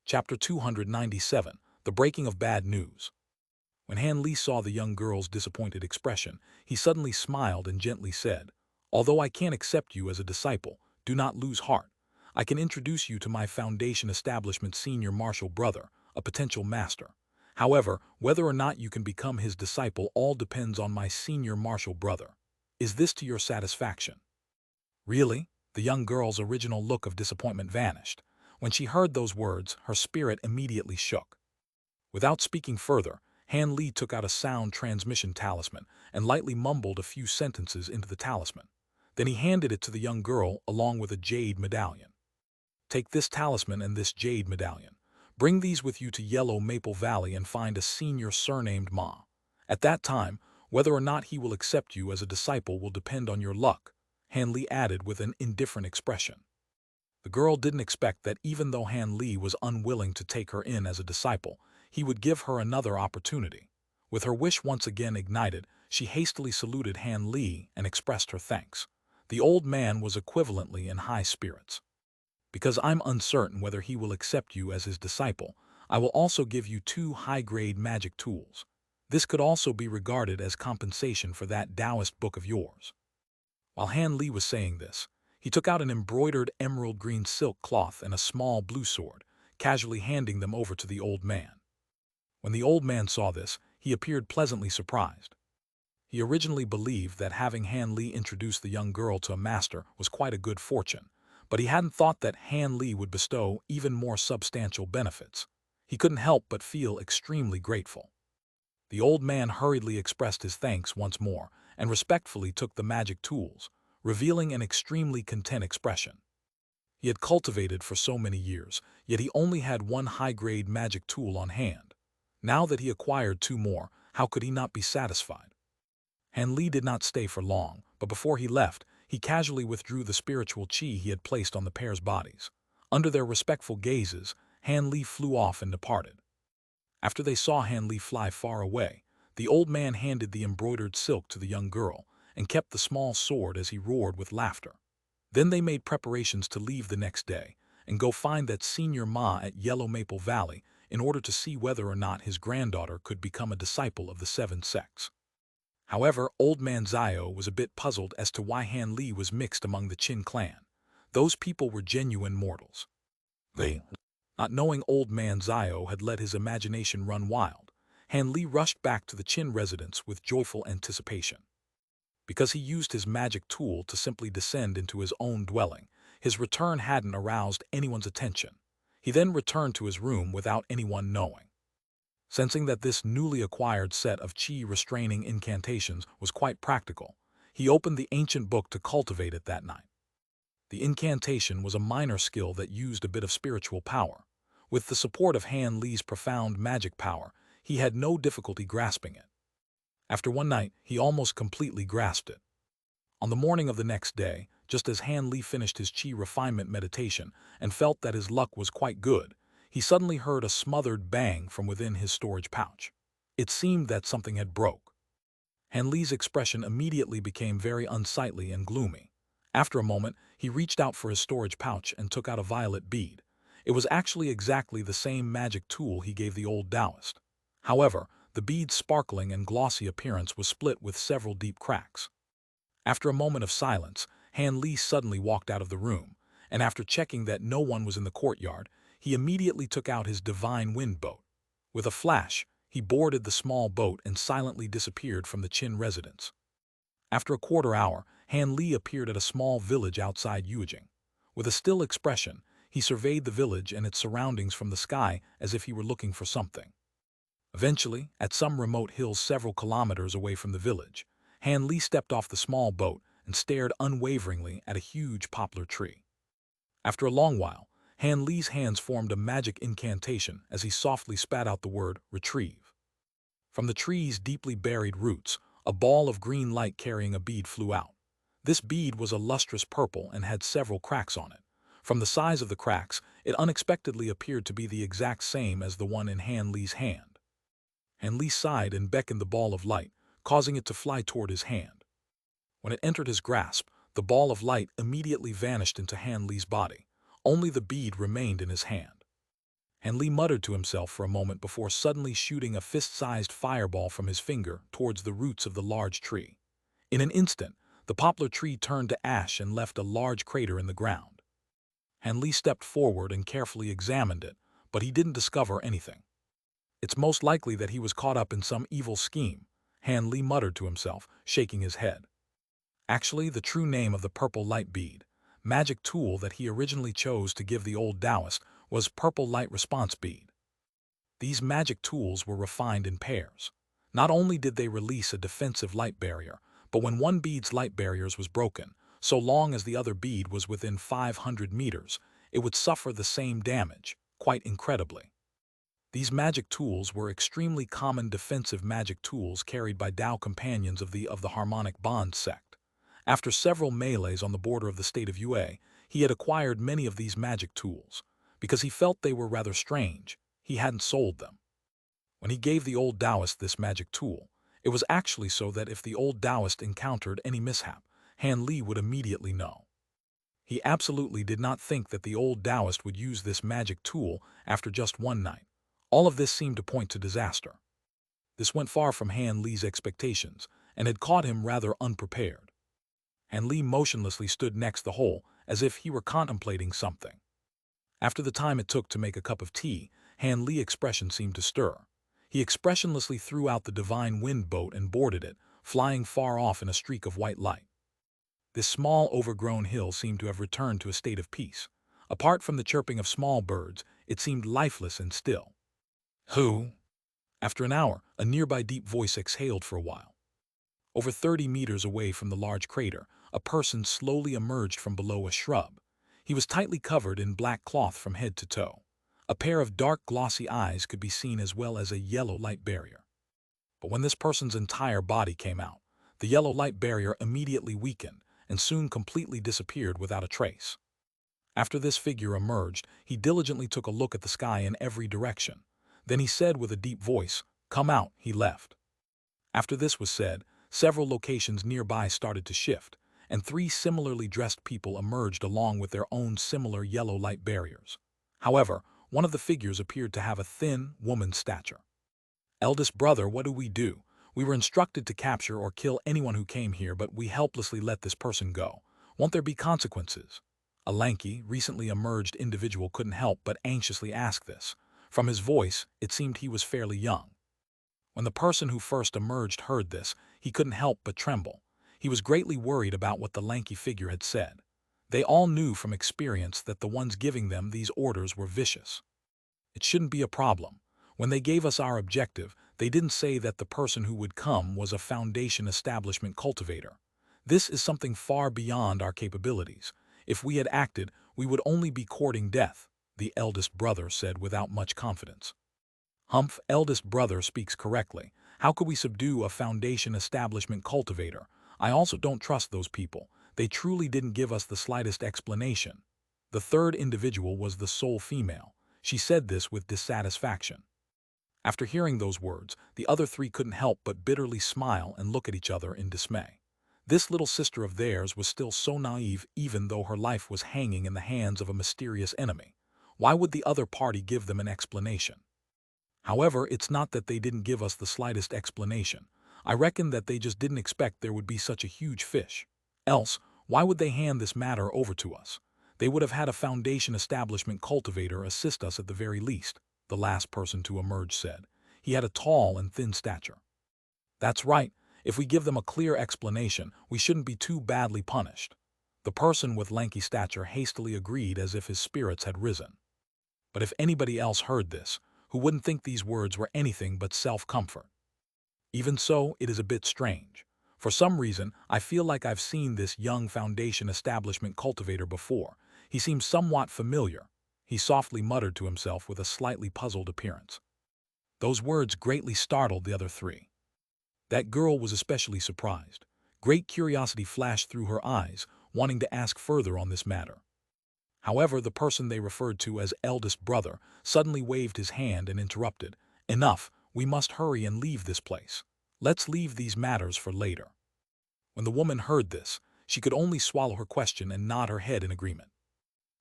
Chapter 297, The Breaking of Bad News. When Han Li saw the young girl's disappointed expression, he suddenly smiled and gently said, "Although I can't accept you as a disciple, do not lose heart. I can introduce you to my Foundation Establishment senior martial brother, a potential master. However, whether or not you can become his disciple all depends on my senior martial brother. Is this to your satisfaction?" Really? The young girl's original look of disappointment vanished. When she heard those words, her spirit immediately shook. Without speaking further, Han Li took out a sound transmission talisman and lightly mumbled a few sentences into the talisman. Then he handed it to the young girl along with a jade medallion. "Take this talisman and this jade medallion. Bring these with you to Yellow Maple Valley and find a senior surnamed Ma. At that time, whether or not he will accept you as a disciple will depend on your luck," Han Li added with an indifferent expression. The girl didn't expect that even though Han Li was unwilling to take her in as a disciple, he would give her another opportunity. With her wish once again ignited, she hastily saluted Han Li and expressed her thanks. The old man was equivalently in high spirits. "Because I'm uncertain whether he will accept you as his disciple, I will also give you 2 high-grade magic tools. This could also be regarded as compensation for that Taoist book of yours." While Han Li was saying this, he took out an embroidered emerald green silk cloth and a small blue sword, casually handing them over to the old man. When the old man saw this, he appeared pleasantly surprised. He originally believed that having Han Li introduce the young girl to a master was quite a good fortune, but he hadn't thought that Han Li would bestow even more substantial benefits. He couldn't help but feel extremely grateful. The old man hurriedly expressed his thanks once more and respectfully took the magic tools, revealing an extremely content expression. He had cultivated for so many years, yet he only had 1 high-grade magic tool on hand. Now that he acquired 2 more, how could he not be satisfied? Han Li did not stay for long, but before he left, he casually withdrew the spiritual qi he had placed on the pair's bodies. Under their respectful gazes, Han Li flew off and departed. After they saw Han Li fly far away, the old man handed the embroidered silk to the young girl and kept the small sword as he roared with laughter. Then they made preparations to leave the next day and go find that senior Ma at Yellow Maple Valley in order to see whether or not his granddaughter could become a disciple of the 7 sects. However, old man Zio was a bit puzzled as to why Han Li was mixed among the Qin clan. Those people were genuine mortals. Not knowing old man Zio had let his imagination run wild, Han Li rushed back to the Qin residence with joyful anticipation. Because he used his magic tool to simply descend into his own dwelling, his return hadn't aroused anyone's attention. He then returned to his room without anyone knowing. Sensing that this newly acquired set of qi-restraining incantations was quite practical, he opened the ancient book to cultivate it that night. The incantation was a minor skill that used a bit of spiritual power. With the support of Han Li's profound magic power, he had no difficulty grasping it. After one night, he almost completely grasped it. On the morning of the next day, just as Han Li finished his qi refinement meditation and felt that his luck was quite good, he suddenly heard a smothered bang from within his storage pouch. It seemed that something had broke. Han Li's expression immediately became very unsightly and gloomy. After a moment, he reached out for his storage pouch and took out a violet bead. It was actually exactly the same magic tool he gave the old Taoist. However, the bead's sparkling and glossy appearance was split with several deep cracks. After a moment of silence, Han Li suddenly walked out of the room, and after checking that no one was in the courtyard, he immediately took out his divine wind boat. With a flash, he boarded the small boat and silently disappeared from the Qin residence. After a quarter hour, Han Li appeared at a small village outside Yujing. With a still expression, he surveyed the village and its surroundings from the sky as if he were looking for something. Eventually, at some remote hills several kilometers away from the village, Han Li stepped off the small boat and stared unwaveringly at a huge poplar tree. After a long while, Han Li's hands formed a magic incantation as he softly spat out the word retrieve. From the tree's deeply buried roots, a ball of green light carrying a bead flew out. This bead was a lustrous purple and had several cracks on it. From the size of the cracks, it unexpectedly appeared to be the exact same as the one in Han Li's hand. Han Li sighed and beckoned the ball of light, causing it to fly toward his hand. When it entered his grasp, the ball of light immediately vanished into Han Li's body. Only the bead remained in his hand. Han Li muttered to himself for a moment before suddenly shooting a fist-sized fireball from his finger towards the roots of the large tree. In an instant, the poplar tree turned to ash and left a large crater in the ground. Han Li stepped forward and carefully examined it, but he didn't discover anything. It's most likely that he was caught up in some evil scheme, Han Li muttered to himself, shaking his head. Actually, the true name of the purple light bead, magic tool that he originally chose to give the old Taoist, was purple light response bead. These magic tools were refined in pairs. Not only did they release a defensive light barrier, but when one bead's light barriers was broken, so long as the other bead was within 500 meters, it would suffer the same damage, quite incredibly. These magic tools were extremely common defensive magic tools carried by Tao companions of the Harmonic Bond sect. After several melees on the border of the state of Yue, he had acquired many of these magic tools. Because he felt they were rather strange, he hadn't sold them. When he gave the old Taoist this magic tool, it was actually so that if the old Taoist encountered any mishap, Han Li would immediately know. He absolutely did not think that the old Taoist would use this magic tool after just one night. All of this seemed to point to disaster. This went far from Han Li's expectations and had caught him rather unprepared. Han Li motionlessly stood next the hole as if he were contemplating something. After the time it took to make a cup of tea, Han Li's expression seemed to stir. He expressionlessly threw out the divine wind boat and boarded it, flying far off in a streak of white light. This small, overgrown hill seemed to have returned to a state of peace. Apart from the chirping of small birds, it seemed lifeless and still. Who? After an hour, a nearby deep voice exhaled for a while. Over 30 meters away from the large crater, a person slowly emerged from below a shrub. He was tightly covered in black cloth from head to toe. A pair of dark, glossy eyes could be seen as well as a yellow light barrier. But when this person's entire body came out, the yellow light barrier immediately weakened and soon completely disappeared without a trace. After this figure emerged, he diligently took a look at the sky in every direction. Then he said with a deep voice, "Come out," he left. After this was said, several locations nearby started to shift, and 3 similarly dressed people emerged along with their own similar yellow light barriers. However, one of the figures appeared to have a thin, woman's stature. "Eldest brother, what do we do? We were instructed to capture or kill anyone who came here, but we helplessly let this person go. Won't there be consequences?" A lanky, recently emerged individual couldn't help but anxiously ask this. From his voice, it seemed he was fairly young. When the person who first emerged heard this, he couldn't help but tremble. He was greatly worried about what the lanky figure had said. They all knew from experience that the ones giving them these orders were vicious. It shouldn't be a problem. When they gave us our objective, they didn't say that the person who would come was a Foundation establishment cultivator. This is something far beyond our capabilities. If we had acted, we would only be courting death, the eldest brother said without much confidence. Humph, eldest brother speaks correctly. How could we subdue a Foundation establishment cultivator? I also don't trust those people. They truly didn't give us the slightest explanation. The third individual was the sole female. She said this with dissatisfaction. After hearing those words, the other 3 couldn't help but bitterly smile and look at each other in dismay. This little sister of theirs was still so naive even though her life was hanging in the hands of a mysterious enemy. Why would the other party give them an explanation? However, it's not that they didn't give us the slightest explanation. I reckon that they just didn't expect there would be such a huge fish. Else, why would they hand this matter over to us? They would have had a Foundation establishment cultivator assist us at the very least, the last person to emerge said. He had a tall and thin stature. That's right. If we give them a clear explanation, we shouldn't be too badly punished. The person with lanky stature hastily agreed as if his spirits had risen. But if anybody else heard this, who wouldn't think these words were anything but self-comfort? Even so, it is a bit strange. For some reason, I feel like I've seen this young Foundation establishment cultivator before. He seems somewhat familiar, he softly muttered to himself with a slightly puzzled appearance. Those words greatly startled the other 3. That girl was especially surprised. Great curiosity flashed through her eyes, wanting to ask further on this matter. However, the person they referred to as eldest brother suddenly waved his hand and interrupted. "Enough, we must hurry and leave this place. Let's leave these matters for later." When the woman heard this, she could only swallow her question and nod her head in agreement.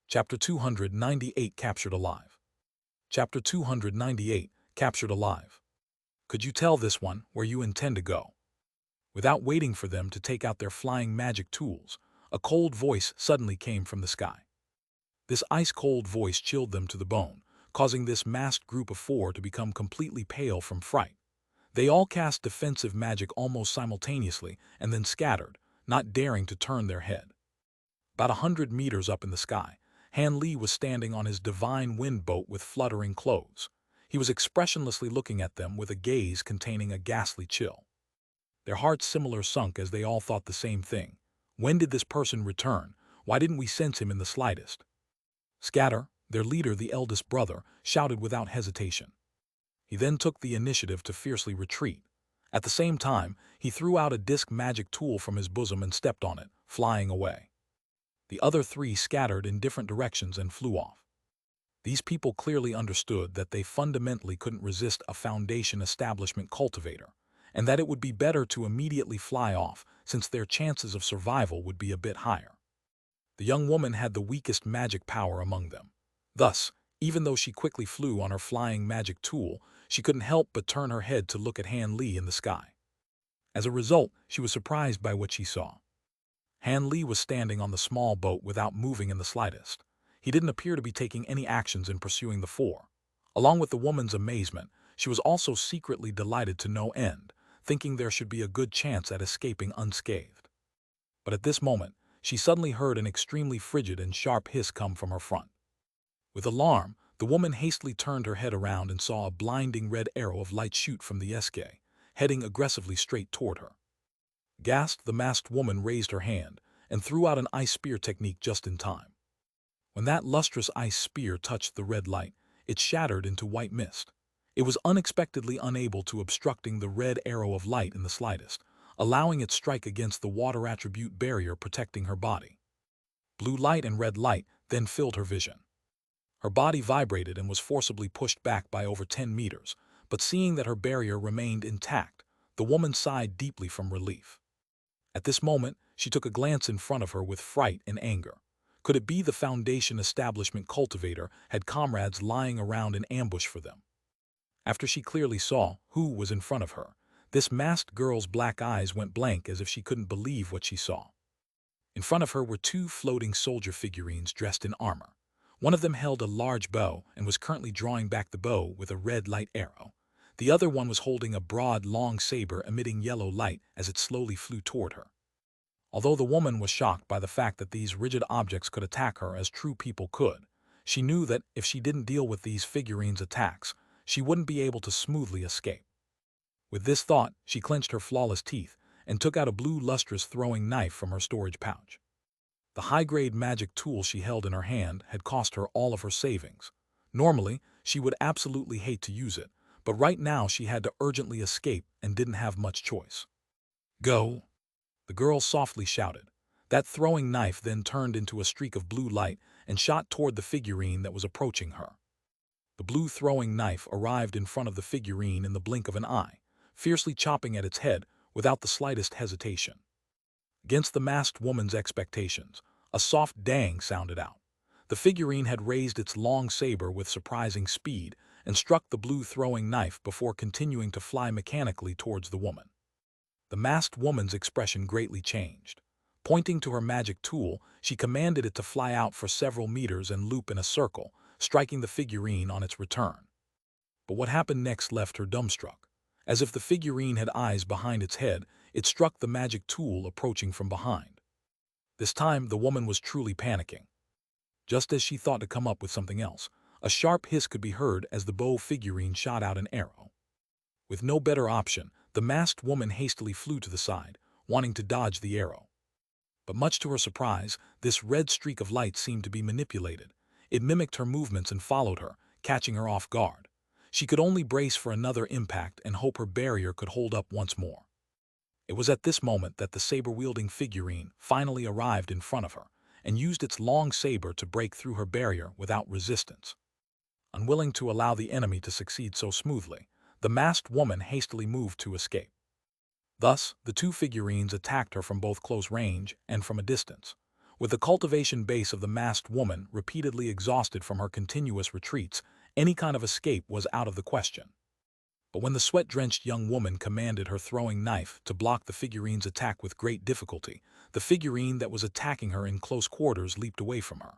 Chapter 298 Captured Alive. Chapter 298, Captured Alive. Could you tell this one where you intend to go? Without waiting for them to take out their flying magic tools, a cold voice suddenly came from the sky. This ice-cold voice chilled them to the bone, causing this masked group of four to become completely pale from fright. They all cast defensive magic almost simultaneously and then scattered, not daring to turn their head. About 100 meters up in the sky, Han Li was standing on his divine wind boat with fluttering clothes. He was expressionlessly looking at them with a gaze containing a ghastly chill. Their hearts similar sunk as they all thought the same thing. When did this person return? Why didn't we sense him in the slightest? Scatter, their leader, the eldest brother, shouted without hesitation. He then took the initiative to fiercely retreat. At the same time, he threw out a disc magic tool from his bosom and stepped on it, flying away. The other three scattered in different directions and flew off. These people clearly understood that they fundamentally couldn't resist a Foundation establishment cultivator, and that it would be better to immediately fly off since their chances of survival would be a bit higher. The young woman had the weakest magic power among them. Thus, even though she quickly flew on her flying magic tool, she couldn't help but turn her head to look at Han Li in the sky. As a result, she was surprised by what she saw. Han Li was standing on the small boat without moving in the slightest. He didn't appear to be taking any actions in pursuing the four. Along with the woman's amazement, she was also secretly delighted to no end, thinking there should be a good chance at escaping unscathed. But at this moment, she suddenly heard an extremely frigid and sharp hiss come from her front. With alarm, the woman hastily turned her head around and saw a blinding red arrow of light shoot from the SK, heading aggressively straight toward her. Gasped, the masked woman raised her hand and threw out an ice spear technique just in time. When that lustrous ice spear touched the red light, it shattered into white mist. It was unexpectedly unable to obstructing the red arrow of light in the slightest, allowing it strike against the water attribute barrier protecting her body. Blue light and red light then filled her vision. Her body vibrated and was forcibly pushed back by over 10 meters, but seeing that her barrier remained intact, the woman sighed deeply from relief. At this moment, she took a glance in front of her with fright and anger. Could it be the Foundation establishment cultivator had comrades lying around in ambush for them? After she clearly saw who was in front of her, this masked girl's black eyes went blank as if she couldn't believe what she saw. In front of her were two floating soldier figurines dressed in armor. One of them held a large bow and was currently drawing back the bow with a red light arrow. The other one was holding a broad, long saber emitting yellow light as it slowly flew toward her. Although the woman was shocked by the fact that these rigid objects could attack her as true people could, she knew that if she didn't deal with these figurines' attacks, she wouldn't be able to smoothly escape. With this thought, she clenched her flawless teeth and took out a blue lustrous throwing knife from her storage pouch. The high-grade magic tool she held in her hand had cost her all of her savings. Normally, she would absolutely hate to use it, but right now she had to urgently escape and didn't have much choice. "Go!" the girl softly shouted. That throwing knife then turned into a streak of blue light and shot toward the figurine that was approaching her. The blue throwing knife arrived in front of the figurine in the blink of an eye, fiercely chopping at its head without the slightest hesitation. Against the masked woman's expectations, a soft dang sounded out. The figurine had raised its long saber with surprising speed and struck the blue throwing knife before continuing to fly mechanically towards the woman. The masked woman's expression greatly changed. Pointing to her magic tool, she commanded it to fly out for several meters and loop in a circle, striking the figurine on its return. But what happened next left her dumbstruck. As if the figurine had eyes behind its head, it struck the magic tool approaching from behind. This time, the woman was truly panicking. Just as she thought to come up with something else, a sharp hiss could be heard as the bow figurine shot out an arrow. With no better option, the masked woman hastily flew to the side, wanting to dodge the arrow. But much to her surprise, this red streak of light seemed to be manipulated. It mimicked her movements and followed her, catching her off guard. She could only brace for another impact and hope her barrier could hold up once more. It was at this moment that the saber-wielding figurine finally arrived in front of her and used its long saber to break through her barrier without resistance. Unwilling to allow the enemy to succeed so smoothly, the masked woman hastily moved to escape. Thus, the two figurines attacked her from both close range and from a distance. With the cultivation base of the masked woman repeatedly exhausted from her continuous retreats Any kind of escape was out of the question. But when the sweat-drenched young woman commanded her throwing knife to block the figurine's attack with great difficulty, the figurine that was attacking her in close quarters leaped away from her.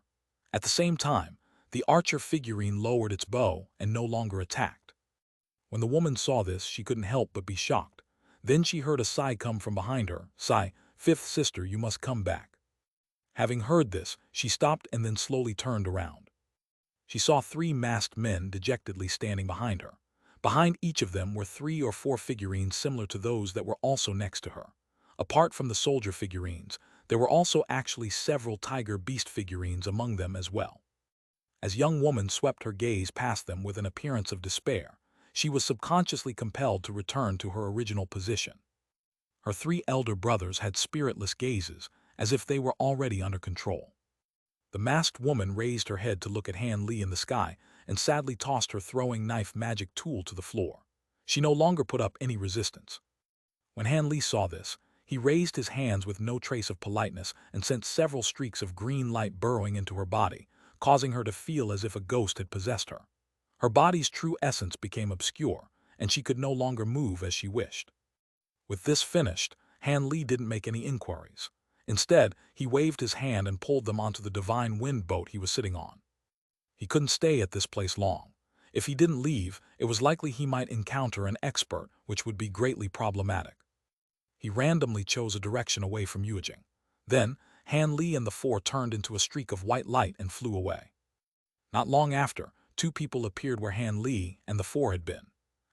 At the same time, the archer figurine lowered its bow and no longer attacked. When the woman saw this, she couldn't help but be shocked. Then she heard a sigh come from behind her. "Sigh, fifth sister, you must come back." Having heard this, she stopped and then slowly turned around. She saw 3 masked men dejectedly standing behind her. Behind each of them were 3 or 4 figurines similar to those that were also next to her. Apart from the soldier figurines, there were also actually several tiger beast figurines among them as well. As young woman swept her gaze past them with an appearance of despair, she was subconsciously compelled to return to her original position. Her 3 elder brothers had spiritless gazes, as if they were already under control. The masked woman raised her head to look at Han Li in the sky and sadly tossed her throwing knife magic tool to the floor. She no longer put up any resistance. When Han Li saw this, he raised his hands with no trace of politeness and sent several streaks of green light burrowing into her body, causing her to feel as if a ghost had possessed her. Her body's true essence became obscure, and she could no longer move as she wished. With this finished, Han Li didn't make any inquiries. Instead, he waved his hand and pulled them onto the divine wind boat he was sitting on. He couldn't stay at this place long. If he didn't leave, it was likely he might encounter an expert, which would be greatly problematic. He randomly chose a direction away from Yuejing. Then, Han Li and the 4 turned into a streak of white light and flew away. Not long after, 2 people appeared where Han Li and the 4 had been.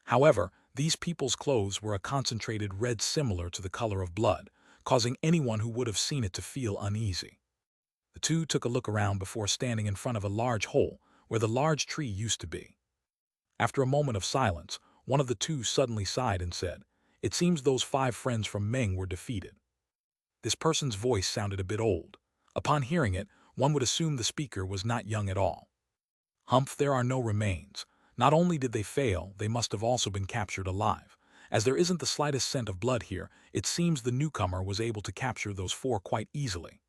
However, these people's clothes were a concentrated red similar to the color of blood, causing anyone who would have seen it to feel uneasy. The 2 took a look around before standing in front of a large hole where the large tree used to be. After a moment of silence, one of the 2 suddenly sighed and said, "It seems those 5 friends from Meng were defeated." This person's voice sounded a bit old. Upon hearing it, one would assume the speaker was not young at all. "Humph, there are no remains. Not only did they fail, they must have also been captured alive. As there isn't the slightest scent of blood here, it seems the newcomer was able to capture those 4 quite easily."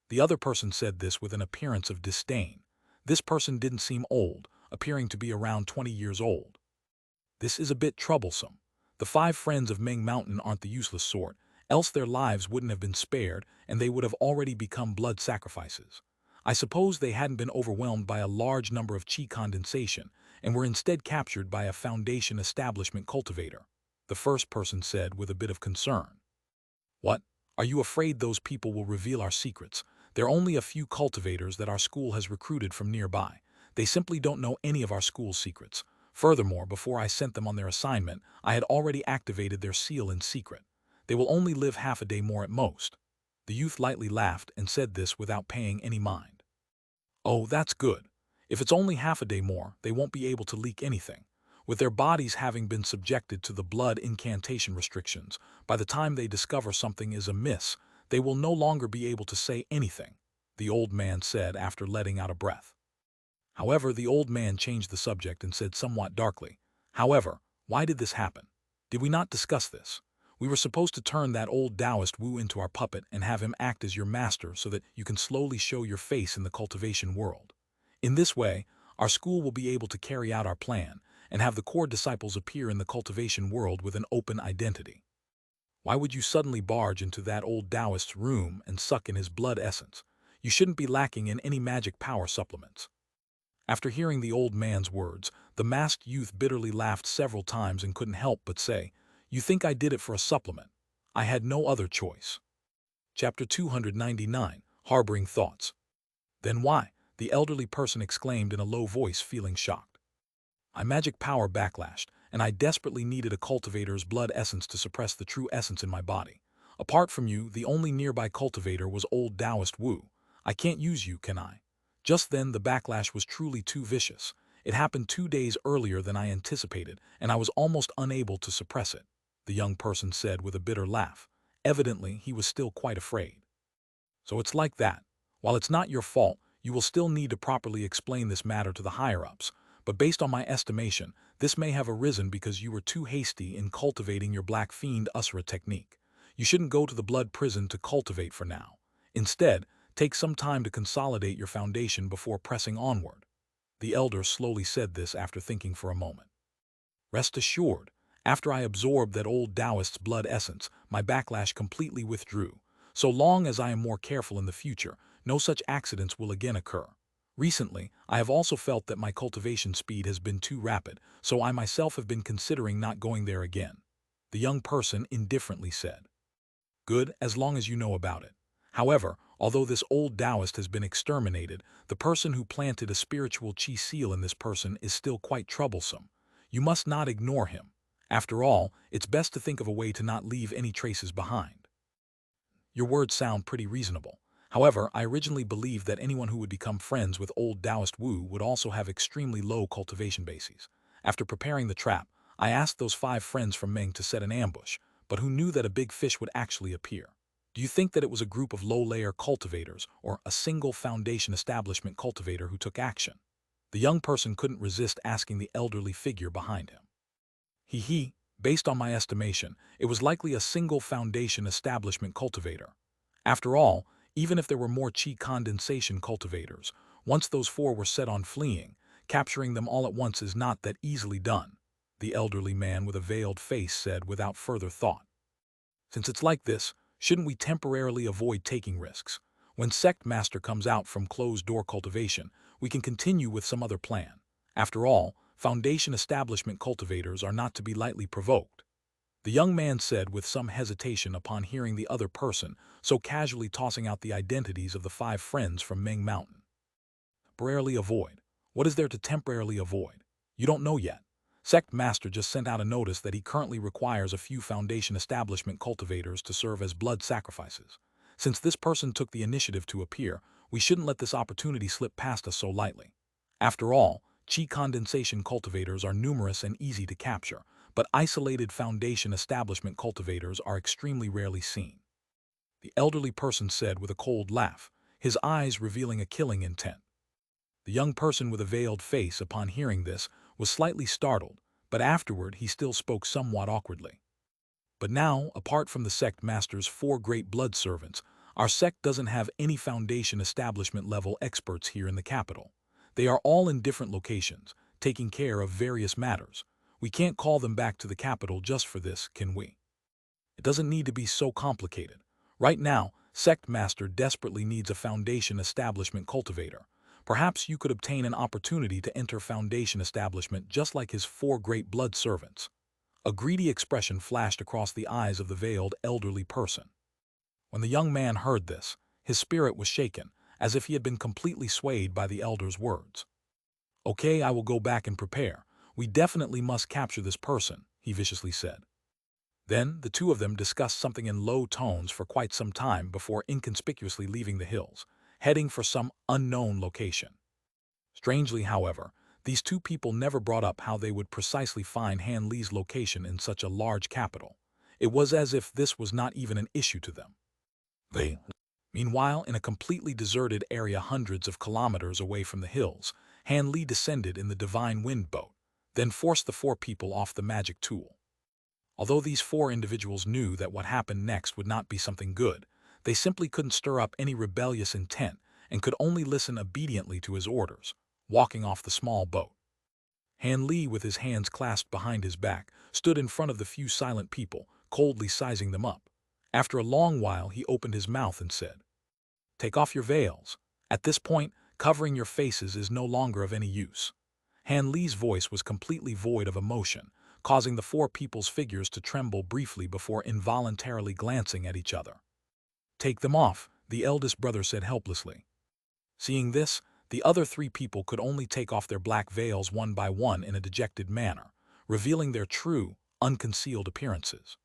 The other person said this with an appearance of disdain. This person didn't seem old, appearing to be around 20 years old. This is a bit troublesome. The 5 friends of Ming Mountain aren't the useless sort, else their lives wouldn't have been spared and they would have already become blood sacrifices. I suppose they hadn't been overwhelmed by a large number of chi condensation and were instead captured by a Foundation establishment cultivator, the first person said with a bit of concern. "What? Are you afraid those people will reveal our secrets? There are only a few cultivators that our school has recruited from nearby. They simply don't know any of our school's secrets. Furthermore, before I sent them on their assignment, I had already activated their seal in secret. They will only live half a day more at most." The youth lightly laughed and said this without paying any mind. "Oh, that's good. If it's only half a day more, they won't be able to leak anything. With their bodies having been subjected to the blood incantation restrictions, by the time they discover something is amiss, they will no longer be able to say anything," the old man said after letting out a breath. However, the old man changed the subject and said somewhat darkly, "However, why did this happen? Did we not discuss this? We were supposed to turn that old Taoist Wu into our puppet and have him act as your master so that you can slowly show your face in the cultivation world. In this way, our school will be able to carry out our plan and have the core disciples appear in the cultivation world with an open identity. Why would you suddenly barge into that old Taoist's room and suck in his blood essence? You shouldn't be lacking in any magic power supplements." After hearing the old man's words, the masked youth bitterly laughed several times and couldn't help but say, "You think I did it for a supplement? I had no other choice." Chapter 299, Harboring Thoughts. "Then why?" the elderly person exclaimed in a low voice, feeling shocked. "My magic power backlashed, and I desperately needed a cultivator's blood essence to suppress the true essence in my body. Apart from you, the only nearby cultivator was old Taoist Wu. I can't use you, can I?" Just then the backlash was truly too vicious. It happened 2 days earlier than I anticipated, and I was almost unable to suppress it, the young person said with a bitter laugh. Evidently, he was still quite afraid. "So it's like that. While it's not your fault, you will still need to properly explain this matter to the higher-ups, but based on my estimation, this may have arisen because you were too hasty in cultivating your Black Fiend Usura technique. You shouldn't go to the blood prison to cultivate for now. Instead, take some time to consolidate your foundation before pressing onward." The elder slowly said this after thinking for a moment. Rest assured, after I absorbed that old Taoist's blood essence, my backlash completely withdrew. So long as I am more careful in the future, no such accidents will again occur. Recently, I have also felt that my cultivation speed has been too rapid, so I myself have been considering not going there again. The young person indifferently said. Good, as long as you know about it. However, although this old Taoist has been exterminated, the person who planted a spiritual chi seal in this person is still quite troublesome. You must not ignore him. After all, it's best to think of a way to not leave any traces behind. Your words sound pretty reasonable. However, I originally believed that anyone who would become friends with old Taoist Wu would also have extremely low cultivation bases. After preparing the trap, I asked those 5 friends from Ming to set an ambush, but who knew that a big fish would actually appear? Do you think that it was a group of low-layer cultivators or a single foundation establishment cultivator who took action? The young person couldn't resist asking the elderly figure behind him. He, based on my estimation, it was likely a single foundation establishment cultivator. After all, even if there were more chi condensation cultivators, once those 4 were set on fleeing, capturing them all at once is not that easily done, the elderly man with a veiled face said without further thought. Since it's like this, shouldn't we temporarily avoid taking risks? When Sect Master comes out from closed-door cultivation, we can continue with some other plan. After all, foundation establishment cultivators are not to be lightly provoked. The young man said with some hesitation upon hearing the other person so casually tossing out the identities of the 5 friends from Ming Mountain. Temporarily avoid. What is there to temporarily avoid? You don't know yet. Sect Master just sent out a notice that he currently requires a few foundation establishment cultivators to serve as blood sacrifices. Since this person took the initiative to appear, we shouldn't let this opportunity slip past us so lightly. After all, chi condensation cultivators are numerous and easy to capture, but isolated foundation establishment cultivators are extremely rarely seen. The elderly person said with a cold laugh, his eyes revealing a killing intent. The young person with a veiled face upon hearing this was slightly startled, but afterward he still spoke somewhat awkwardly. But now, apart from the sect master's 4 great blood servants, our sect doesn't have any foundation establishment level experts here in the capital. They are all in different locations, taking care of various matters. We can't call them back to the capital just for this, can we? It doesn't need to be so complicated. Right now, Sect Master desperately needs a foundation establishment cultivator. Perhaps you could obtain an opportunity to enter foundation establishment just like his 4 great blood servants. A greedy expression flashed across the eyes of the veiled elderly person. When the young man heard this, his spirit was shaken, as if he had been completely swayed by the elder's words. Okay, I will go back and prepare. We definitely must capture this person, he viciously said. Then the 2 of them discussed something in low tones for quite some time before inconspicuously leaving the hills, heading for some unknown location. Strangely, however, these 2 people never brought up how they would precisely find Han Li's location in such a large capital. It was as if this was not even an issue to them. Meanwhile, in a completely deserted area hundreds of kilometers away from the hills, Han Li descended in the Divine Wind boat, then forced the 4 people off the magic tool. Although these 4 individuals knew that what happened next would not be something good, they simply couldn't stir up any rebellious intent and could only listen obediently to his orders, walking off the small boat. Han Li, with his hands clasped behind his back, stood in front of the few silent people, coldly sizing them up. After a long while, he opened his mouth and said, "Take off your veils. At this point, covering your faces is no longer of any use." Han Li's voice was completely void of emotion, causing the 4 people's figures to tremble briefly before involuntarily glancing at each other. "Take them off," the eldest brother said helplessly. Seeing this, the other 3 people could only take off their black veils one by one in a dejected manner, revealing their true, unconcealed appearances.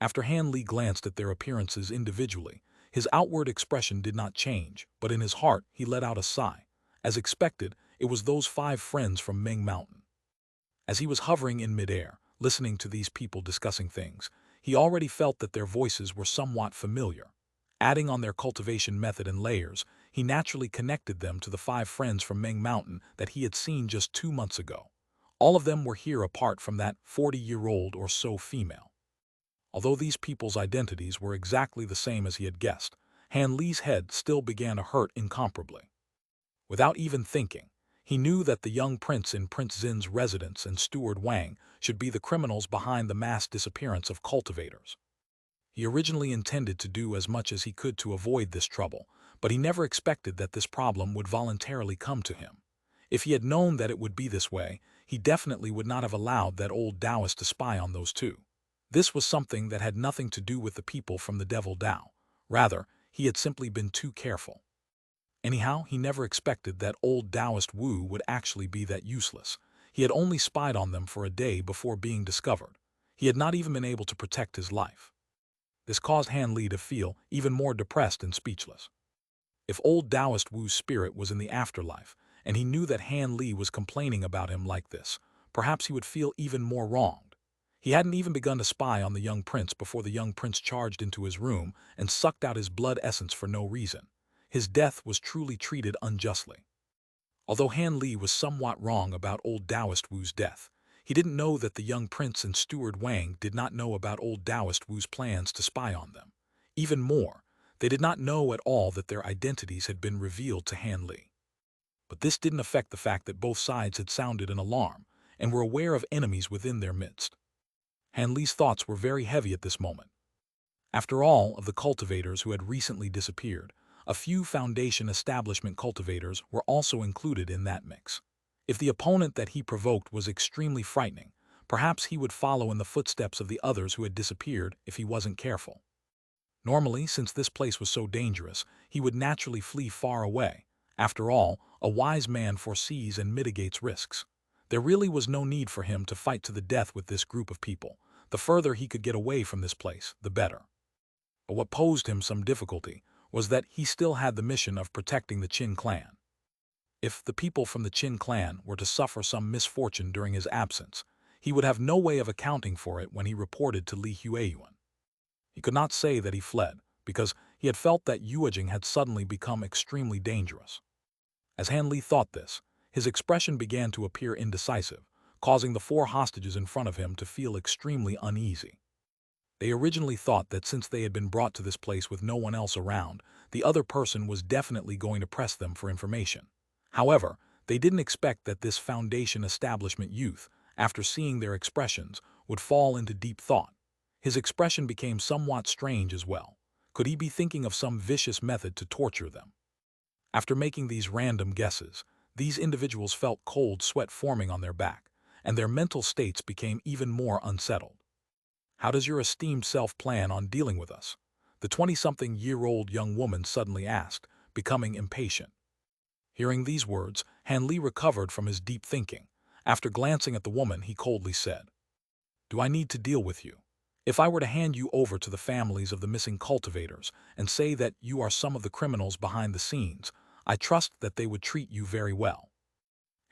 After Han Li glanced at their appearances individually, his outward expression did not change, but in his heart he let out a sigh. As expected, it was those 5 friends from Ming Mountain. As he was hovering in midair, listening to these people discussing things, he already felt that their voices were somewhat familiar. Adding on their cultivation method and layers, he naturally connected them to the 5 friends from Ming Mountain that he had seen just 2 months ago. All of them were here apart from that 40-year-old or so female. Although these people's identities were exactly the same as he had guessed, Han Li's head still began to hurt incomparably. Without even thinking, He knew that the young prince in Prince Zin's residence and Steward Wang should be the criminals behind the mass disappearance of cultivators. He originally intended to do as much as he could to avoid this trouble, but he never expected that this problem would voluntarily come to him. If he had known that it would be this way, he definitely would not have allowed that old Taoist to spy on those two. This was something that had nothing to do with the people from the Devil Tao. Rather, he had simply been too careful. Anyhow, he never expected that old Taoist Wu would actually be that useless. He had only spied on them for a day before being discovered. He had not even been able to protect his life. This caused Han Li to feel even more depressed and speechless. If old Taoist Wu's spirit was in the afterlife, and he knew that Han Li was complaining about him like this, perhaps he would feel even more wronged. He hadn't even begun to spy on the young prince before the young prince charged into his room and sucked out his blood essence for no reason. His death was truly treated unjustly. Although Han Li was somewhat wrong about old Taoist Wu's death, he didn't know that the young prince and Steward Wang did not know about old Taoist Wu's plans to spy on them. Even more, they did not know at all that their identities had been revealed to Han Li. But this didn't affect the fact that both sides had sounded an alarm and were aware of enemies within their midst. Han Li's thoughts were very heavy at this moment. After all of the cultivators who had recently disappeared, a few Foundation establishment cultivators were also included in that mix. If the opponent that he provoked was extremely frightening, perhaps he would follow in the footsteps of the others who had disappeared if he wasn't careful. Normally, since this place was so dangerous, he would naturally flee far away. After all, a wise man foresees and mitigates risks. There really was no need for him to fight to the death with this group of people. The further he could get away from this place, the better. But what posed him some difficulty was that he still had the mission of protecting the Qin clan. If the people from the Qin clan were to suffer some misfortune during his absence, he would have no way of accounting for it when he reported to Li Huayuan. He could not say that he fled, because he had felt that Yuejing had suddenly become extremely dangerous. As Han Li thought this, his expression began to appear indecisive, causing the four hostages in front of him to feel extremely uneasy. They originally thought that since they had been brought to this place with no one else around, the other person was definitely going to press them for information. However, they didn't expect that this Foundation establishment youth, after seeing their expressions, would fall into deep thought. His expression became somewhat strange as well. Could he be thinking of some vicious method to torture them? After making these random guesses, these individuals felt cold sweat forming on their back, and their mental states became even more unsettled. "How does your esteemed self plan on dealing with us?" the 20-something-year-old young woman suddenly asked, becoming impatient. Hearing these words, Han Li recovered from his deep thinking. After glancing at the woman, he coldly said, "Do I need to deal with you? If I were to hand you over to the families of the missing cultivators and say that you are some of the criminals behind the scenes, I trust that they would treat you very well."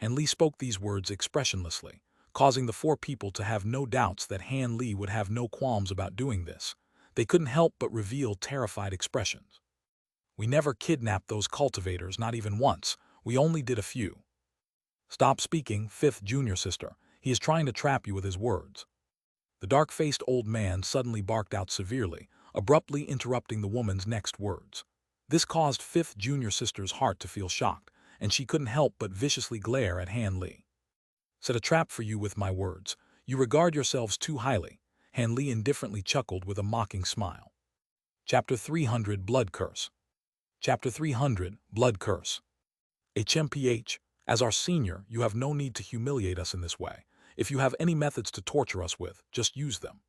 Han Li spoke these words expressionlessly, causing the four people to have no doubts that Han Li would have no qualms about doing this. They couldn't help but reveal terrified expressions. "We never kidnapped those cultivators, not even once. We only did a few." "Stop speaking, fifth junior sister. He is trying to trap you with his words." The dark-faced old man suddenly barked out severely, abruptly interrupting the woman's next words. This caused fifth junior sister's heart to feel shocked, and she couldn't help but viciously glare at Han Li. "Set a trap for you with my words. You regard yourselves too highly." Han Li indifferently chuckled with a mocking smile. Chapter 300 Blood Curse. Chapter 300 Blood Curse. HMPH, as our senior, you have no need to humiliate us in this way. If you have any methods to torture us with, just use them.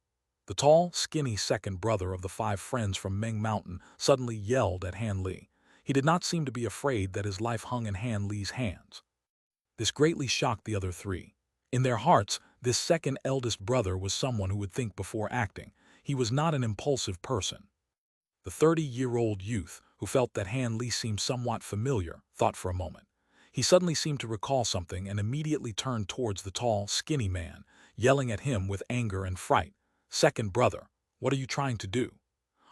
The tall, skinny second brother of the five friends from Meng Mountain suddenly yelled at Han Li. He did not seem to be afraid that his life hung in Han Li's hands. This greatly shocked the other three. In their hearts, this second eldest brother was someone who would think before acting. He was not an impulsive person. The 30-year-old youth, who felt that Han Li seemed somewhat familiar, thought for a moment. He suddenly seemed to recall something and immediately turned towards the tall, skinny man, yelling at him with anger and fright. "Second brother, what are you trying to do?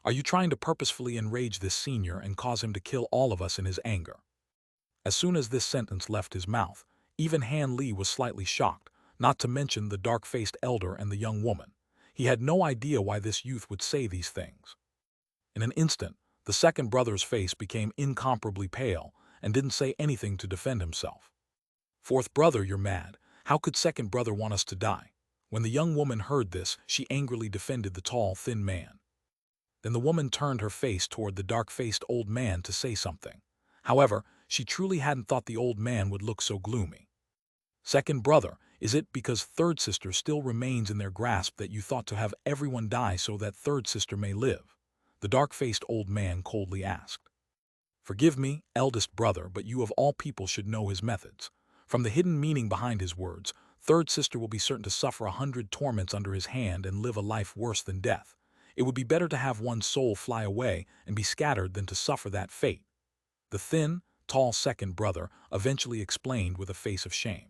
Are you trying to purposefully enrage this senior and cause him to kill all of us in his anger?" As soon as this sentence left his mouth, even Han Li was slightly shocked, not to mention the dark-faced elder and the young woman. He had no idea why this youth would say these things. In an instant, the second brother's face became incomparably pale and didn't say anything to defend himself. Fourth brother, you're mad. How could second brother want us to die? When the young woman heard this, she angrily defended the tall, thin man. Then the woman turned her face toward the dark-faced old man to say something. However, she truly hadn't thought the old man would look so gloomy. Second brother, is it because third sister still remains in their grasp that you thought to have everyone die so that third sister may live? The dark-faced old man coldly asked. Forgive me, eldest brother, but you of all people should know his methods. From the hidden meaning behind his words, third sister will be certain to suffer 100 torments under his hand and live a life worse than death. It would be better to have one's soul fly away and be scattered than to suffer that fate. The thin, tall second brother eventually explained with a face of shame.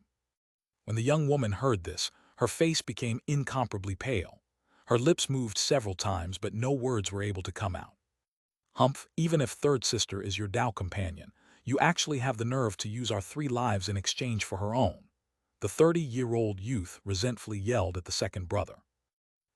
When the young woman heard this, her face became incomparably pale. Her lips moved several times, but no words were able to come out. Humph, even if third sister is your Tao companion, you actually have the nerve to use our 3 lives in exchange for her own. The 30-year-old youth resentfully yelled at the second brother.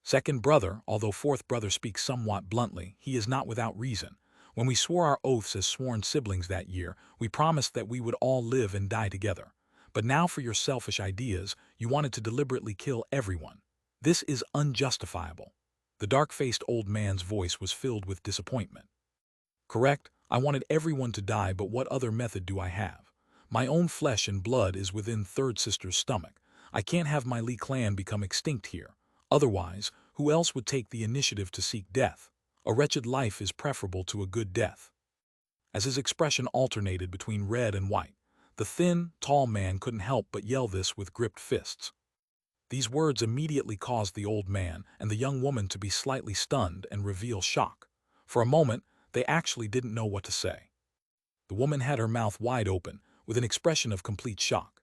Second brother, although fourth brother speaks somewhat bluntly, he is not without reason. When we swore our oaths as sworn siblings that year, we promised that we would all live and die together. But now for your selfish ideas, you wanted to deliberately kill everyone. This is unjustifiable. The dark-faced old man's voice was filled with disappointment. Correct, I wanted everyone to die, but what other method do I have? My own flesh and blood is within third sister's stomach. I can't have my Li clan become extinct here. Otherwise, who else would take the initiative to seek death? A wretched life is preferable to a good death. As his expression alternated between red and white, the thin, tall man couldn't help but yell this with gripped fists. These words immediately caused the old man and the young woman to be slightly stunned and reveal shock. For a moment, they actually didn't know what to say. The woman had her mouth wide open, with an expression of complete shock.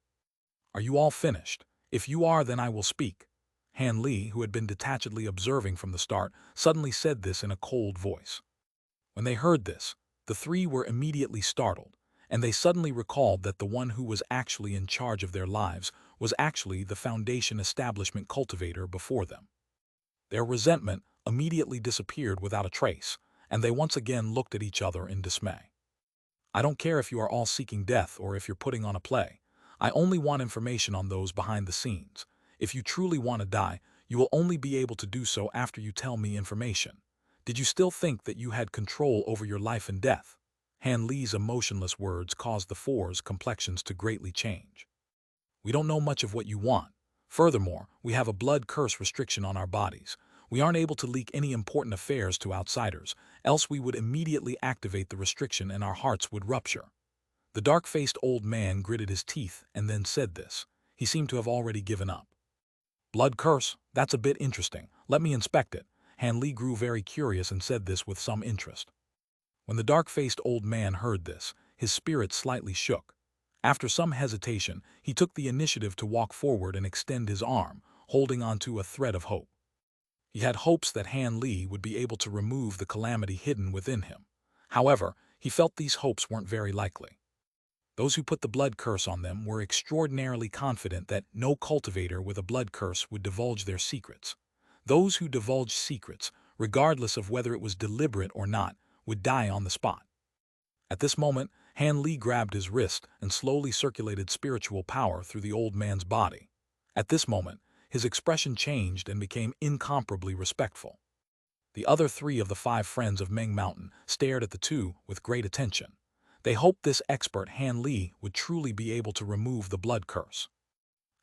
Are you all finished? If you are, then I will speak. Han Li, who had been detachedly observing from the start, suddenly said this in a cold voice. When they heard this, the 3 were immediately startled, and they suddenly recalled that the one who was actually in charge of their lives was actually the Foundation establishment cultivator before them. Their resentment immediately disappeared without a trace, and they once again looked at each other in dismay. I don't care if you are all seeking death or if you're putting on a play. I only want information on those behind the scenes. If you truly want to die, you will only be able to do so after you tell me information. Did you still think that you had control over your life and death? Han Li's emotionless words caused the 4's complexions to greatly change. We don't know much of what you want. Furthermore, we have a blood curse restriction on our bodies. We aren't able to leak any important affairs to outsiders, else we would immediately activate the restriction and our hearts would rupture. The dark-faced old man gritted his teeth and then said this. He seemed to have already given up. Blood curse? That's a bit interesting. Let me inspect it. Han Li grew very curious and said this with some interest. When the dark-faced old man heard this, his spirit slightly shook. After some hesitation, he took the initiative to walk forward and extend his arm, holding onto a thread of hope. He had hopes that Han Li would be able to remove the calamity hidden within him. However, he felt these hopes weren't very likely. Those who put the blood curse on them were extraordinarily confident that no cultivator with a blood curse would divulge their secrets. Those who divulged secrets, regardless of whether it was deliberate or not, would die on the spot. At this moment, Han Li grabbed his wrist and slowly circulated spiritual power through the old man's body. At this moment, his expression changed and became incomparably respectful. The other 3 of the 5 friends of Meng Mountain stared at the 2 with great attention. They hoped this expert Han Li would truly be able to remove the blood curse.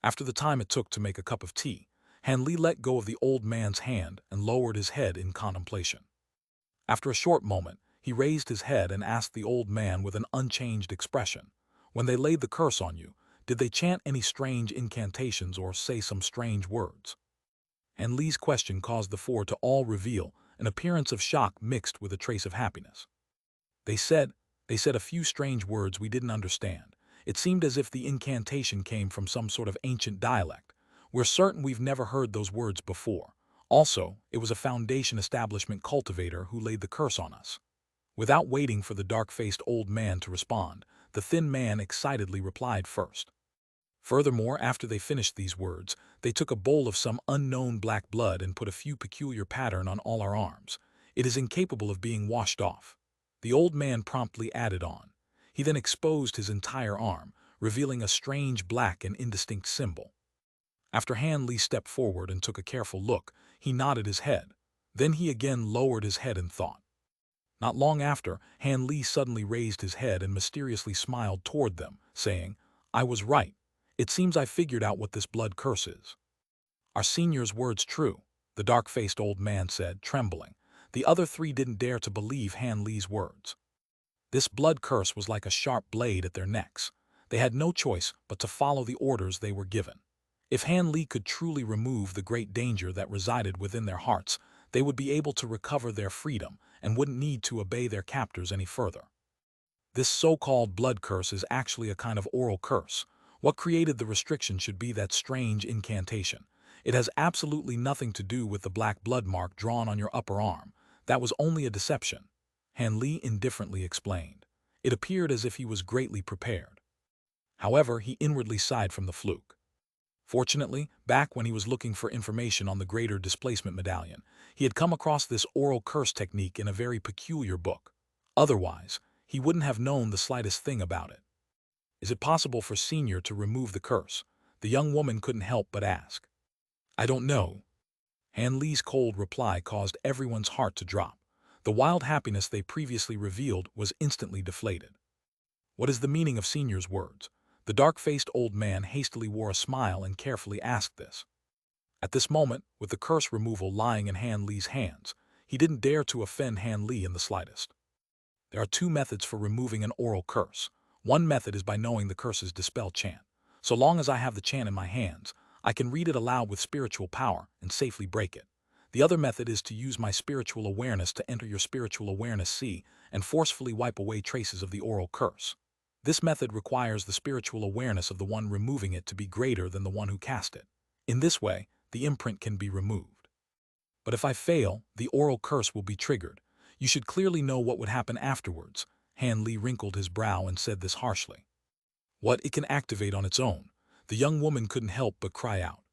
After the time it took to make a cup of tea, Han Li let go of the old man's hand and lowered his head in contemplation. After a short moment, he raised his head and asked the old man with an unchanged expression, "When they laid the curse on you, did they chant any strange incantations or say some strange words?" Han Li's question caused the 4 to all reveal an appearance of shock mixed with a trace of happiness. They said a few strange words we didn't understand. It seemed as if the incantation came from some sort of ancient dialect. We're certain we've never heard those words before. Also, it was a Foundation establishment cultivator who laid the curse on us. Without waiting for the dark-faced old man to respond, the thin man excitedly replied first. Furthermore, after they finished these words, they took a bowl of some unknown black blood and put a few peculiar pattern on all our arms. It is incapable of being washed off. The old man promptly added on. He then exposed his entire arm, revealing a strange black and indistinct symbol. After Han Li stepped forward and took a careful look, he nodded his head. Then he again lowered his head in thought. Not long after, Han Li suddenly raised his head and mysteriously smiled toward them, saying, "I was right. It seems I figured out what this blood curse is." "Are senior's words true?" the dark-faced old man said, trembling. The other three didn't dare to believe Han Li's words. This blood curse was like a sharp blade at their necks. They had no choice but to follow the orders they were given. If Han Li could truly remove the great danger that resided within their hearts, they would be able to recover their freedom and wouldn't need to obey their captors any further. This so-called blood curse is actually a kind of oral curse. What created the restriction should be that strange incantation. It has absolutely nothing to do with the black blood mark drawn on your upper arm. That was only a deception, Han Li indifferently explained. It appeared as if he was greatly prepared. However, he inwardly sighed from the fluke. Fortunately, back when he was looking for information on the greater displacement medallion, he had come across this oral curse technique in a very peculiar book. Otherwise, he wouldn't have known the slightest thing about it. "Is it possible for Senior to remove the curse?" the young woman couldn't help but ask. "I don't know." Han Li's cold reply caused everyone's heart to drop. The wild happiness they previously revealed was instantly deflated. "What is the meaning of Senior's words?" The dark-faced old man hastily wore a smile and carefully asked this. At this moment, with the curse removal lying in Han Li's hands, he didn't dare to offend Han Li in the slightest. "There are two methods for removing an oral curse. One method is by knowing the curse's dispel chant. So long as I have the chant in my hands, I can read it aloud with spiritual power and safely break it. The other method is to use my spiritual awareness to enter your spiritual awareness sea and forcefully wipe away traces of the oral curse. This method requires the spiritual awareness of the one removing it to be greater than the one who cast it. In this way, the imprint can be removed. But if I fail, the oral curse will be triggered. You should clearly know what would happen afterwards." Han Li wrinkled his brow and said this harshly. "What? It can activate on its own?" The young woman couldn't help but cry out.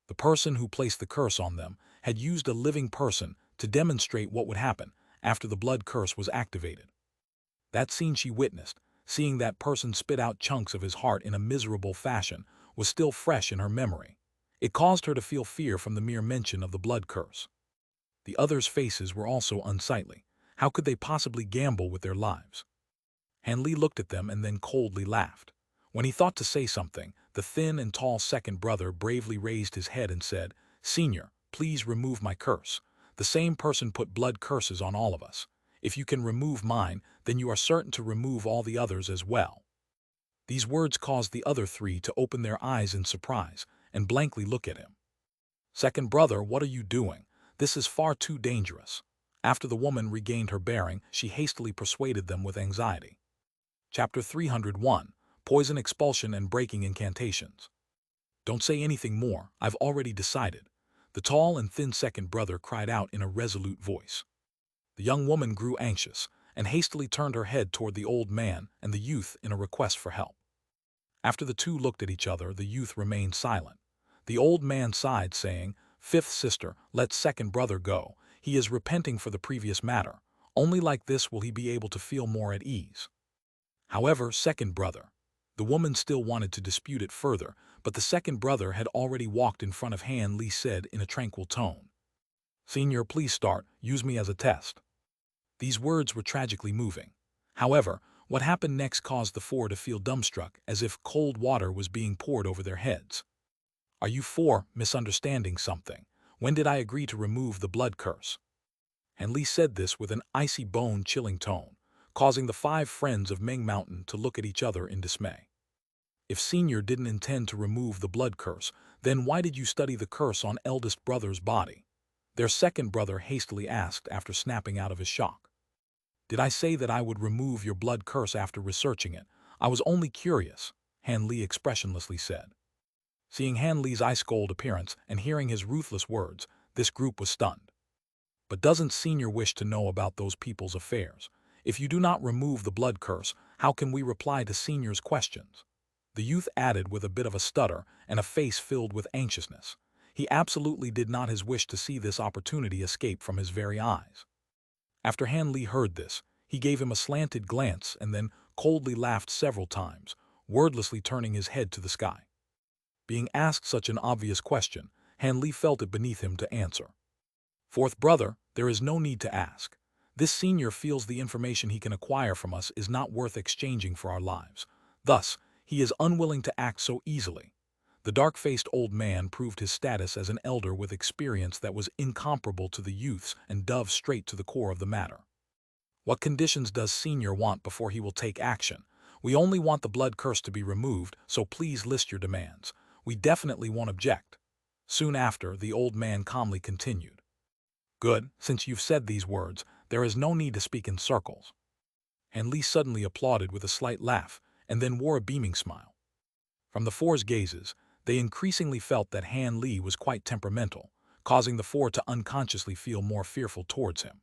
The person who placed the curse on them had used a living person to demonstrate what would happen after the blood curse was activated. That scene she witnessed, seeing that person spit out chunks of his heart in a miserable fashion, was still fresh in her memory. It caused her to feel fear from the mere mention of the blood curse. The others' faces were also unsightly. How could they possibly gamble with their lives? Han Li looked at them and then coldly laughed. When he thought to say something, the thin and tall second brother bravely raised his head and said, "Senior, please remove my curse. The same person put blood curses on all of us. If you can remove mine, then you are certain to remove all the others as well." These words caused the other three to open their eyes in surprise and blankly look at him. "Second brother, what are you doing? This is far too dangerous." After the woman regained her bearing, she hastily persuaded them with anxiety. Chapter 301, Poison Expulsion and Breaking Incantations. "Don't say anything more, I've already decided," the tall and thin second brother cried out in a resolute voice. The young woman grew anxious and hastily turned her head toward the old man and the youth in a request for help. After the two looked at each other, the youth remained silent. The old man sighed, saying, "Fifth sister, let second brother go. He is repenting for the previous matter. Only like this will he be able to feel more at ease." "However, second brother," the woman still wanted to dispute it further, but the second brother had already walked in front of Han Li said in a tranquil tone, "Senior, please start. Use me as a test." These words were tragically moving. However, what happened next caused the four to feel dumbstruck, as if cold water was being poured over their heads. "Are you four misunderstanding something? When did I agree to remove the blood curse?" And Li said this with an icy bone-chilling tone, causing the five friends of Ming Mountain to look at each other in dismay. If Senior didn't intend to remove the blood curse, then why did you study the curse on eldest brother's body? Their second brother hastily asked after snapping out of his shock. "Did I say that I would remove your blood curse after researching it? I was only curious," Han Li expressionlessly said. Seeing Han Li's ice-cold appearance and hearing his ruthless words, this group was stunned. "But doesn't Senior wish to know about those people's affairs? If you do not remove the blood curse, how can we reply to Senior's questions?" The youth added with a bit of a stutter and a face filled with anxiousness. He absolutely did not wish to see this opportunity escape from his very eyes. After Han Li heard this, he gave him a slanted glance and then coldly laughed several times, wordlessly turning his head to the sky. Being asked such an obvious question, Han Li felt it beneath him to answer. Fourth brother, there is no need to ask. This senior feels the information he can acquire from us is not worth exchanging for our lives. Thus, he is unwilling to act so easily. The dark-faced old man proved his status as an elder with experience that was incomparable to the youth's and dove straight to the core of the matter. What conditions does senior want before he will take action? We only want the blood curse to be removed, so please list your demands. We definitely won't object. Soon after, the old man calmly continued. Good, since you've said these words, there is no need to speak in circles. And Li suddenly applauded with a slight laugh, and then wore a beaming smile. From the four's gazes, they increasingly felt that Han Li was quite temperamental, causing the four to unconsciously feel more fearful towards him.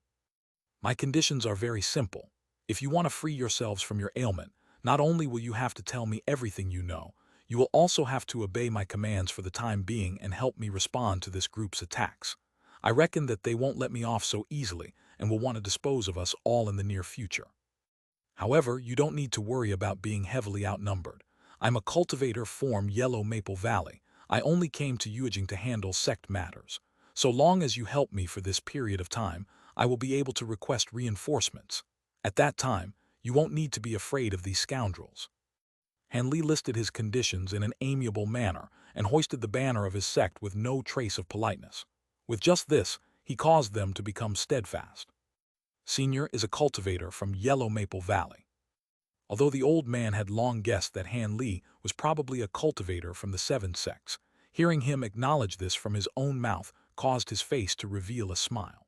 My conditions are very simple. If you want to free yourselves from your ailment, not only will you have to tell me everything you know, you will also have to obey my commands for the time being and help me respond to this group's attacks. I reckon that they won't let me off so easily and will want to dispose of us all in the near future. However, you don't need to worry about being heavily outnumbered. I'm a cultivator from Yellow Maple Valley. I only came to Yuejing to handle sect matters. So long as you help me for this period of time, I will be able to request reinforcements. At that time, you won't need to be afraid of these scoundrels. Han Li listed his conditions in an amiable manner and hoisted the banner of his sect with no trace of politeness. With just this, he caused them to become steadfast. Senior is a cultivator from Yellow Maple Valley. Although the old man had long guessed that Han Li was probably a cultivator from the Seven Sects, hearing him acknowledge this from his own mouth caused his face to reveal a smile.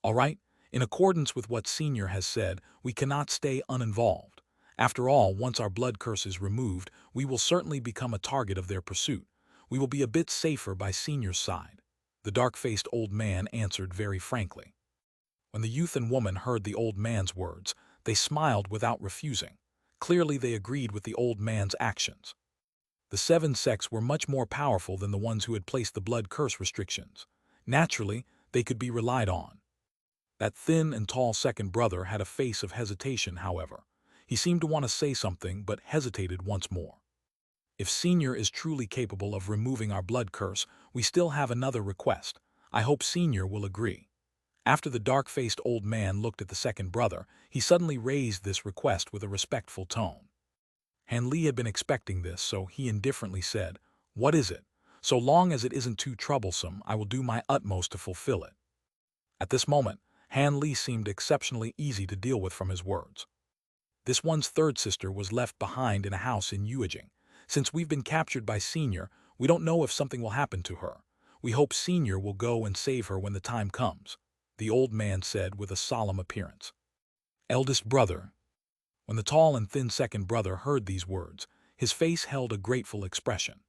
All right, in accordance with what Senior has said, we cannot stay uninvolved. After all, once our blood curse is removed, we will certainly become a target of their pursuit. We will be a bit safer by Senior's side. The dark-faced old man answered very frankly. When the youth and woman heard the old man's words, they smiled without refusing. Clearly they agreed with the old man's actions. The seven sects were much more powerful than the ones who had placed the blood curse restrictions. Naturally, they could be relied on. That thin and tall second brother had a face of hesitation, however. He seemed to want to say something, but hesitated once more. If Senior is truly capable of removing our blood curse, we still have another request. I hope Senior will agree. After the dark-faced old man looked at the second brother, he suddenly raised this request with a respectful tone. Han Li had been expecting this, so he indifferently said, "What is it? So long as it isn't too troublesome, I will do my utmost to fulfill it." At this moment, Han Li seemed exceptionally easy to deal with from his words. This one's third sister was left behind in a house in Yuejing. Since we've been captured by Senior, we don't know if something will happen to her. We hope Senior will go and save her when the time comes, the old man said with a solemn appearance. Eldest brother. When the tall and thin second brother heard these words, his face held a grateful expression.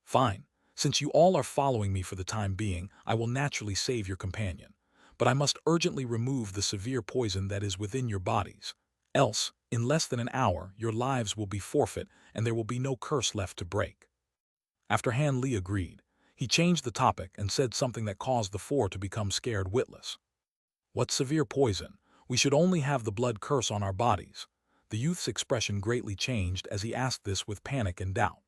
Fine, since you all are following me for the time being, I will naturally save your companion. But I must urgently remove the severe poison that is within your bodies. Else, in less than an hour, your lives will be forfeit and there will be no curse left to break. After Han Li agreed, he changed the topic and said something that caused the four to become scared witless. What severe poison? We should only have the blood curse on our bodies. The youth's expression greatly changed as he asked this with panic and doubt.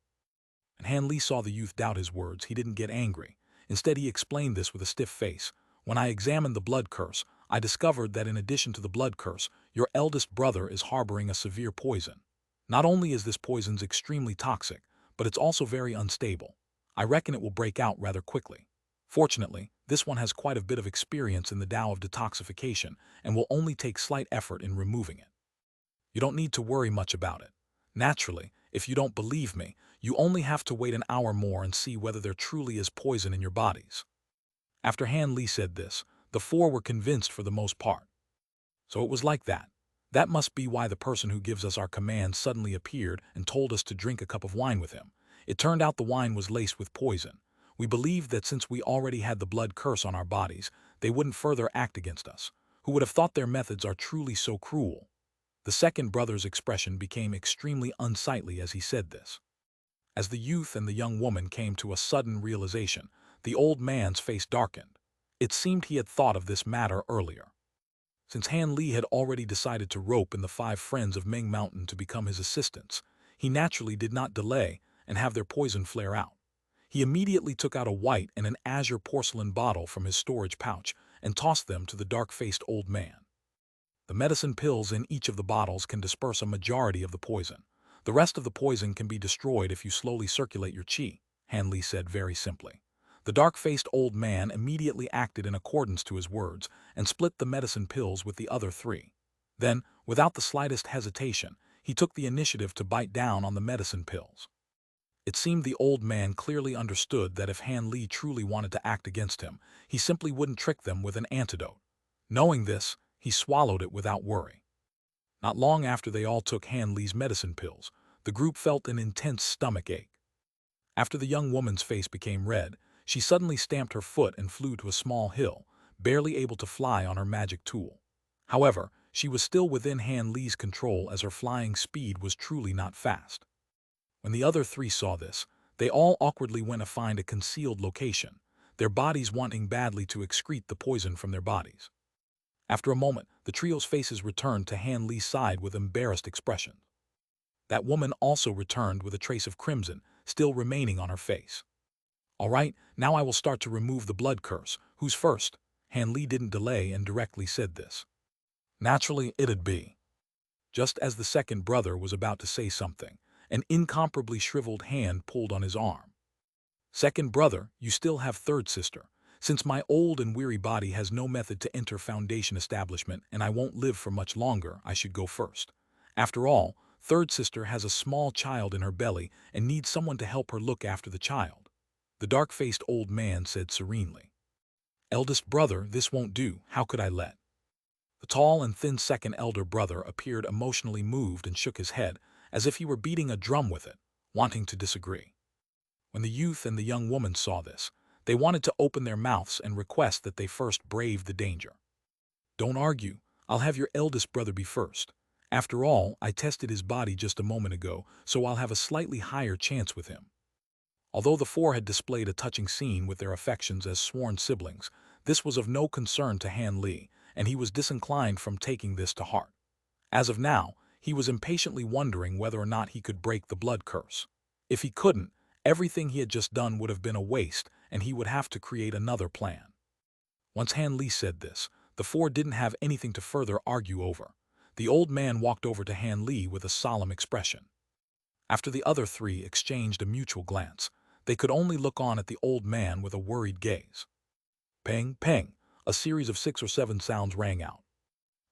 And Han Li saw the youth doubt his words. He didn't get angry. Instead, he explained this with a stiff face. When I examined the blood curse, I discovered that in addition to the blood curse, your eldest brother is harboring a severe poison. Not only is this poison extremely toxic, but it's also very unstable. I reckon it will break out rather quickly. Fortunately, this one has quite a bit of experience in the Tao of detoxification and will only take slight effort in removing it. You don't need to worry much about it. Naturally, if you don't believe me, you only have to wait an hour more and see whether there truly is poison in your bodies. After Han Li said this, the four were convinced for the most part. So it was like that. That must be why the person who gives us our commands suddenly appeared and told us to drink a cup of wine with him. It turned out the wine was laced with poison. We believed that since we already had the blood curse on our bodies, they wouldn't further act against us. Who would have thought their methods are truly so cruel? The second brother's expression became extremely unsightly as he said this. As the youth and the young woman came to a sudden realization, the old man's face darkened. It seemed he had thought of this matter earlier. Since Han Li had already decided to rope in the 5 friends of Ming Mountain to become his assistants, he naturally did not delay and have their poison flare out. He immediately took out a white and an azure porcelain bottle from his storage pouch and tossed them to the dark-faced old man. The medicine pills in each of the bottles can disperse a majority of the poison. The rest of the poison can be destroyed if you slowly circulate your qi, Han Li said very simply. The dark-faced old man immediately acted in accordance to his words and split the medicine pills with the other three. Then, without the slightest hesitation, he took the initiative to bite down on the medicine pills. It seemed the old man clearly understood that if Han Li truly wanted to act against him, he simply wouldn't trick them with an antidote. Knowing this, he swallowed it without worry. Not long after they all took Han Li's medicine pills, the group felt an intense stomach ache. After the young woman's face became red, she suddenly stamped her foot and flew to a small hill, barely able to fly on her magic tool. However, she was still within Han Li's control as her flying speed was truly not fast. When the other three saw this, they all awkwardly went to find a concealed location, their bodies wanting badly to excrete the poison from their bodies. After a moment, the trio's faces returned to Han Li's side with embarrassed expressions. That woman also returned with a trace of crimson still remaining on her face. All right, now I will start to remove the blood curse. Who's first? Han Li didn't delay and directly said this. Naturally, it'd be. Just as the second brother was about to say something, an incomparably shriveled hand pulled on his arm. Second brother, you still have third sister. Since my old and weary body has no method to enter Foundation establishment and I won't live for much longer, I should go first. After all, third sister has a small child in her belly and needs someone to help her look after the child. The dark-faced old man said serenely. Eldest brother, this won't do. How could I let? The tall and thin second elder brother appeared emotionally moved and shook his head, as if he were beating a drum with it, wanting to disagree. When the youth and the young woman saw this, they wanted to open their mouths and request that they first brave the danger. Don't argue, I'll have your eldest brother be first. After all, I tested his body just a moment ago, so I'll have a slightly higher chance with him. Although the four had displayed a touching scene with their affections as sworn siblings, this was of no concern to Han Li, and he was disinclined from taking this to heart. As of now, he was impatiently wondering whether or not he could break the blood curse. If he couldn't, everything he had just done would have been a waste, and he would have to create another plan. Once Han Li said this, the four didn't have anything to further argue over. The old man walked over to Han Li with a solemn expression. After the other three exchanged a mutual glance, they could only look on at the old man with a worried gaze. Peng, peng, a series of 6 or 7 sounds rang out.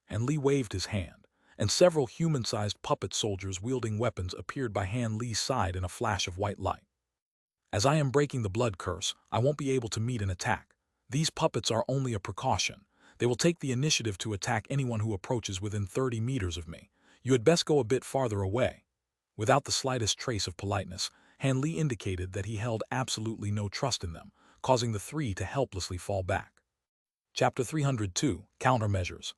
Han Li waved his hand, and several human-sized puppet soldiers wielding weapons appeared by Han Li's side in a flash of white light. As I am breaking the blood curse, I won't be able to meet an attack. These puppets are only a precaution. They will take the initiative to attack anyone who approaches within 30 meters of me. You had best go a bit farther away. Without the slightest trace of politeness, Han Li indicated that he held absolutely no trust in them, causing the three to helplessly fall back. Chapter 302, Countermeasures.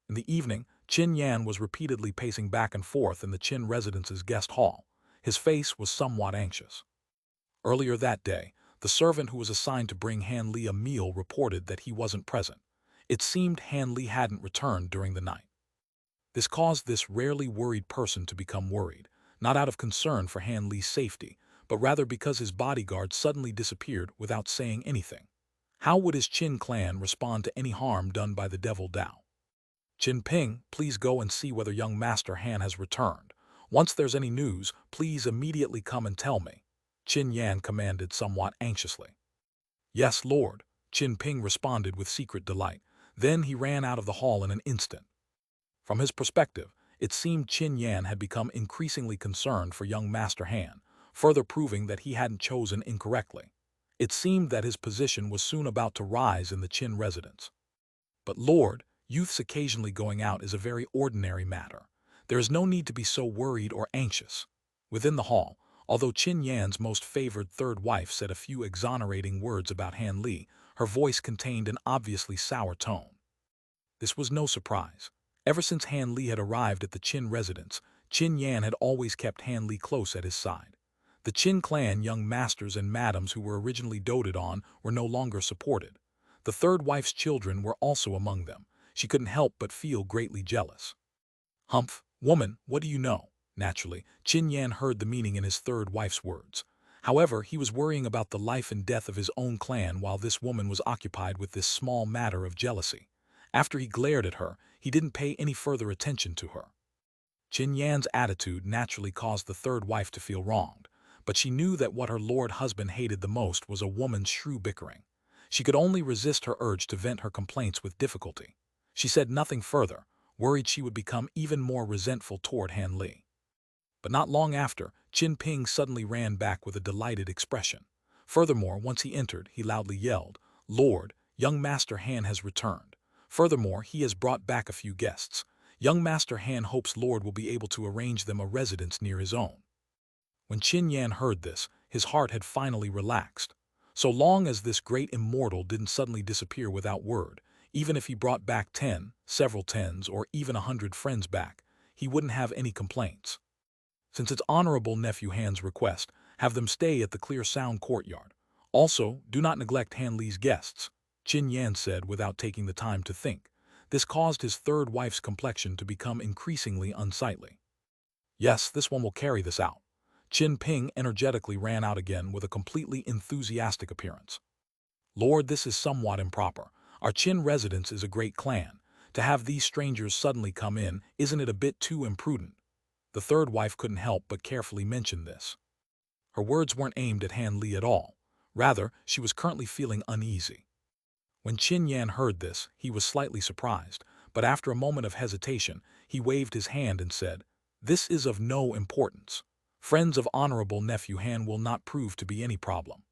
In the evening, Qin Yan was repeatedly pacing back and forth in the Qin residence's guest hall. His face was somewhat anxious. Earlier that day, the servant who was assigned to bring Han Li a meal reported that he wasn't present. It seemed Han Li hadn't returned during the night. This caused this rarely worried person to become worried, not out of concern for Han Li's safety, but rather because his bodyguard suddenly disappeared without saying anything. How would his Qin clan respond to any harm done by the devil Dao? Qin Ping, please go and see whether young Master Han has returned. Once there's any news, please immediately come and tell me, Qin Yan commanded somewhat anxiously. Yes, Lord, Qin Ping responded with secret delight. Then he ran out of the hall in an instant. From his perspective, it seemed Qin Yan had become increasingly concerned for young Master Han, further proving that he hadn't chosen incorrectly. It seemed that his position was soon about to rise in the Qin residence. But Lord, youths occasionally going out is a very ordinary matter. There is no need to be so worried or anxious. Within the hall, although Qin Yan's most favored third wife said a few exonerating words about Han Li, her voice contained an obviously sour tone. This was no surprise. Ever since Han Li had arrived at the Qin residence, Qin Yan had always kept Han Li close at his side. The Qin clan young masters and madams who were originally doted on were no longer supported. The third wife's children were also among them. She couldn't help but feel greatly jealous. Humph, woman, what do you know? Naturally, Qin Yan heard the meaning in his third wife's words. However, he was worrying about the life and death of his own clan while this woman was occupied with this small matter of jealousy. After he glared at her, he didn't pay any further attention to her. Qin Yan's attitude naturally caused the third wife to feel wronged, but she knew that what her lord husband hated the most was a woman's shrew bickering. She could only resist her urge to vent her complaints with difficulty. She said nothing further, worried she would become even more resentful toward Han Li. But not long after, Qin Ping suddenly ran back with a delighted expression. Furthermore, once he entered, he loudly yelled, "Lord, young Master Han has returned. Furthermore, he has brought back a few guests. Young Master Han hopes Lord will be able to arrange them a residence near his own." When Qin Yan heard this, his heart had finally relaxed. So long as this great immortal didn't suddenly disappear without word, even if he brought back 10, several tens, or even 100 friends back, he wouldn't have any complaints. Since it's honorable nephew Han's request, have them stay at the Clear Sound courtyard. Also, do not neglect Han Li's guests, Qin Yan said without taking the time to think. This caused his third wife's complexion to become increasingly unsightly. Yes, this one will carry this out. Qin Ping energetically ran out again with a completely enthusiastic appearance. Lord, this is somewhat improper. Our Qin residence is a great clan. To have these strangers suddenly come in, isn't it a bit too imprudent? The third wife couldn't help but carefully mention this. Her words weren't aimed at Han Li at all. Rather, she was currently feeling uneasy. When Qin Yan heard this, he was slightly surprised, but after a moment of hesitation, he waved his hand and said, "This is of no importance. Friends of honorable nephew Han will not prove to be any problem."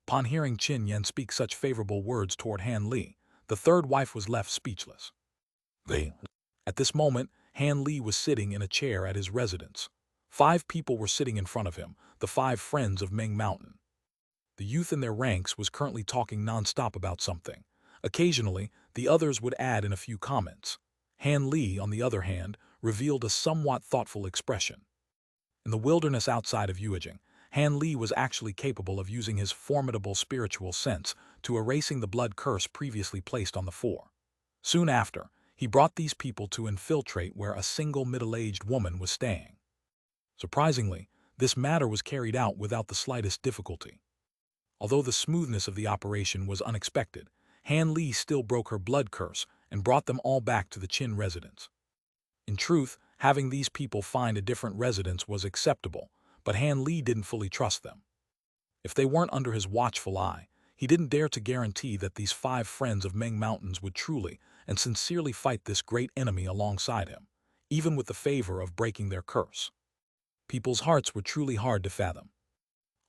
Upon hearing Qin Yan speak such favorable words toward Han Li, the third wife was left speechless. At this moment, Han Li was sitting in a chair at his residence. 5 people were sitting in front of him, the 5 friends of Ming Mountain. The youth in their ranks was currently talking non-stop about something. Occasionally, the others would add in a few comments. Han Li, on the other hand, revealed a somewhat thoughtful expression. In the wilderness outside of Yuejing, Han Li was actually capable of using his formidable spiritual sense to erasing the blood curse previously placed on the 4. Soon after, he brought these people to infiltrate where a single middle-aged woman was staying. Surprisingly, this matter was carried out without the slightest difficulty. Although the smoothness of the operation was unexpected, Han Li still broke her blood curse and brought them all back to the Qin residence. In truth, having these people find a different residence was acceptable, but Han Li didn't fully trust them. If they weren't under his watchful eye, he didn't dare to guarantee that these 5 friends of Ming Mountains would truly and sincerely fight this great enemy alongside him, even with the favor of breaking their curse. People's hearts were truly hard to fathom.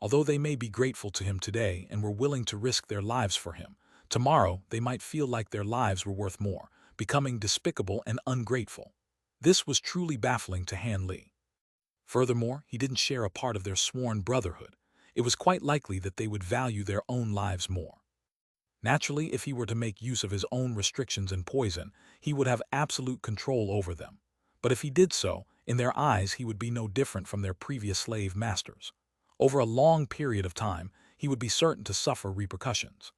Although they may be grateful to him today and were willing to risk their lives for him, tomorrow they might feel like their lives were worth more, becoming despicable and ungrateful. This was truly baffling to Han Li. Furthermore, he didn't share a part of their sworn brotherhood. It was quite likely that they would value their own lives more. Naturally, if he were to make use of his own restrictions and poison, he would have absolute control over them. But if he did so, in their eyes he would be no different from their previous slave masters. Over a long period of time, he would be certain to suffer repercussions.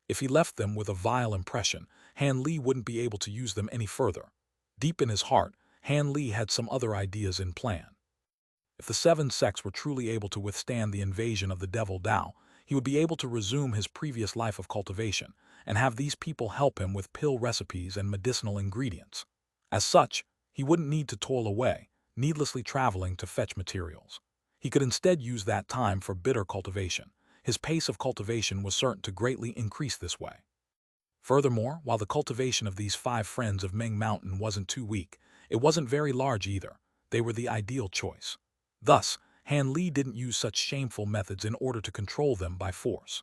If he left them with a vile impression, Han Li wouldn't be able to use them any further. Deep in his heart, Han Li had some other ideas in plan. If the 7 sects were truly able to withstand the invasion of the Devil Dao, he would be able to resume his previous life of cultivation and have these people help him with pill recipes and medicinal ingredients. As such, he wouldn't need to toil away, needlessly traveling to fetch materials. He could instead use that time for bitter cultivation. His pace of cultivation was certain to greatly increase this way. Furthermore, while the cultivation of these 5 friends of Ming Mountain wasn't too weak, it wasn't very large either. They were the ideal choice. Thus, Han Li didn't use such shameful methods in order to control them by force.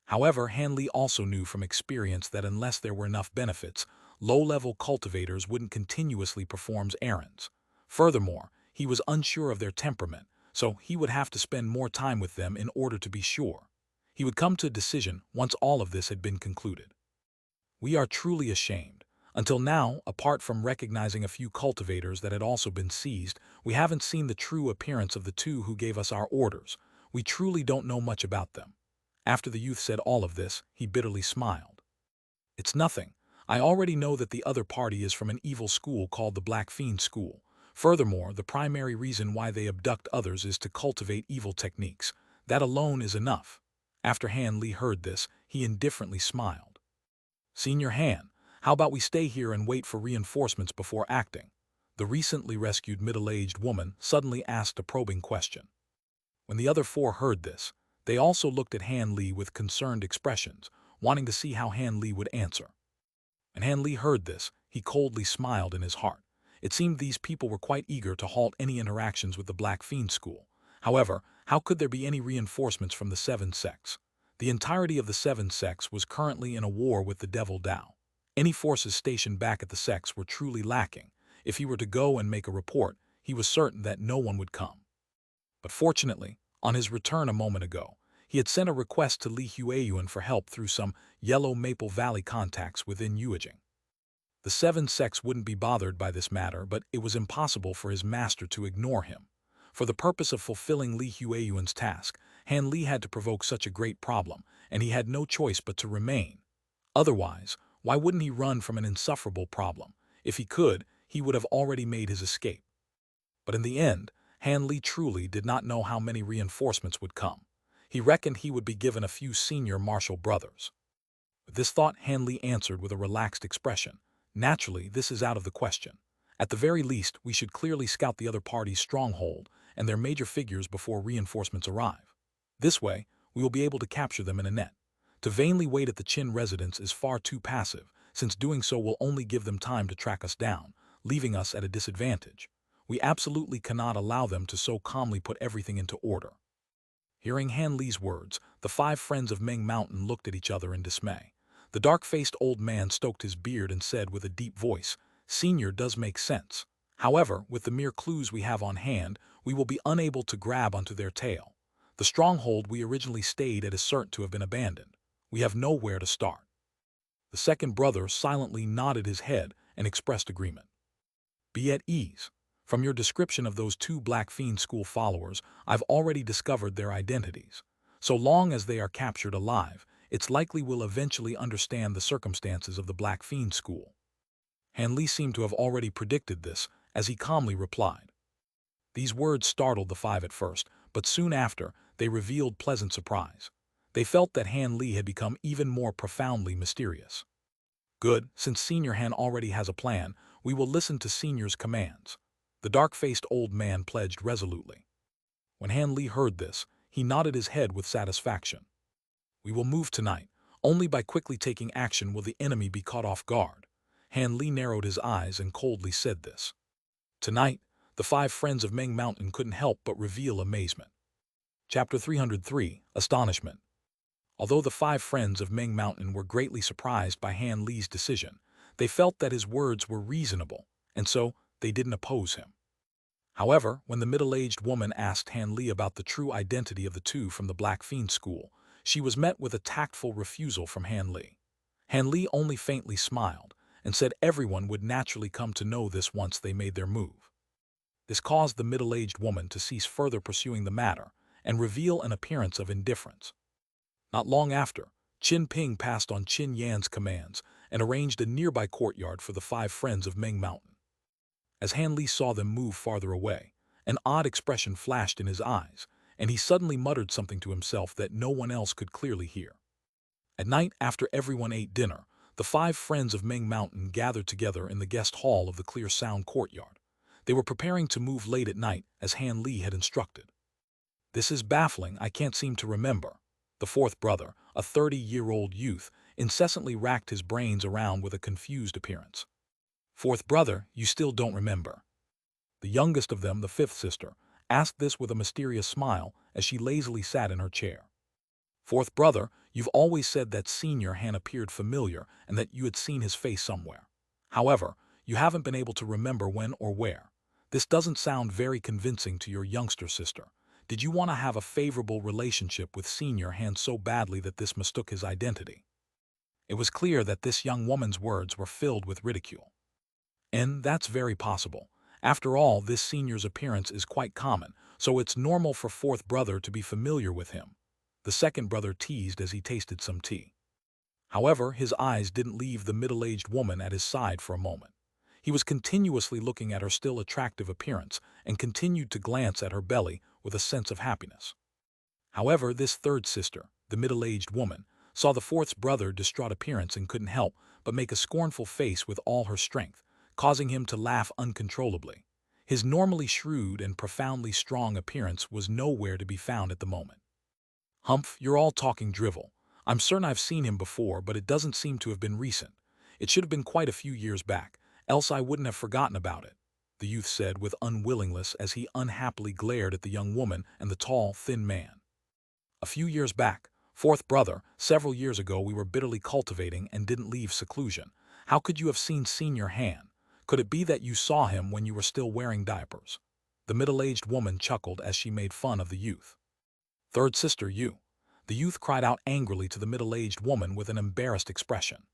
However, Han Li also knew from experience that unless there were enough benefits, low-level cultivators wouldn't continuously perform errands. Furthermore, he was unsure of their temperament, so he would have to spend more time with them in order to be sure. He would come to a decision once all of this had been concluded. We are truly ashamed. Until now, apart from recognizing a few cultivators that had also been seized, we haven't seen the true appearance of the 2 who gave us our orders. We truly don't know much about them. After the youth said all of this, he bitterly smiled. It's nothing. I already know that the other party is from an evil school called the Black Fiend School. Furthermore, the primary reason why they abduct others is to cultivate evil techniques. That alone is enough. After Han Li heard this, he indifferently smiled. Senior Han, how about we stay here and wait for reinforcements before acting? The recently rescued middle-aged woman suddenly asked a probing question. When the other four heard this, they also looked at Han Li with concerned expressions, wanting to see how Han Li would answer. When Han Li heard this, he coldly smiled in his heart. It seemed these people were quite eager to halt any interactions with the Black Fiend School. However, how could there be any reinforcements from the Seven Sects? The entirety of the Seven Sects was currently in a war with the Devil Dao. Any forces stationed back at the sects were truly lacking. If he were to go and make a report, he was certain that no one would come. But fortunately, on his return a moment ago, he had sent a request to Li Huayuan for help through some Yellow Maple Valley contacts within Yuejing. The Seven Sects wouldn't be bothered by this matter, but it was impossible for his master to ignore him. For the purpose of fulfilling Li Huayuan's task, Han Li had to provoke such a great problem, and he had no choice but to remain. Otherwise, why wouldn't he run from an insufferable problem? If he could, he would have already made his escape. But in the end, Han Li truly did not know how many reinforcements would come. He reckoned he would be given a few senior martial brothers. With this thought, Han Li answered with a relaxed expression. Naturally, this is out of the question. At the very least, we should clearly scout the other party's stronghold and their major figures before reinforcements arrive. This way, we will be able to capture them in a net. To vainly wait at the Qin residence is far too passive, since doing so will only give them time to track us down, leaving us at a disadvantage. We absolutely cannot allow them to so calmly put everything into order. Hearing Han Li's words, the five friends of Meng Mountain looked at each other in dismay. The dark-faced old man stroked his beard and said with a deep voice, "Senior does make sense. However, with the mere clues we have on hand, we will be unable to grab onto their tail. The stronghold we originally stayed at is certain to have been abandoned. We have nowhere to start." The second brother silently nodded his head and expressed agreement. "Be at ease. From your description of those two Black Fiend School followers, I've already discovered their identities. So long as they are captured alive, it's likely we'll eventually understand the circumstances of the Black Fiend School." Han Li seemed to have already predicted this, as he calmly replied. These words startled the five at first, but soon after, they revealed pleasant surprise. They felt that Han Li had become even more profoundly mysterious. "Good, since Senior Han already has a plan, we will listen to Senior's commands," the dark-faced old man pledged resolutely. When Han Li heard this, he nodded his head with satisfaction. "We will move tonight. Only by quickly taking action will the enemy be caught off guard." Han Li narrowed his eyes and coldly said this. Tonight, the five friends of Meng Mountain couldn't help but reveal amazement. Chapter 303, Astonishment. Although the five friends of Meng Mountain were greatly surprised by Han Li's decision, they felt that his words were reasonable, and so they didn't oppose him. However, when the middle-aged woman asked Han Li about the true identity of the two from the Black Fiend School, she was met with a tactful refusal from Han Li. Han Li only faintly smiled and said everyone would naturally come to know this once they made their move. This caused the middle-aged woman to cease further pursuing the matter and reveal an appearance of indifference. Not long after, Qin Ping passed on Qin Yan's commands and arranged a nearby courtyard for the five friends of Meng Mountain. As Han Li saw them move farther away, an odd expression flashed in his eyes, and he suddenly muttered something to himself that no one else could clearly hear. At night, after everyone ate dinner, the five friends of Meng Mountain gathered together in the guest hall of the Clear Sound courtyard. They were preparing to move late at night, as Han Li had instructed. "This is baffling, I can't seem to remember." The fourth brother, a 30-year-old youth, incessantly racked his brains around with a confused appearance. "Fourth brother, you still don't remember?" The youngest of them, the fifth sister, asked this with a mysterious smile as she lazily sat in her chair. "Fourth brother, you've always said that Senior Han appeared familiar and that you had seen his face somewhere. However, you haven't been able to remember when or where. This doesn't sound very convincing to your youngster sister. Did you want to have a favorable relationship with Senior Han so badly that this mistook his identity?" It was clear that this young woman's words were filled with ridicule. "And that's very possible. After all, this Senior's appearance is quite common, so it's normal for fourth brother to be familiar with him," the second brother teased as he tasted some tea. However, his eyes didn't leave the middle-aged woman at his side for a moment. He was continuously looking at her still attractive appearance and continued to glance at her belly with a sense of happiness. However, this third sister, the middle-aged woman, saw the fourth's brother distraught appearance and couldn't help but make a scornful face with all her strength, causing him to laugh uncontrollably. His normally shrewd and profoundly strong appearance was nowhere to be found at the moment. "Humph, you're all talking drivel. I'm certain I've seen him before, but it doesn't seem to have been recent. It should have been quite a few years back, else I wouldn't have forgotten about it," the youth said with unwillingness as he unhappily glared at the young woman and the tall, thin man. "A few years back, fourth brother, several years ago we were bitterly cultivating and didn't leave seclusion. How could you have seen Senior Han? Could it be that you saw him when you were still wearing diapers?" The middle-aged woman chuckled as she made fun of the youth. "Third sister, you," the youth cried out angrily to the middle-aged woman with an embarrassed expression.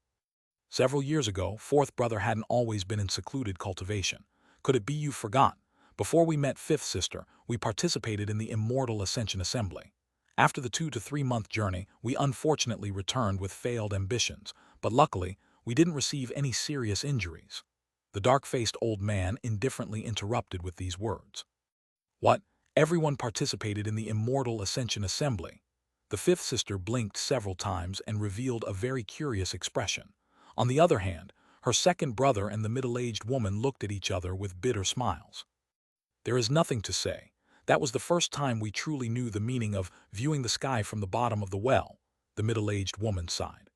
"Several years ago, fourth brother hadn't always been in secluded cultivation. Could it be you forgot? Before we met fifth sister, we participated in the Immortal Ascension Assembly. After the 2 to 3 month journey, we unfortunately returned with failed ambitions, but luckily, we didn't receive any serious injuries." The dark-faced old man indifferently interrupted with these words. "What? Everyone participated in the Immortal Ascension Assembly?" The fifth sister blinked several times and revealed a very curious expression. On the other hand, her second brother and the middle-aged woman looked at each other with bitter smiles. "There is nothing to say. That was the first time we truly knew the meaning of viewing the sky from the bottom of the well," the middle-aged woman sighed.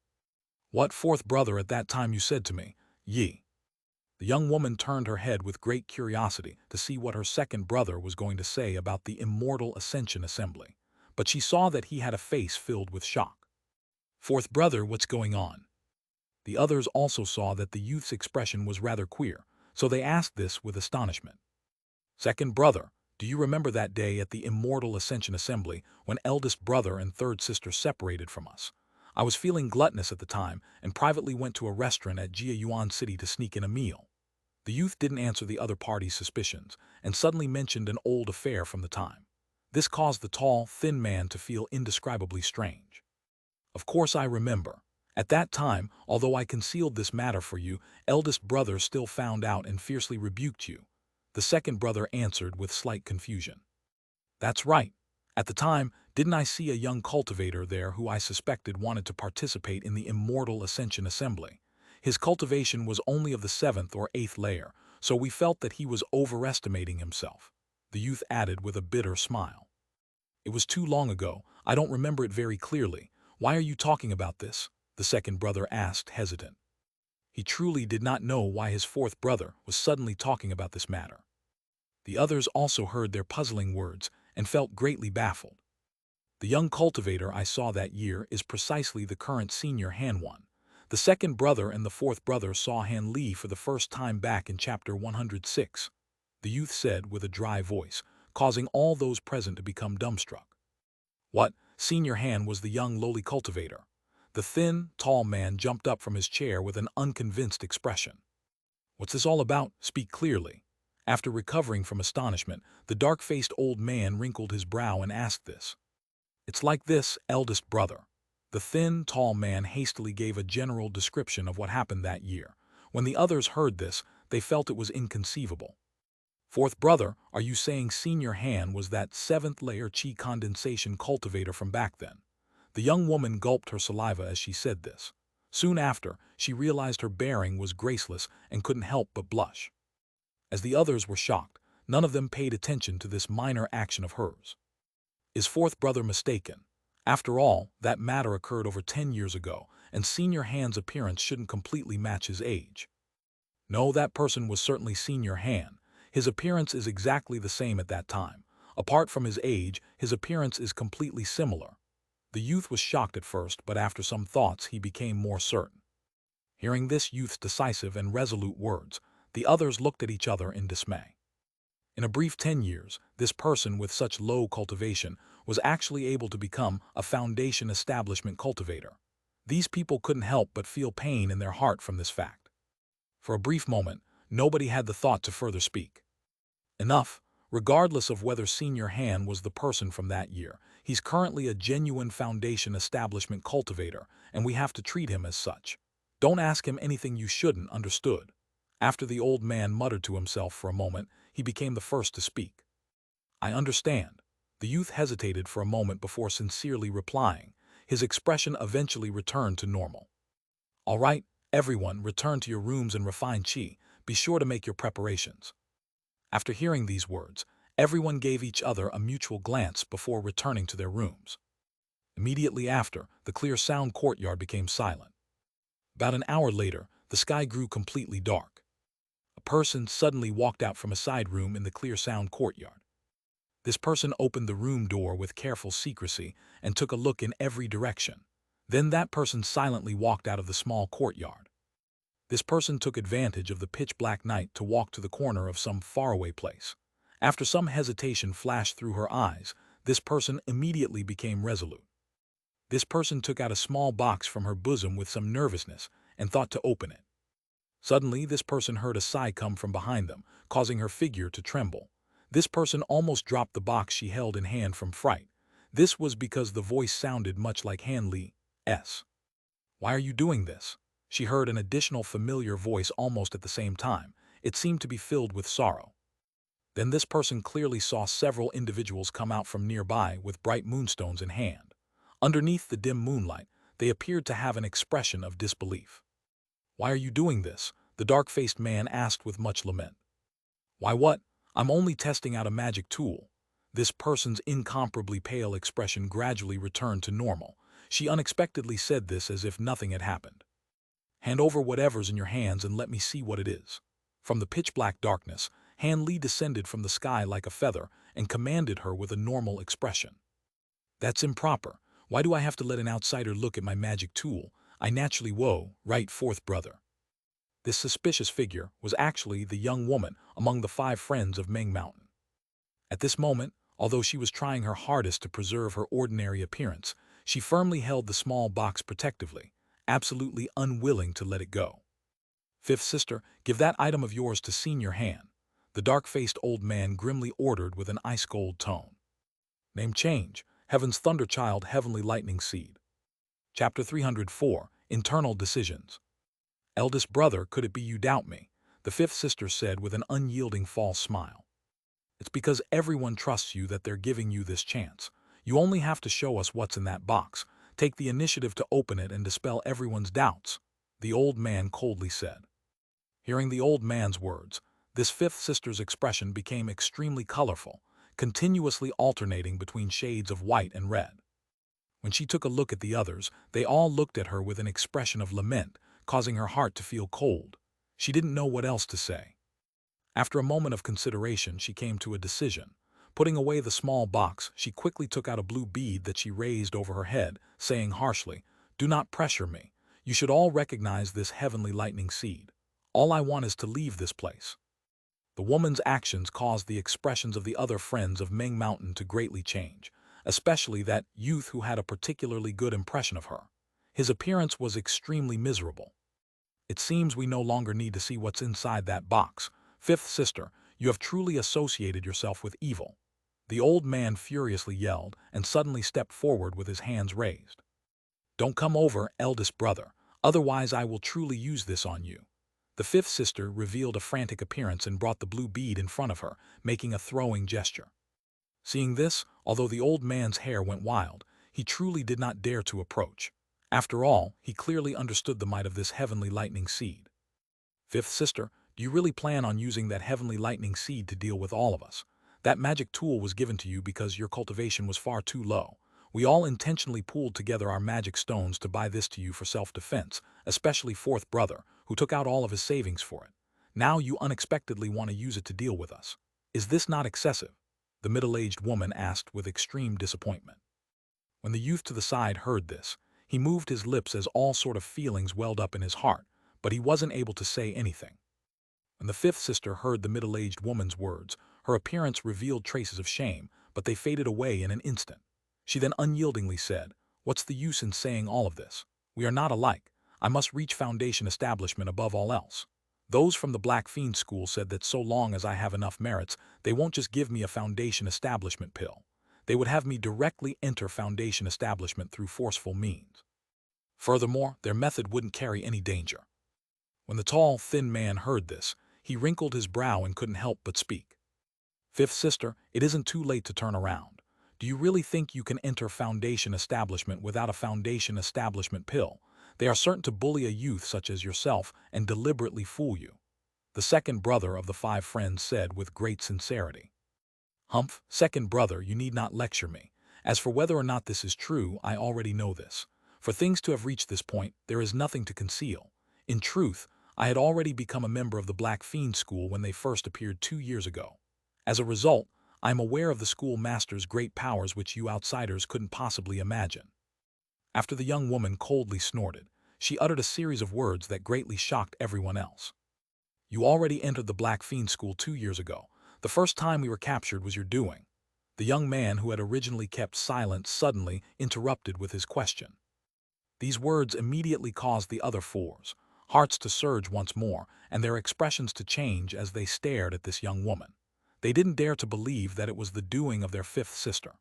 "What fourth brother at that time you said to me, Yi?" The young woman turned her head with great curiosity to see what her second brother was going to say about the Immortal Ascension Assembly, but she saw that he had a face filled with shock. "Fourth brother, what's going on?" The others also saw that the youth's expression was rather queer, so they asked this with astonishment. "Second brother, do you remember that day at the Immortal Ascension Assembly when eldest brother and third sister separated from us? I was feeling gluttonous at the time and privately went to a restaurant at Jiayuan City to sneak in a meal." The youth didn't answer the other party's suspicions and suddenly mentioned an old affair from the time. This caused the tall, thin man to feel indescribably strange. "Of course I remember. At that time, although I concealed this matter for you, eldest brother still found out and fiercely rebuked you," the second brother answered with slight confusion. "That's right. At the time, didn't I see a young cultivator there who I suspected wanted to participate in the Immortal Ascension Assembly? His cultivation was only of the 7th or 8th layer, so we felt that he was overestimating himself," the youth added with a bitter smile. "It was too long ago. I don't remember it very clearly. Why are you talking about this?" the second brother asked, hesitant. He truly did not know why his fourth brother was suddenly talking about this matter. The others also heard their puzzling words and felt greatly baffled. "The young cultivator I saw that year is precisely the current Senior Han one. The second brother and the fourth brother saw Han Li for the first time back in chapter 106, the youth said with a dry voice, causing all those present to become dumbstruck. "What? Senior Han was the young lowly cultivator?" The thin, tall man jumped up from his chair with an unconvinced expression. "What's this all about? Speak clearly." After recovering from astonishment, the dark-faced old man wrinkled his brow and asked this. "It's like this, eldest brother." The thin, tall man hastily gave a general description of what happened that year. When the others heard this, they felt it was inconceivable. "Fourth brother, are you saying Senior Han was that 7th layer chi condensation cultivator from back then?" The young woman gulped her saliva as she said this. Soon after, she realized her bearing was graceless and couldn't help but blush. As the others were shocked, none of them paid attention to this minor action of hers. Is fourth brother mistaken? After all, that matter occurred over 10 years ago, and Senior Han's appearance shouldn't completely match his age. No, that person was certainly Senior Han. His appearance is exactly the same at that time. Apart from his age, his appearance is completely similar. The youth was shocked at first, but after some thoughts he became more certain. Hearing this youth's decisive and resolute words, the others looked at each other in dismay. In a brief 10 years, this person with such low cultivation was actually able to become a foundation establishment cultivator. These people couldn't help but feel pain in their heart from this fact. For a brief moment, nobody had the thought to further speak. Enough. Regardless of whether Senior Han was the person from that year, he's currently a genuine foundation establishment cultivator, and we have to treat him as such. Don't ask him anything you shouldn't, understood? After the old man muttered to himself for a moment, he became the first to speak. I understand. The youth hesitated for a moment before sincerely replying. His expression eventually returned to normal. All right, everyone, return to your rooms and refine chi. Be sure to make your preparations. After hearing these words, everyone gave each other a mutual glance before returning to their rooms. Immediately after, the clear sound courtyard became silent. About an hour later, the sky grew completely dark. A person suddenly walked out from a side room in the clear sound courtyard. This person opened the room door with careful secrecy and took a look in every direction. Then that person silently walked out of the small courtyard. This person took advantage of the pitch-black night to walk to the corner of some faraway place. After some hesitation flashed through her eyes, this person immediately became resolute. This person took out a small box from her bosom with some nervousness and thought to open it. Suddenly, this person heard a sigh come from behind them, causing her figure to tremble. This person almost dropped the box she held in hand from fright. This was because the voice sounded much like Han Li's. Why are you doing this? She heard an additional familiar voice almost at the same time. It seemed to be filled with sorrow. Then this person clearly saw several individuals come out from nearby with bright moonstones in hand. Underneath the dim moonlight, they appeared to have an expression of disbelief. Why are you doing this? The dark-faced man asked with much lament. Why what? I'm only testing out a magic tool. This person's incomparably pale expression gradually returned to normal. She unexpectedly said this as if nothing had happened. Hand over whatever's in your hands and let me see what it is. From the pitch-black darkness, Han Li descended from the sky like a feather and commanded her with a normal expression. That's improper. Why do I have to let an outsider look at my magic tool? I naturally right, fourth brother. This suspicious figure was actually the young woman among the 5 friends of Ming Mountain. At this moment, although she was trying her hardest to preserve her ordinary appearance, she firmly held the small box protectively, absolutely unwilling to let it go. Fifth sister, give that item of yours to Senior Han, the dark-faced old man grimly ordered with an ice-cold tone. Name change, Heaven's Thunder Child, Heavenly Lightning Seed. Chapter 304, Internal Decisions. Eldest brother, could it be you doubt me? The 5th sister said with an unyielding false smile. It's because everyone trusts you that they're giving you this chance. You only have to show us what's in that box. Take the initiative to open it and dispel everyone's doubts, the old man coldly said. Hearing the old man's words, this 5th sister's expression became extremely colorful, continuously alternating between shades of white and red. When she took a look at the others, they all looked at her with an expression of lament, causing her heart to feel cold. She didn't know what else to say. After a moment of consideration, she came to a decision. Putting away the small box, she quickly took out a blue bead that she raised over her head, saying harshly, "Do not pressure me. You should all recognize this heavenly lightning seed. All I want is to leave this place." The woman's actions caused the expressions of the other friends of Ming Mountain to greatly change, especially that youth who had a particularly good impression of her. His appearance was extremely miserable. It seems we no longer need to see what's inside that box. 5th sister, you have truly associated yourself with evil. The old man furiously yelled and suddenly stepped forward with his hands raised. Don't come over, eldest brother, otherwise I will truly use this on you. The 5th sister revealed a frantic appearance and brought the blue bead in front of her, making a throwing gesture. Seeing this, although the old man's hair went wild, he truly did not dare to approach. After all, he clearly understood the might of this heavenly lightning seed. 5th sister, do you really plan on using that heavenly lightning seed to deal with all of us? That magic tool was given to you because your cultivation was far too low. We all intentionally pooled together our magic stones to buy this to you for self-defense, especially 4th brother, who took out all of his savings for it. Now you unexpectedly want to use it to deal with us. Is this not excessive? The middle-aged woman asked with extreme disappointment. When the youth to the side heard this, he moved his lips as all sort of feelings welled up in his heart, but he wasn't able to say anything. When the 5th sister heard the middle-aged woman's words, her appearance revealed traces of shame, but they faded away in an instant. She then unyieldingly said, "What's the use in saying all of this? We are not alike. I must reach foundation establishment above all else." Those from the Black Fiend School said that so long as I have enough merits, they won't just give me a foundation establishment pill. They would have me directly enter foundation establishment through forceful means. Furthermore, their method wouldn't carry any danger. When the tall, thin man heard this, he wrinkled his brow and couldn't help but speak. Fifth sister, it isn't too late to turn around. Do you really think you can enter Foundation establishment without a Foundation establishment pill? They are certain to bully a youth such as yourself and deliberately fool you. The second brother of the 5 friends said with great sincerity. Humph, second brother, you need not lecture me. As for whether or not this is true, I already know this. For things to have reached this point, there is nothing to conceal. In truth, I had already become a member of the Black Fiend School when they first appeared 2 years ago. As a result, I am aware of the school master's great powers which you outsiders couldn't possibly imagine. After the young woman coldly snorted, she uttered a series of words that greatly shocked everyone else. You already entered the Black Fiend School 2 years ago. The first time we were captured was your doing. The young man who had originally kept silent suddenly interrupted with his question. These words immediately caused the other 4's hearts to surge once more and their expressions to change as they stared at this young woman. They didn't dare to believe that it was the doing of their 5th sister.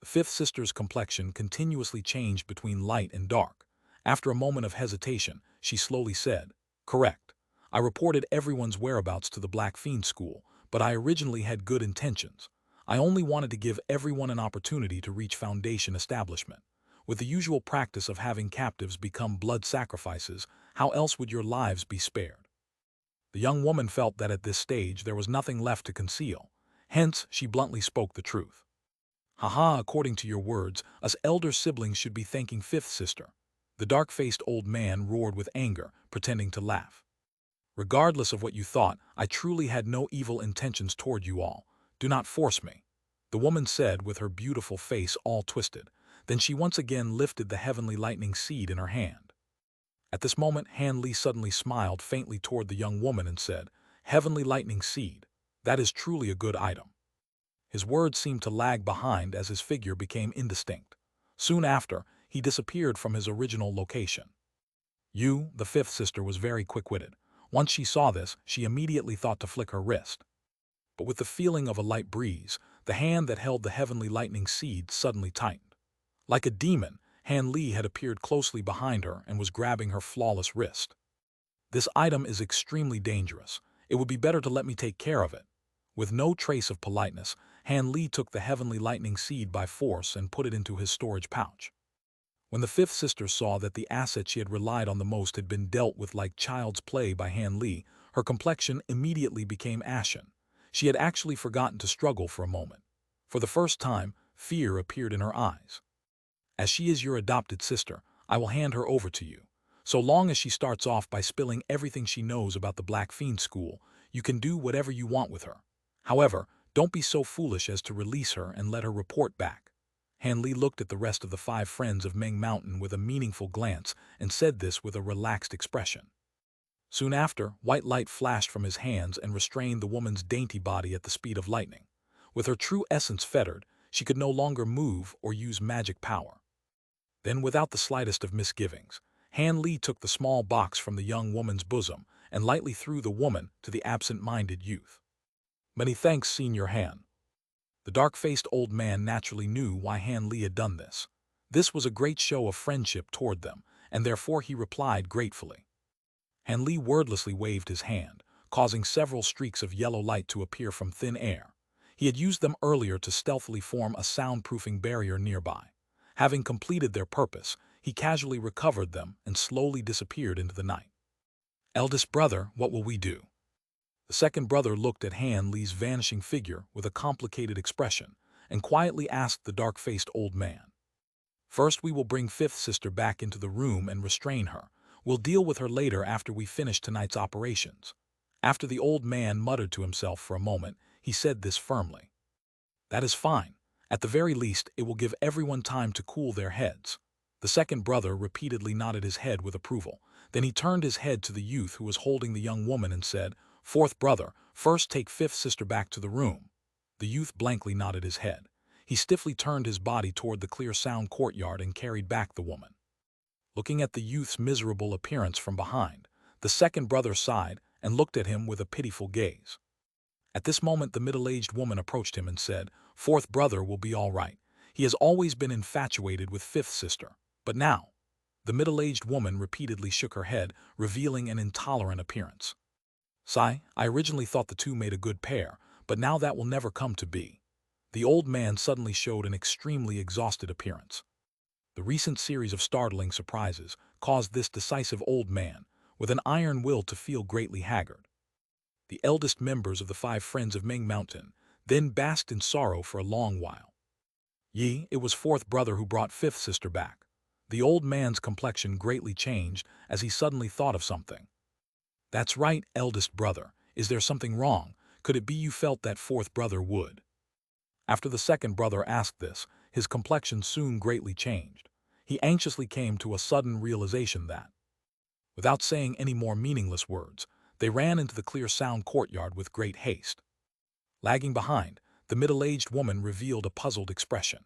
The 5th sister's complexion continuously changed between light and dark. After a moment of hesitation, she slowly said, "Correct. I reported everyone's whereabouts to the Black Fiend School, but I originally had good intentions. I only wanted to give everyone an opportunity to reach Foundation establishment. With the usual practice of having captives become blood sacrifices, how else would your lives be spared?" The young woman felt that at this stage there was nothing left to conceal. Hence, she bluntly spoke the truth. "Haha, according to your words, us elder siblings should be thanking 5th sister." The dark-faced old man roared with anger, pretending to laugh. "Regardless of what you thought, I truly had no evil intentions toward you all. Do not force me," the woman said with her beautiful face all twisted. Then she once again lifted the heavenly lightning seed in her hand. At this moment, Han Li suddenly smiled faintly toward the young woman and said, "Heavenly lightning seed. That is truly a good item." His words seemed to lag behind as his figure became indistinct. Soon after, he disappeared from his original location. The 5th sister, was very quick-witted. Once she saw this, she immediately thought to flick her wrist. But with the feeling of a light breeze, the hand that held the heavenly lightning seed suddenly tightened. Like a demon, Han Li had appeared closely behind her and was grabbing her flawless wrist. "This item is extremely dangerous. It would be better to let me take care of it." With no trace of politeness, Han Li took the heavenly lightning seed by force and put it into his storage pouch. When the 5th sister saw that the asset she had relied on the most had been dealt with like child's play by Han Li, her complexion immediately became ashen. She had actually forgotten to struggle for a moment. For the first time, fear appeared in her eyes. "As she is your adopted sister, I will hand her over to you. So long as she starts off by spilling everything she knows about the Black Fiend School, you can do whatever you want with her. However, don't be so foolish as to release her and let her report back." Han Li looked at the rest of the 5 friends of Meng Mountain with a meaningful glance and said this with a relaxed expression. Soon after, white light flashed from his hands and restrained the woman's dainty body at the speed of lightning. With her true essence fettered, she could no longer move or use magic power. Then, without the slightest of misgivings, Han Li took the small box from the young woman's bosom and lightly threw the woman to the absent-minded youth. "Many thanks, Senior Han." The dark-faced old man naturally knew why Han Li had done this. This was a great show of friendship toward them, and therefore he replied gratefully. Han Li wordlessly waved his hand, causing several streaks of yellow light to appear from thin air. He had used them earlier to stealthily form a soundproofing barrier nearby. Having completed their purpose, he casually recovered them and slowly disappeared into the night. "Eldest brother, what will we do?" The second brother looked at Han Li's vanishing figure with a complicated expression and quietly asked the dark-faced old man. "First, we will bring 5th sister back into the room and restrain her. We'll deal with her later after we finish tonight's operations." After the old man muttered to himself for a moment, he said this firmly. "That is fine. At the very least, it will give everyone time to cool their heads." The second brother repeatedly nodded his head with approval. Then he turned his head to the youth who was holding the young woman and said, "Fourth brother, first take 5th sister back to the room." The youth blankly nodded his head. He stiffly turned his body toward the clear sound courtyard and carried back the woman. Looking at the youth's miserable appearance from behind, the second brother sighed and looked at him with a pitiful gaze. At this moment the middle-aged woman approached him and said, "Fourth brother will be all right. He has always been infatuated with 5th sister, but now—" The middle-aged woman repeatedly shook her head, revealing an intolerant appearance. "Sai, I originally thought the two made a good pair, but now that will never come to be." The old man suddenly showed an extremely exhausted appearance. The recent series of startling surprises caused this decisive old man, with an iron will, to feel greatly haggard. The eldest members of the 5 friends of Ming Mountain then basked in sorrow for a long while. It was 4th brother who brought 5th sister back. The old man's complexion greatly changed as he suddenly thought of something. "That's right, eldest brother. Is there something wrong? Could it be you felt that 4th brother would?" After the 2nd brother asked this, his complexion soon greatly changed. He anxiously came to a sudden realization that, without saying any more meaningless words, they ran into the clear sound courtyard with great haste. Lagging behind, the middle-aged woman revealed a puzzled expression.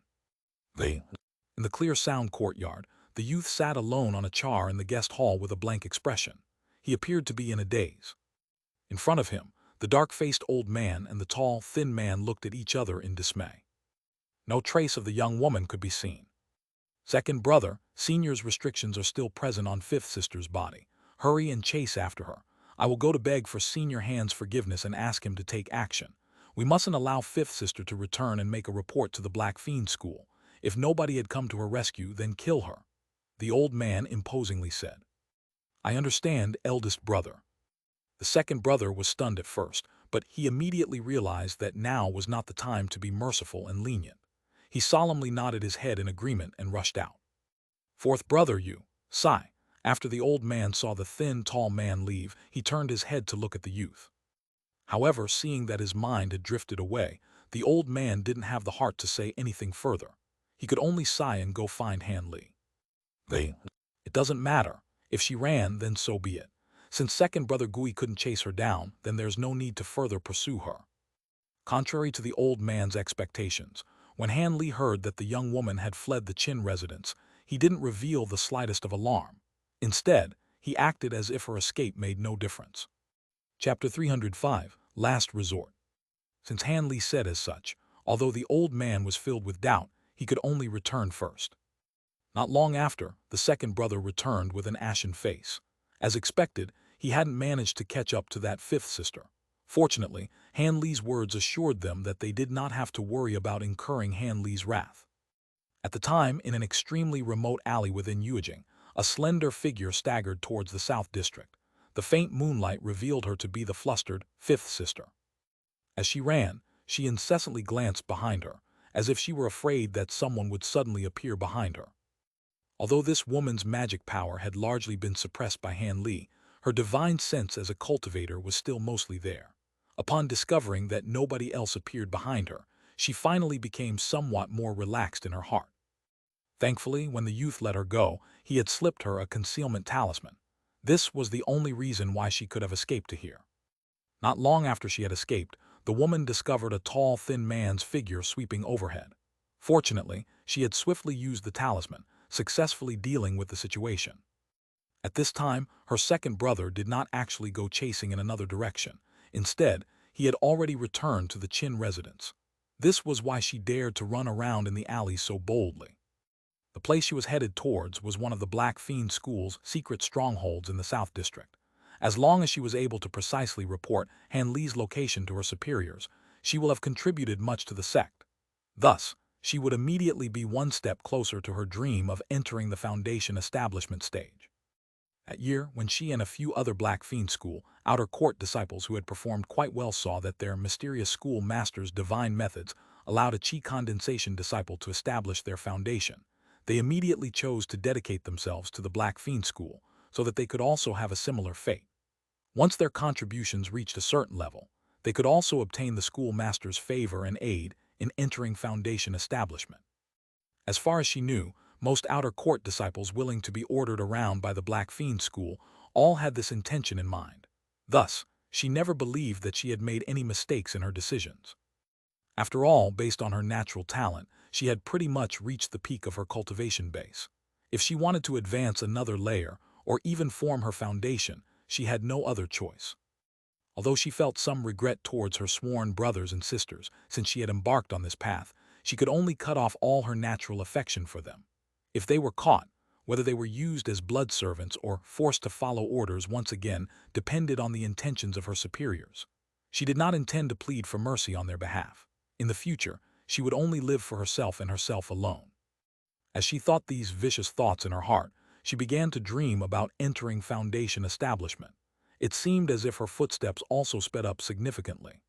In the clear sound courtyard, the youth sat alone on a chair in the guest hall with a blank expression. He appeared to be in a daze. In front of him, the dark-faced old man and the tall, thin man looked at each other in dismay. No trace of the young woman could be seen. "Second brother, senior's restrictions are still present on 5th sister's body. Hurry and chase after her. I will go to beg for senior hand's forgiveness and ask him to take action. We mustn't allow 5th sister to return and make a report to the Black Fiend School. If nobody had come to her rescue, then kill her," the old man imposingly said. "I understand, eldest brother." The 2nd brother was stunned at first, but he immediately realized that now was not the time to be merciful and lenient. He solemnly nodded his head in agreement and rushed out. "4th brother, you, sigh." After the old man saw the thin, tall man leave, he turned his head to look at the youth. However, seeing that his mind had drifted away, the old man didn't have the heart to say anything further. He could only sigh and go find Han Li. "It doesn't matter. If she ran, then so be it. Since 2nd brother Gui couldn't chase her down, then there's no need to further pursue her." Contrary to the old man's expectations, when Han Li heard that the young woman had fled the Qin residence, he didn't reveal the slightest of alarm. Instead, he acted as if her escape made no difference. Chapter 305, Last Resort. Since Han Li said as such, although the old man was filled with doubt, he could only return first. Not long after, the 2nd brother returned with an ashen face. As expected, he hadn't managed to catch up to that 5th sister. Fortunately, Han Li's words assured them that they did not have to worry about incurring Han Li's wrath. At the time, in an extremely remote alley within Yuejing, a slender figure staggered towards the South District. The faint moonlight revealed her to be the flustered 5th sister. As she ran, she incessantly glanced behind her, as if she were afraid that someone would suddenly appear behind her. Although this woman's magic power had largely been suppressed by Han Li, her divine sense as a cultivator was still mostly there. Upon discovering that nobody else appeared behind her, she finally became somewhat more relaxed in her heart. Thankfully, when the youth let her go, he had slipped her a concealment talisman. This was the only reason why she could have escaped to here. Not long after she had escaped, the woman discovered a tall, thin man's figure sweeping overhead. Fortunately, she had swiftly used the talisman, successfully dealing with the situation. At this time, her 2nd brother did not actually go chasing in another direction. Instead, he had already returned to the Qin residence. This was why she dared to run around in the alley so boldly. The place she was headed towards was one of the Black Fiend School's secret strongholds in the South District. As long as she was able to precisely report Han Li's location to her superiors, she will have contributed much to the sect. Thus, she would immediately be one step closer to her dream of entering the Foundation establishment stage. That year, when she and a few other Black Fiend School outer court disciples who had performed quite well saw that their mysterious school master's divine methods allowed a chi condensation disciple to establish their foundation, they immediately chose to dedicate themselves to the Black Fiend School so that they could also have a similar fate. Once their contributions reached a certain level, they could also obtain the schoolmaster's favor and aid in entering Foundation establishment. As far as she knew, most outer court disciples willing to be ordered around by the Black Fiend School all had this intention in mind. Thus, she never believed that she had made any mistakes in her decisions. After all, based on her natural talent, she had pretty much reached the peak of her cultivation base. If she wanted to advance another layer, or even form her foundation, she had no other choice. Although she felt some regret towards her sworn brothers and sisters since she had embarked on this path, she could only cut off all her natural affection for them. If they were caught, Whether they were used as blood servants or forced to follow orders once again depended on the intentions of her superiors. She did not intend to plead for mercy on their behalf. In the future, she would only live for herself and herself alone. As she thought these vicious thoughts in her heart, she began to dream about entering Foundation establishment. It seemed as if her footsteps also sped up significantly.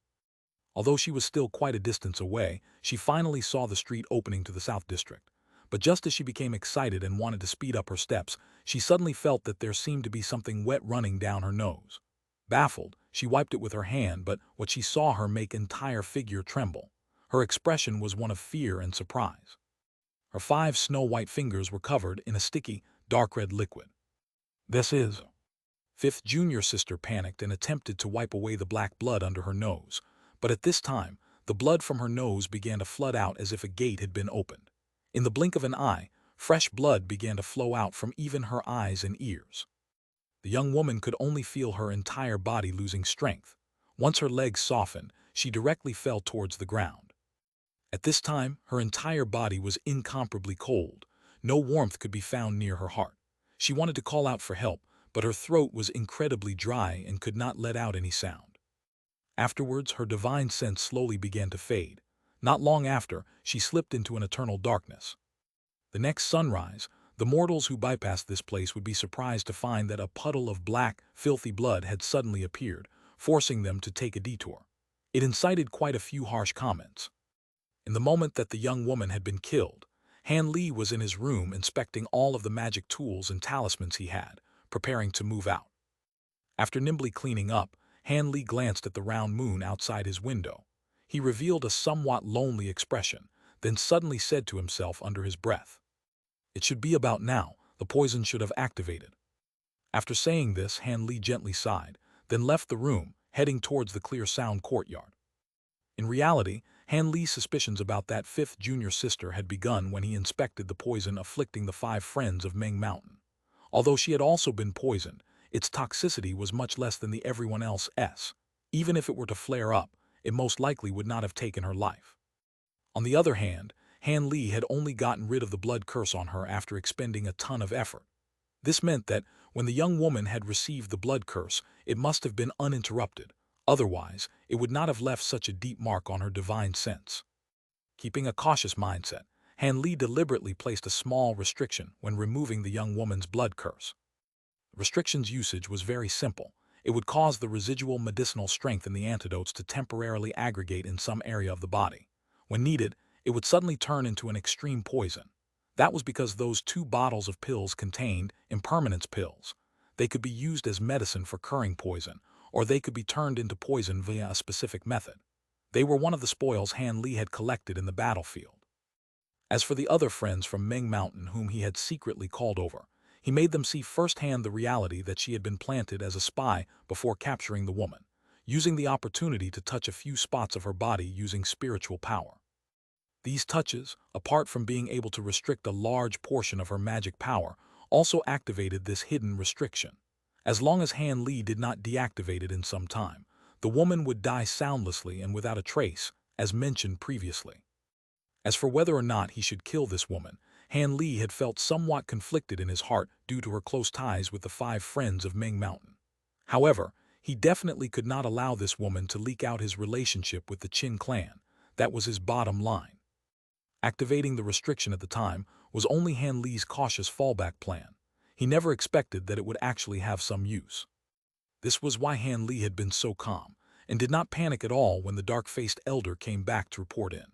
Although she was still quite a distance away, she finally saw the street opening to the South District. But just as she became excited and wanted to speed up her steps, she suddenly felt that there seemed to be something wet running down her nose. Baffled, she wiped it with her hand, but what she saw her make entire figure tremble. Her expression was one of fear and surprise. Her 5 snow-white fingers were covered in a sticky, dark red liquid. "This is..." Fifth junior sister panicked and attempted to wipe away the black blood under her nose. But at this time, the blood from her nose began to flood out as if a gate had been opened. In the blink of an eye, fresh blood began to flow out from even her eyes and ears. The young woman could only feel her entire body losing strength. Once her legs softened, she directly fell towards the ground. At this time, her entire body was incomparably cold. No warmth could be found near her heart. She wanted to call out for help, but her throat was incredibly dry and could not let out any sound. Afterwards, her divine sense slowly began to fade. Not long after, she slipped into an eternal darkness. The next sunrise, the mortals who bypassed this place would be surprised to find that a puddle of black, filthy blood had suddenly appeared, forcing them to take a detour. It incited quite a few harsh comments. In the moment that the young woman had been killed, Han Li was in his room inspecting all of the magic tools and talismans he had, preparing to move out. After nimbly cleaning up, Han Li glanced at the round moon outside his window. He revealed a somewhat lonely expression, then suddenly said to himself under his breath, "It should be about now, the poison should have activated." After saying this, Han Li gently sighed, then left the room, heading towards the clear sound courtyard. In reality, Han Li's suspicions about that 5th junior sister had begun when he inspected the poison afflicting the 5 friends of Ming Mountain. Although she had also been poisoned, its toxicity was much less than the everyone else's. Even if it were to flare up, it most likely would not have taken her life. On the other hand, Han Li had only gotten rid of the blood curse on her after expending a ton of effort. This meant that when the young woman had received the blood curse, it must have been uninterrupted. Otherwise, it would not have left such a deep mark on her divine sense. Keeping a cautious mindset, Han Li deliberately placed a small restriction when removing the young woman's blood curse. The restriction's usage was very simple. It would cause the residual medicinal strength in the antidotes to temporarily aggregate in some area of the body. When needed, it would suddenly turn into an extreme poison. That was because those 2 bottles of pills contained impermanence pills. They could be used as medicine for curing poison, or they could be turned into poison via a specific method. They were one of the spoils Han Li had collected in the battlefield. As for the other friends from Ming Mountain whom he had secretly called over, he made them see firsthand the reality that she had been planted as a spy before capturing the woman, using the opportunity to touch a few spots of her body using spiritual power. These touches, apart from being able to restrict a large portion of her magic power, also activated this hidden restriction. As long as Han Li did not deactivate it in some time, the woman would die soundlessly and without a trace, as mentioned previously. As for whether or not he should kill this woman, Han Li had felt somewhat conflicted in his heart due to her close ties with the 5 friends of Ming Mountain. However, he definitely could not allow this woman to leak out his relationship with the Qin clan. That was his bottom line. Activating the restriction at the time was only Han Li's cautious fallback plan. He never expected that it would actually have some use. This was why Han Li had been so calm, and did not panic at all when the dark-faced elder came back to report in.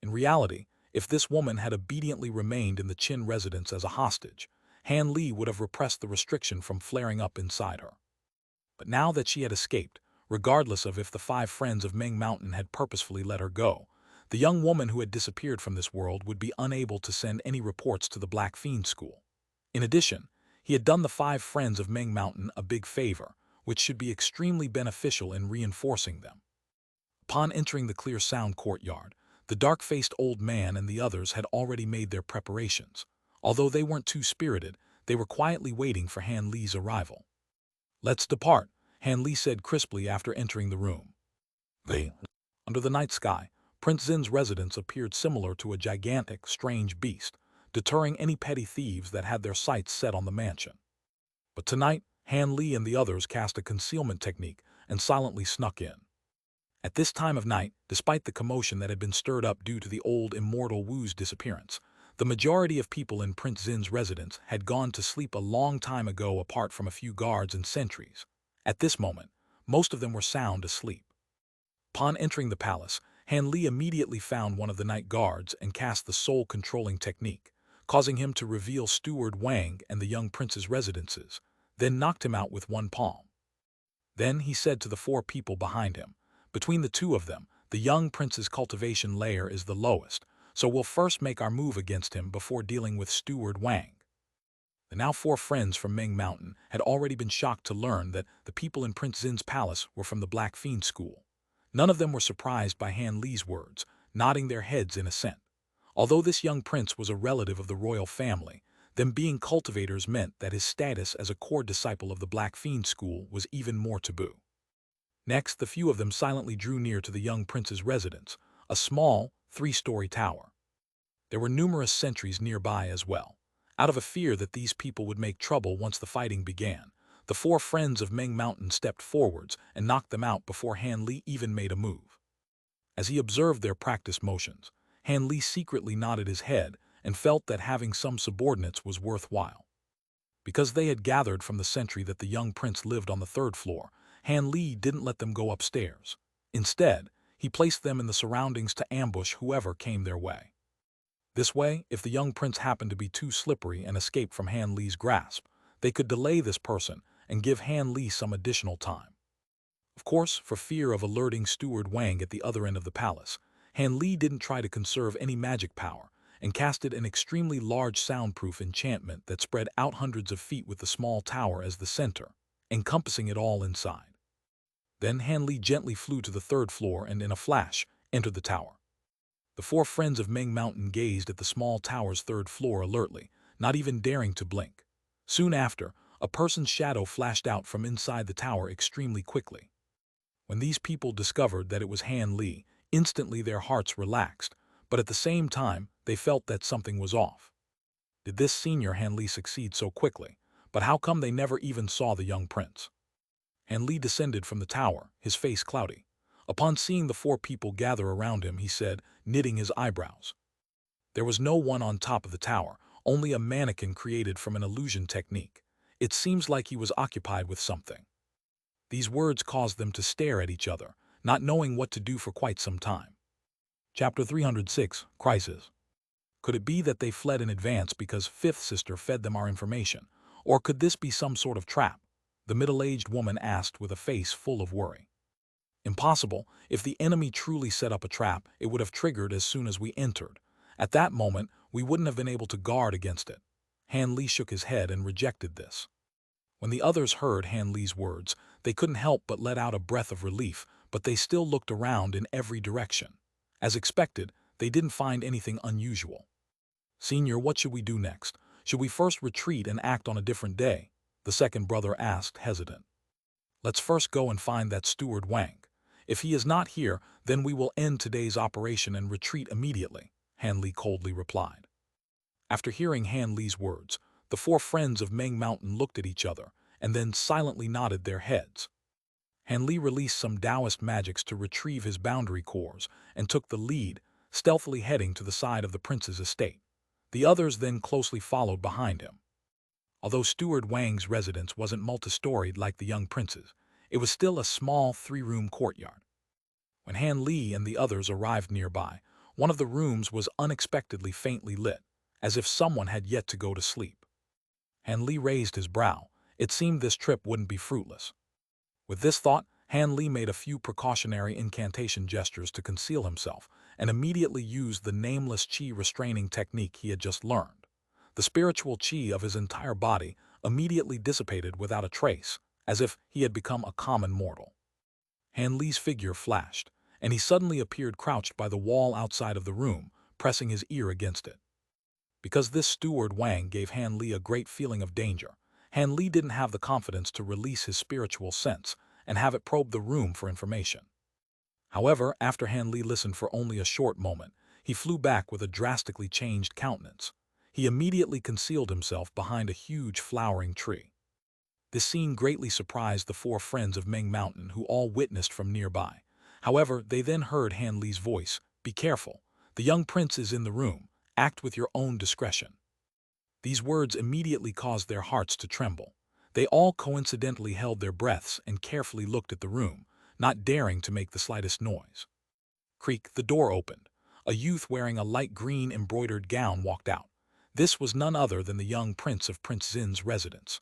In reality, if this woman had obediently remained in the Qin residence as a hostage, Han Li would have repressed the restriction from flaring up inside her. But now that she had escaped, regardless of if the 5 friends of Ming Mountain had purposefully let her go, the young woman who had disappeared from this world would be unable to send any reports to the Black Fiend School. In addition, he had done the 5 friends of Ming Mountain a big favor, which should be extremely beneficial in reinforcing them. Upon entering the clear sound courtyard, the dark-faced old man and the others had already made their preparations. Although they weren't too spirited, they were quietly waiting for Han Li's arrival. "Let's depart," Han Li said crisply after entering the room. Under the night sky, Prince Zin's residence appeared similar to a gigantic, strange beast. deterring any petty thieves that had their sights set on the mansion. But tonight, Han Li and the others cast a concealment technique and silently snuck in. At this time of night, despite the commotion that had been stirred up due to the old immortal Wu's disappearance, the majority of people in Prince Zin's residence had gone to sleep a long time ago apart from a few guards and sentries. At this moment, most of them were sound asleep. Upon entering the palace, Han Li immediately found one of the night guards and cast the soul-controlling technique, causing him to reveal Steward Wang and the young prince's residences, then knocked him out with one palm. Then he said to the four people behind him, "Between the two of them, the young prince's cultivation layer is the lowest, so we'll first make our move against him before dealing with Steward Wang." The now four friends from Ming Mountain had already been shocked to learn that the people in Prince Zin's palace were from the Black Fiend School. None of them were surprised by Han Li's words, nodding their heads in assent. Although this young prince was a relative of the royal family, them being cultivators meant that his status as a core disciple of the Black Fiend School was even more taboo. Next, the few of them silently drew near to the young prince's residence, a small, three-story tower. There were numerous sentries nearby as well. Out of a fear that these people would make trouble once the fighting began, the four friends of Ming Mountain stepped forwards and knocked them out before Han Li even made a move. As he observed their practiced motions, Han Li secretly nodded his head and felt that having some subordinates was worthwhile. Because they had gathered from the sentry that the young prince lived on the third floor, Han Li didn't let them go upstairs. Instead, he placed them in the surroundings to ambush whoever came their way. This way, if the young prince happened to be too slippery and escape from Han Li's grasp, they could delay this person and give Han Li some additional time. Of course, for fear of alerting Steward Wang at the other end of the palace, Han Li didn't try to conserve any magic power and casted an extremely large soundproof enchantment that spread out hundreds of feet with the small tower as the center, encompassing it all inside. Then Han Li gently flew to the third floor and in a flash entered the tower. The four friends of Ming Mountain gazed at the small tower's third floor alertly, not even daring to blink. Soon after, a person's shadow flashed out from inside the tower extremely quickly. When these people discovered that it was Han Li, instantly their hearts relaxed, but at the same time, they felt that something was off. Did this senior Han Li succeed so quickly? But how come they never even saw the young prince? Han Li descended from the tower, his face cloudy. Upon seeing the four people gather around him, he said, knitting his eyebrows. There was no one on top of the tower, only a mannequin created from an illusion technique. It seems like he was occupied with something. These words caused them to stare at each other, not knowing what to do for quite some time. Chapter 306, Crisis. Could it be that they fled in advance because Fifth Sister fed them our information? Or could this be some sort of trap? The middle-aged woman asked with a face full of worry. Impossible. If the enemy truly set up a trap, it would have triggered as soon as we entered. At that moment, we wouldn't have been able to guard against it. Han Li shook his head and rejected this. When the others heard Han Li's words, they couldn't help but let out a breath of relief, but they still looked around in every direction. As expected, they didn't find anything unusual. "Senior, what should we do next? Should we first retreat and act on a different day?" the second brother asked, hesitant. "Let's first go and find that Steward Wang. If he is not here, then we will end today's operation and retreat immediately," Han Li coldly replied. After hearing Han Li's words, the four friends of Ming Mountain looked at each other and then silently nodded their heads. Han Li released some Taoist magics to retrieve his boundary cores and took the lead, stealthily heading to the side of the prince's estate. The others then closely followed behind him. Although Steward Wang's residence wasn't multi-storied like the young prince's, it was still a small three-room courtyard. When Han Li and the others arrived nearby, one of the rooms was unexpectedly faintly lit, as if someone had yet to go to sleep. Han Li raised his brow. It seemed this trip wouldn't be fruitless. With this thought, Han Li made a few precautionary incantation gestures to conceal himself and immediately used the nameless qi restraining technique he had just learned. The spiritual qi of his entire body immediately dissipated without a trace, as if he had become a common mortal. Han Li's figure flashed, and he suddenly appeared crouched by the wall outside of the room, pressing his ear against it. Because this Steward Wang gave Han Li a great feeling of danger, Han Li didn't have the confidence to release his spiritual sense and have it probe the room for information. However, after Han Li listened for only a short moment, he flew back with a drastically changed countenance. He immediately concealed himself behind a huge flowering tree. This scene greatly surprised the four friends of Ming Mountain, who all witnessed from nearby. However, they then heard Han Li's voice. "Be careful. The young prince is in the room. Act with your own discretion." These words immediately caused their hearts to tremble. They all coincidentally held their breaths and carefully looked at the room, not daring to make the slightest noise. Creak, the door opened. A youth wearing a light green embroidered gown walked out. This was none other than the young prince of Prince Zin's residence.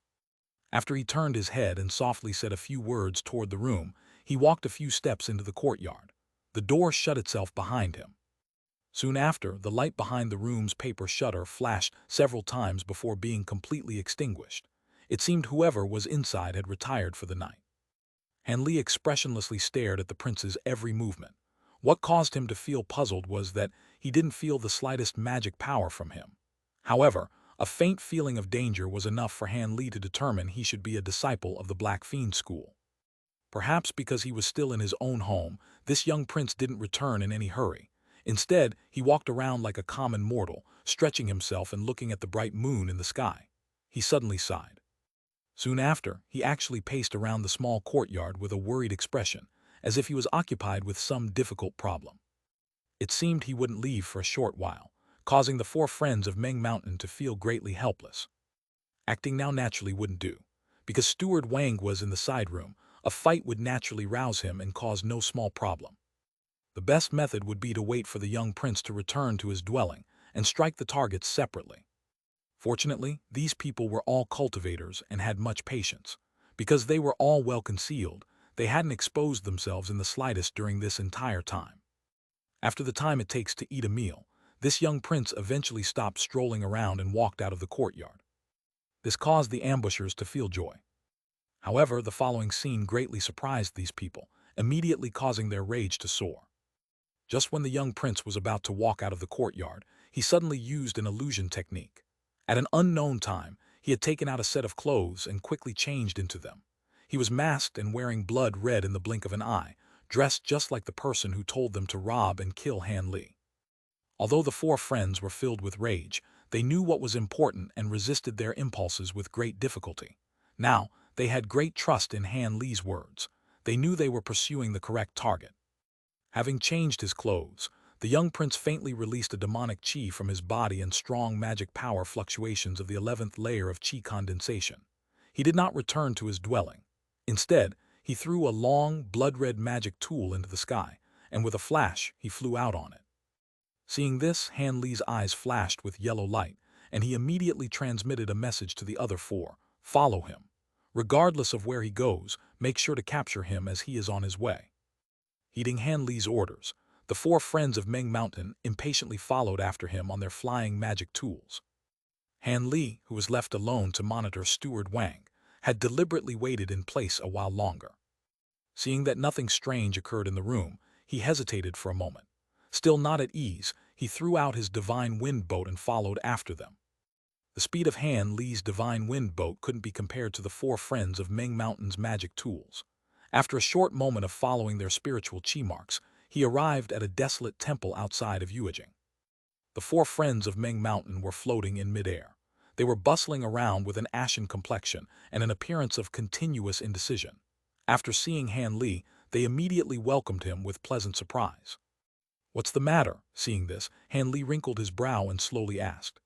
After he turned his head and softly said a few words toward the room, he walked a few steps into the courtyard. The door shut itself behind him. Soon after, the light behind the room's paper shutter flashed several times before being completely extinguished. It seemed whoever was inside had retired for the night. Han Li expressionlessly stared at the prince's every movement. What caused him to feel puzzled was that he didn't feel the slightest magic power from him. However, a faint feeling of danger was enough for Han Li to determine he should be a disciple of the Black Fiend School. Perhaps because he was still in his own home, this young prince didn't return in any hurry. Instead, he walked around like a common mortal, stretching himself and looking at the bright moon in the sky. He suddenly sighed. Soon after, he actually paced around the small courtyard with a worried expression, as if he was occupied with some difficult problem. It seemed he wouldn't leave for a short while, causing the four friends of Ming Mountain to feel greatly helpless. Acting now naturally wouldn't do. Because Steward Wang was in the side room, a fight would naturally rouse him and cause no small problem. The best method would be to wait for the young prince to return to his dwelling and strike the targets separately. Fortunately, these people were all cultivators and had much patience. Because they were all well concealed, they hadn't exposed themselves in the slightest during this entire time. After the time it takes to eat a meal, this young prince eventually stopped strolling around and walked out of the courtyard. This caused the ambushers to feel joy. However, the following scene greatly surprised these people, immediately causing their rage to soar. Just when the young prince was about to walk out of the courtyard, he suddenly used an illusion technique. At an unknown time, he had taken out a set of clothes and quickly changed into them. He was masked and wearing blood red in the blink of an eye, dressed just like the person who told them to rob and kill Han Li. Although the four friends were filled with rage, they knew what was important and resisted their impulses with great difficulty. Now, they had great trust in Han Li's words. They knew they were pursuing the correct target. Having changed his clothes, the young prince faintly released a demonic chi from his body and strong magic power fluctuations of the 11th layer of chi condensation. He did not return to his dwelling. Instead, he threw a long, blood-red magic tool into the sky, and with a flash, he flew out on it. Seeing this, Han Li's eyes flashed with yellow light, and he immediately transmitted a message to the other four: "Follow him. Regardless of where he goes, make sure to capture him as he is on his way." Heeding Han Li's orders, the four friends of Ming Mountain impatiently followed after him on their flying magic tools. Han Li, who was left alone to monitor Steward Wang, had deliberately waited in place a while longer. Seeing that nothing strange occurred in the room, he hesitated for a moment. Still not at ease, he threw out his divine wind boat and followed after them. The speed of Han Li's divine wind boat couldn't be compared to the four friends of Ming Mountain's magic tools. After a short moment of following their spiritual chi marks, he arrived at a desolate temple outside of Yuejing. The four friends of Ming Mountain were floating in midair. They were bustling around with an ashen complexion and an appearance of continuous indecision. After seeing Han Li, they immediately welcomed him with pleasant surprise. "What's the matter?" Seeing this, Han Li wrinkled his brow and slowly asked.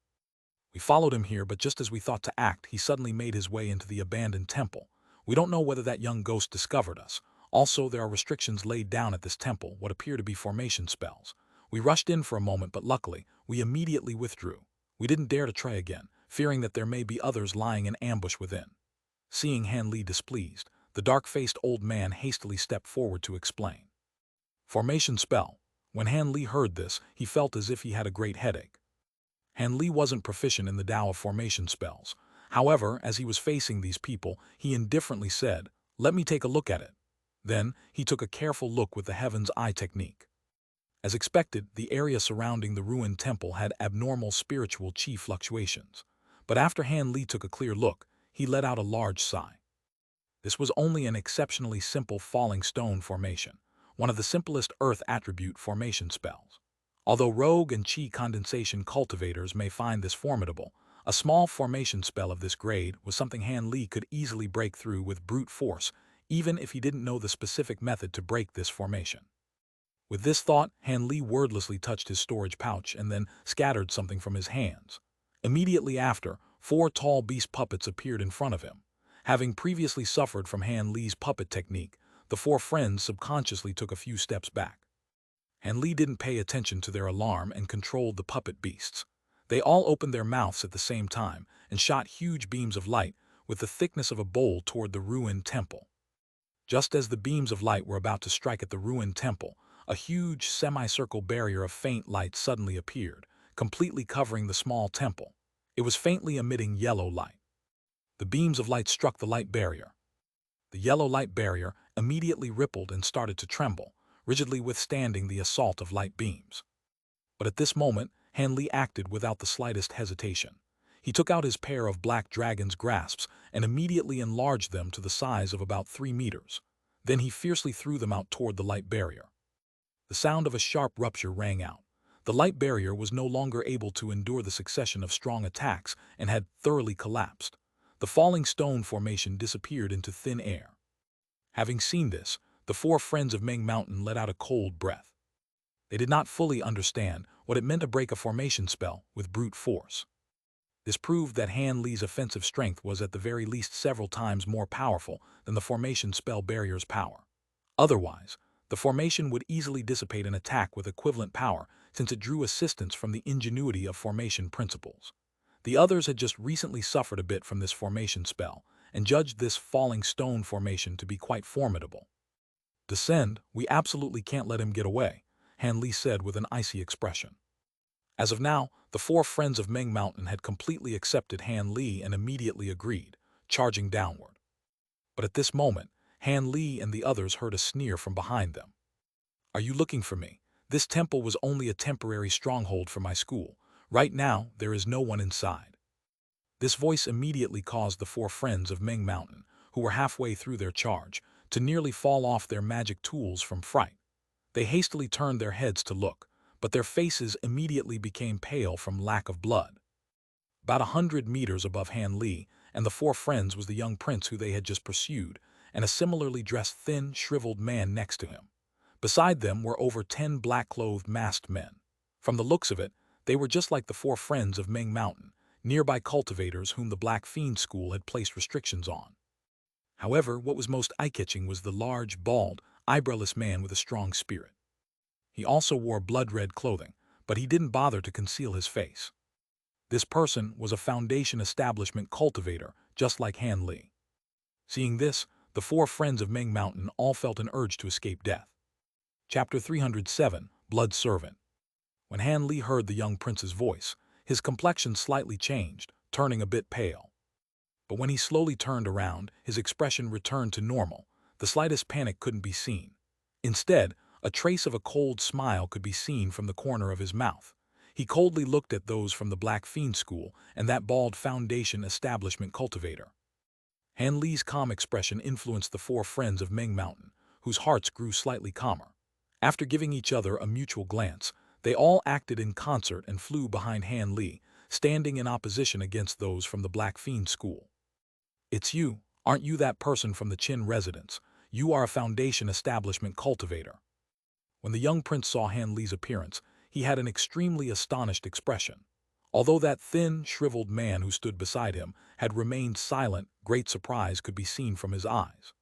"We followed him here, but just as we thought to act, he suddenly made his way into the abandoned temple. We don't know whether that young ghost discovered us. Also, there are restrictions laid down at this temple, what appear to be formation spells. We rushed in for a moment, but luckily, we immediately withdrew. We didn't dare to try again, fearing that there may be others lying in ambush within." Seeing Han Li displeased, the dark-faced old man hastily stepped forward to explain. Formation spell. When Han Li heard this, he felt as if he had a great headache. Han Li wasn't proficient in the Tao of formation spells. However, as he was facing these people, he indifferently said, "Let me take a look at it." Then, he took a careful look with the Heaven's Eye technique. As expected, the area surrounding the ruined temple had abnormal spiritual chi fluctuations. But after Han Li took a clear look, he let out a large sigh. This was only an exceptionally simple falling stone formation, one of the simplest earth attribute formation spells. Although rogue and chi condensation cultivators may find this formidable, a small formation spell of this grade was something Han Li could easily break through with brute force, even if he didn't know the specific method to break this formation. With this thought, Han Li wordlessly touched his storage pouch and then scattered something from his hands. Immediately after, 4 tall beast puppets appeared in front of him. Having previously suffered from Han Li's puppet technique, the 4 friends subconsciously took a few steps back. Han Li didn't pay attention to their alarm and controlled the puppet beasts. They all opened their mouths at the same time and shot huge beams of light with the thickness of a bowl toward the ruined temple. Just as the beams of light were about to strike at the ruined temple, a huge semicircle barrier of faint light suddenly appeared, completely covering the small temple. It was faintly emitting yellow light. The beams of light struck the light barrier. The yellow light barrier immediately rippled and started to tremble, rigidly withstanding the assault of light beams. But at this moment, Han Li acted without the slightest hesitation. He took out his pair of black dragon's grasps and immediately enlarged them to the size of about 3 meters. Then he fiercely threw them out toward the light barrier. The sound of a sharp rupture rang out. The light barrier was no longer able to endure the succession of strong attacks and had thoroughly collapsed. The falling stone formation disappeared into thin air. Having seen this, the 4 friends of Ming Mountain let out a cold breath. They did not fully understand what it meant to break a formation spell with brute force. This proved that Han Li's offensive strength was at the very least several times more powerful than the formation spell barrier's power. Otherwise, the formation would easily dissipate an attack with equivalent power since it drew assistance from the ingenuity of formation principles. The others had just recently suffered a bit from this formation spell and judged this falling stone formation to be quite formidable. "Descend, we absolutely can't let him get away," Han Li said with an icy expression. As of now, the 4 friends of Ming Mountain had completely accepted Han Li and immediately agreed, charging downward. But at this moment, Han Li and the others heard a sneer from behind them. "Are you looking for me? This temple was only a temporary stronghold for my school. Right now, there is no one inside." This voice immediately caused the 4 friends of Ming Mountain, who were halfway through their charge, to nearly fall off their magic tools from fright. They hastily turned their heads to look, but their faces immediately became pale from lack of blood. About 100 meters above Han Li and the 4 friends was the young prince who they had just pursued, and a similarly dressed thin, shriveled man next to him. Beside them were over 10 black-clothed masked men. From the looks of it, they were just like the 4 friends of Ming Mountain, nearby cultivators whom the Black Fiend School had placed restrictions on. However, what was most eye-catching was the large, bald, eyebrowless man with a strong spirit. He also wore blood-red clothing, but he didn't bother to conceal his face. This person was a Foundation establishment cultivator, just like Han Li. Seeing this, the 4 friends of Ming Mountain all felt an urge to escape death. Chapter 307, Blood Servant. When Han Li heard the young prince's voice, his complexion slightly changed, turning a bit pale. But when he slowly turned around, his expression returned to normal. The slightest panic couldn't be seen. Instead, a trace of a cold smile could be seen from the corner of his mouth. He coldly looked at those from the Black Fiend School and that bald Foundation establishment cultivator. Han Li's calm expression influenced the 4 friends of Ming Mountain, whose hearts grew slightly calmer. After giving each other a mutual glance, they all acted in concert and flew behind Han Li, standing in opposition against those from the Black Fiend School. "It's you, aren't you that person from the Qin residence? You are a Foundation establishment cultivator." When the young prince saw Han Li's appearance, he had an extremely astonished expression. Although that thin, shriveled man who stood beside him had remained silent, great surprise could be seen from his eyes.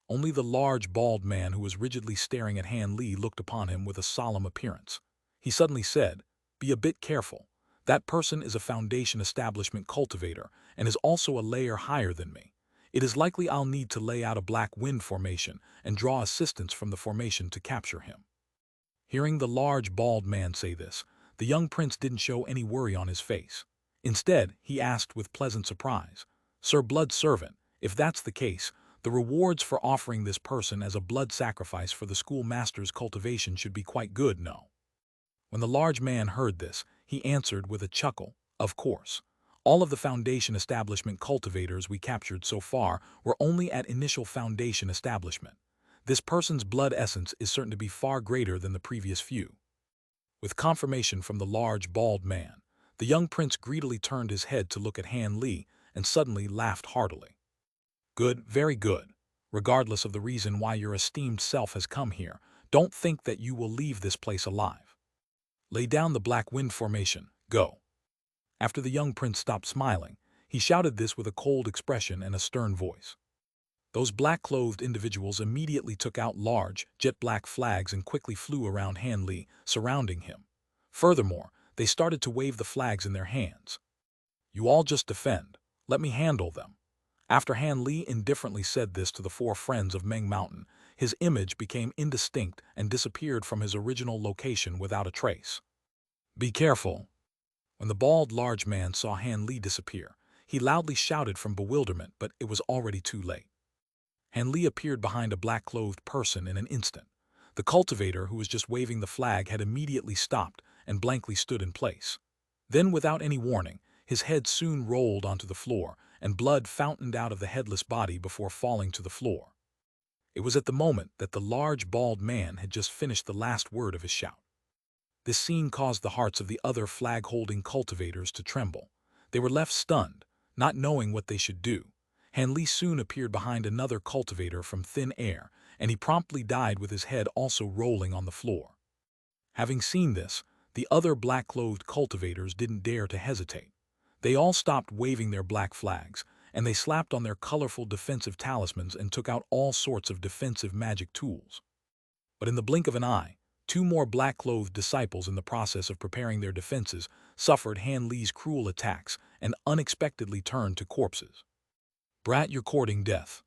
Only the large, bald man who was rigidly staring at Han Li looked upon him with a solemn appearance. He suddenly said, "Be a bit careful. That person is a Foundation establishment cultivator and is also a layer higher than me. It is likely I'll need to lay out a black wind formation and draw assistance from the formation to capture him." Hearing the large, bald man say this, the young prince didn't show any worry on his face. Instead, he asked with pleasant surprise, "Sir Blood Servant, if that's the case, the rewards for offering this person as a blood sacrifice for the schoolmaster's cultivation should be quite good, no?" When the large man heard this, he answered with a chuckle, "Of course. All of the Foundation establishment cultivators we captured so far were only at initial Foundation establishment. This person's blood essence is certain to be far greater than the previous few." With confirmation from the large, bald man, the young prince greedily turned his head to look at Han Li and suddenly laughed heartily. Good, very good. Regardless of the reason why your esteemed self has come here, don't think that you will leave this place alive. Lay down the black wind formation. Go. After the young prince stopped smiling, he shouted this with a cold expression and a stern voice. Those black-clothed individuals immediately took out large, jet-black flags and quickly flew around Han Li, surrounding him. Furthermore, they started to wave the flags in their hands. You all just defend. Let me handle them. After Han Li indifferently said this to the four friends of Meng Mountain, his image became indistinct and disappeared from his original location without a trace. Be careful. When the bald large man saw Han Li disappear, he loudly shouted from bewilderment, but it was already too late. Han Li appeared behind a black-clothed person in an instant. The cultivator who was just waving the flag had immediately stopped and blankly stood in place. Then, without any warning, his head soon rolled onto the floor, and blood fountained out of the headless body before falling to the floor. It was at the moment that the large, bald man had just finished the last word of his shout. This scene caused the hearts of the other flag-holding cultivators to tremble. They were left stunned, not knowing what they should do. Han Li soon appeared behind another cultivator from thin air, and he promptly died with his head also rolling on the floor. Having seen this, the other black-clothed cultivators didn't dare to hesitate. They all stopped waving their black flags, and they slapped on their colorful defensive talismans and took out all sorts of defensive magic tools. But in the blink of an eye, two more black-clothed disciples in the process of preparing their defenses suffered Han Li's cruel attacks and unexpectedly turned to corpses. Brat, you're courting death.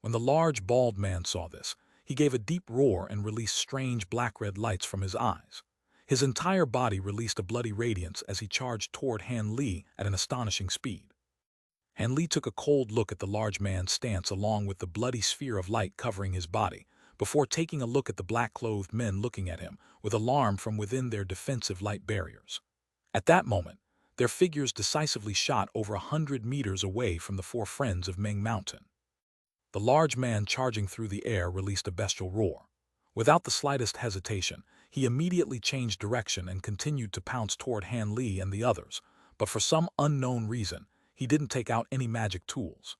When the large, bald man saw this, he gave a deep roar and released strange black-red lights from his eyes. His entire body released a bloody radiance as he charged toward Han Li at an astonishing speed. Han Li took a cold look at the large man's stance along with the bloody sphere of light covering his body, before taking a look at the black-clothed men looking at him with alarm from within their defensive light barriers. At that moment, their figures decisively shot over 100 meters away from the four friends of Meng Mountain. The large man charging through the air released a bestial roar. Without the slightest hesitation, he immediately changed direction and continued to pounce toward Han Li and the others, but for some unknown reason, he didn't take out any magic tools.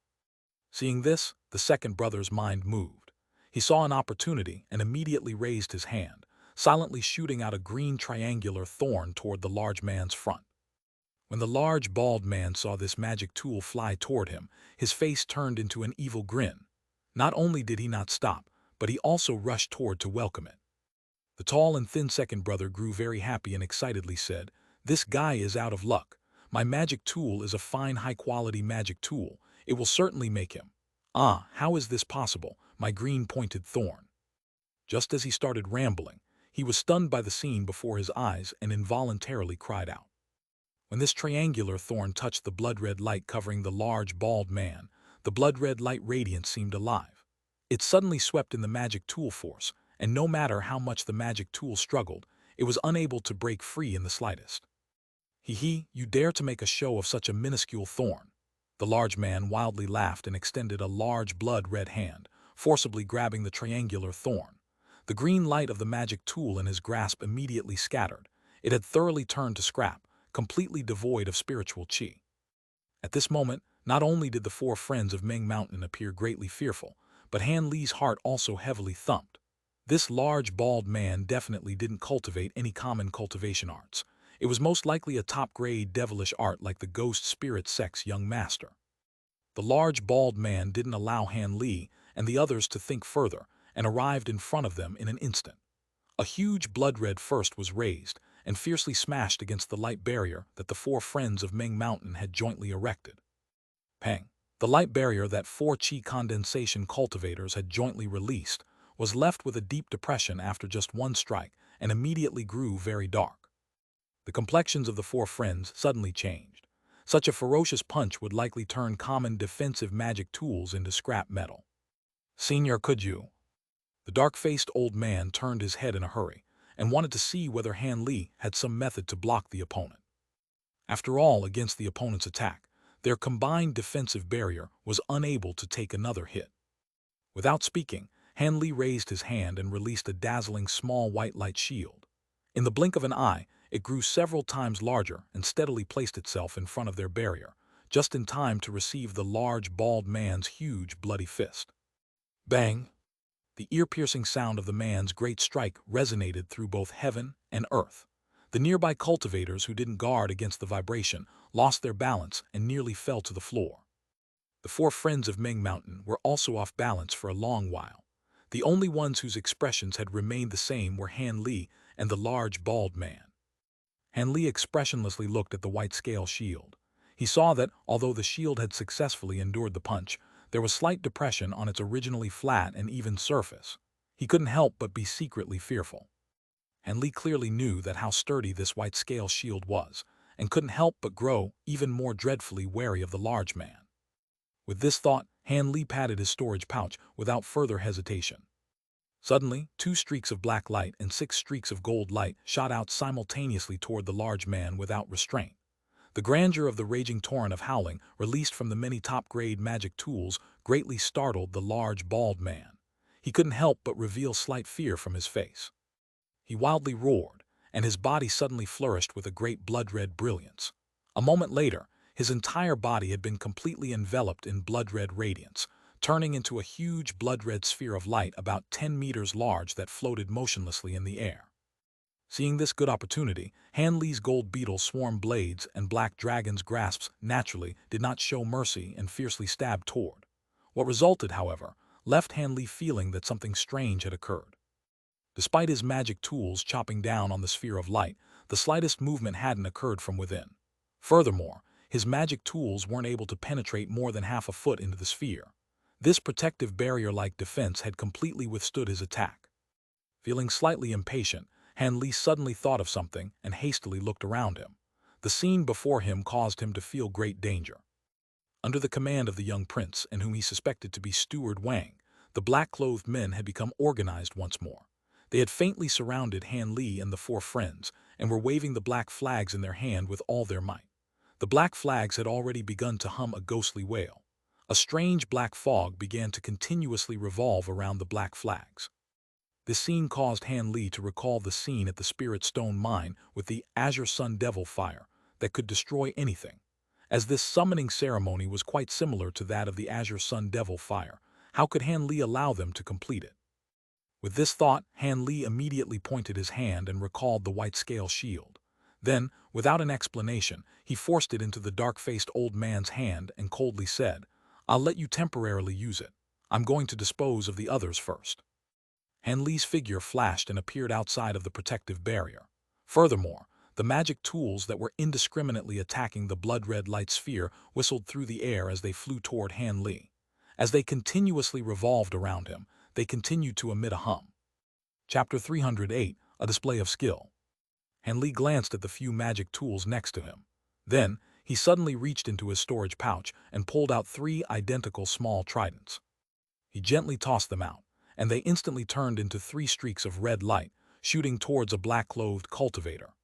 Seeing this, the second brother's mind moved. He saw an opportunity and immediately raised his hand, silently shooting out a green triangular thorn toward the large man's front. When the large, bald man saw this magic tool fly toward him, his face turned into an evil grin. Not only did he not stop, but he also rushed toward to welcome it. The tall and thin second brother grew very happy and excitedly said, "This guy is out of luck. My magic tool is a fine, high-quality magic tool. It will certainly make him. Ah, how is this possible, my green-pointed thorn?" Just as he started rambling, he was stunned by the scene before his eyes and involuntarily cried out. When this triangular thorn touched the blood-red light covering the large, bald man, the blood-red light radiance seemed alive. It suddenly swept in the magic tool force, and no matter how much the magic tool struggled, it was unable to break free in the slightest. "Hee, you dare to make a show of such a minuscule thorn?" The large man wildly laughed and extended a large blood-red hand, forcibly grabbing the triangular thorn. The green light of the magic tool in his grasp immediately scattered. It had thoroughly turned to scrap, completely devoid of spiritual qi. At this moment, not only did the four friends of Meng Mountain appear greatly fearful, but Han Li's heart also heavily thumped. This large, bald man definitely didn't cultivate any common cultivation arts. It was most likely a top-grade devilish art like the Ghost Spirit Sect's young master. The large, bald man didn't allow Han Li and the others to think further and arrived in front of them in an instant. A huge blood-red fist was raised and fiercely smashed against the light barrier that the four friends of Meng Mountain had jointly erected. Pang! The light barrier that four qi condensation cultivators had jointly released was left with a deep depression after just one strike and immediately grew very dark. The complexions of the four friends suddenly changed. Such a ferocious punch would likely turn common defensive magic tools into scrap metal. "Senior, could you?" The dark-faced old man turned his head in a hurry and wanted to see whether Han Li had some method to block the opponent. After all, against the opponent's attack, their combined defensive barrier was unable to take another hit. Without speaking, Han Li raised his hand and released a dazzling small white light shield. In the blink of an eye, it grew several times larger and steadily placed itself in front of their barrier, just in time to receive the large, bald man's huge, bloody fist. Bang! The ear-piercing sound of the man's great strike resonated through both heaven and earth. The nearby cultivators who didn't guard against the vibration lost their balance and nearly fell to the floor. The four friends of Ming Mountain were also off balance for a long while. The only ones whose expressions had remained the same were Han Li and the large, bald man. Han Li expressionlessly looked at the white scale shield. He saw that, although the shield had successfully endured the punch, there was slight depression on its originally flat and even surface. He couldn't help but be secretly fearful. Han Li clearly knew that how sturdy this white scale shield was, and couldn't help but grow even more dreadfully wary of the large man. With this thought, Han Li patted his storage pouch without further hesitation. Suddenly, 2 streaks of black light and 6 streaks of gold light shot out simultaneously toward the large man without restraint. The grandeur of the raging torrent of howling released from the many top-grade magic tools greatly startled the large, bald man. He couldn't help but reveal slight fear from his face. He wildly roared, and his body suddenly flourished with a great blood-red brilliance. A moment later, his entire body had been completely enveloped in blood-red radiance, turning into a huge blood-red sphere of light about 10 meters large that floated motionlessly in the air. Seeing this good opportunity, Han Li's gold beetle swarm blades and black dragon's grasps naturally did not show mercy and fiercely stabbed toward. What resulted, however, left Han Li feeling that something strange had occurred. Despite his magic tools chopping down on the sphere of light, the slightest movement hadn't occurred from within. Furthermore, his magic tools weren't able to penetrate more than half a foot into the sphere. This protective barrier-like defense had completely withstood his attack. Feeling slightly impatient, Han Li suddenly thought of something and hastily looked around him. The scene before him caused him to feel great danger. Under the command of the young prince, and whom he suspected to be Steward Wang, the black-clothed men had become organized once more. They had faintly surrounded Han Li and the 4 friends, and were waving the black flags in their hand with all their might. The black flags had already begun to hum a ghostly wail. A strange black fog began to continuously revolve around the black flags. This scene caused Han Li to recall the scene at the Spirit Stone mine with the Azure Sun Devil fire that could destroy anything. As this summoning ceremony was quite similar to that of the Azure Sun Devil fire, how could Han Li allow them to complete it? With this thought, Han Li immediately pointed his hand and recalled the white scale shield. Then, without an explanation, he forced it into the dark-faced old man's hand and coldly said, "I'll let you temporarily use it. I'm going to dispose of the others first." Han Li's figure flashed and appeared outside of the protective barrier. Furthermore, the magic tools that were indiscriminately attacking the blood-red light sphere whistled through the air as they flew toward Han Li. As they continuously revolved around him, they continued to emit a hum. Chapter 308, A Display of Skill. Han Li glanced at the few magic tools next to him. Then, he suddenly reached into his storage pouch and pulled out 3 identical small tridents. He gently tossed them out, and they instantly turned into 3 streaks of red light, shooting towards a black-clothed cultivator.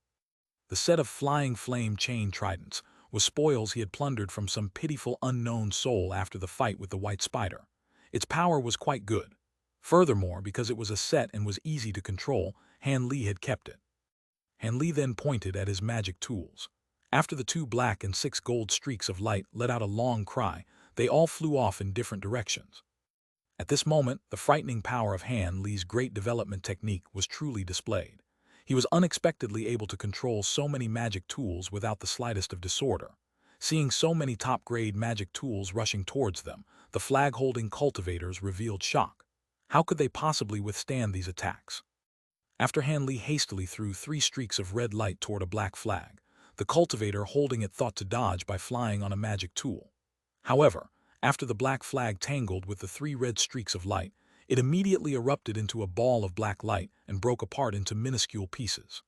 The set of flying flame chain tridents was spoils he had plundered from some pitiful unknown soul after the fight with the white spider. Its power was quite good. Furthermore, because it was a set and was easy to control, Han Li had kept it. Han Li then pointed at his magic tools. After the 2 black and 6 gold streaks of light let out a long cry, they all flew off in different directions. At this moment, the frightening power of Han Li's great development technique was truly displayed. He was unexpectedly able to control so many magic tools without the slightest of disorder. Seeing so many top-grade magic tools rushing towards them, the flag-holding cultivators revealed shock. How could they possibly withstand these attacks? After Han Li hastily threw 3 streaks of red light toward a black flag, the cultivator holding it thought to dodge by flying on a magic tool. However, after the black flag tangled with the 3 red streaks of light, it immediately erupted into a ball of black light and broke apart into minuscule pieces.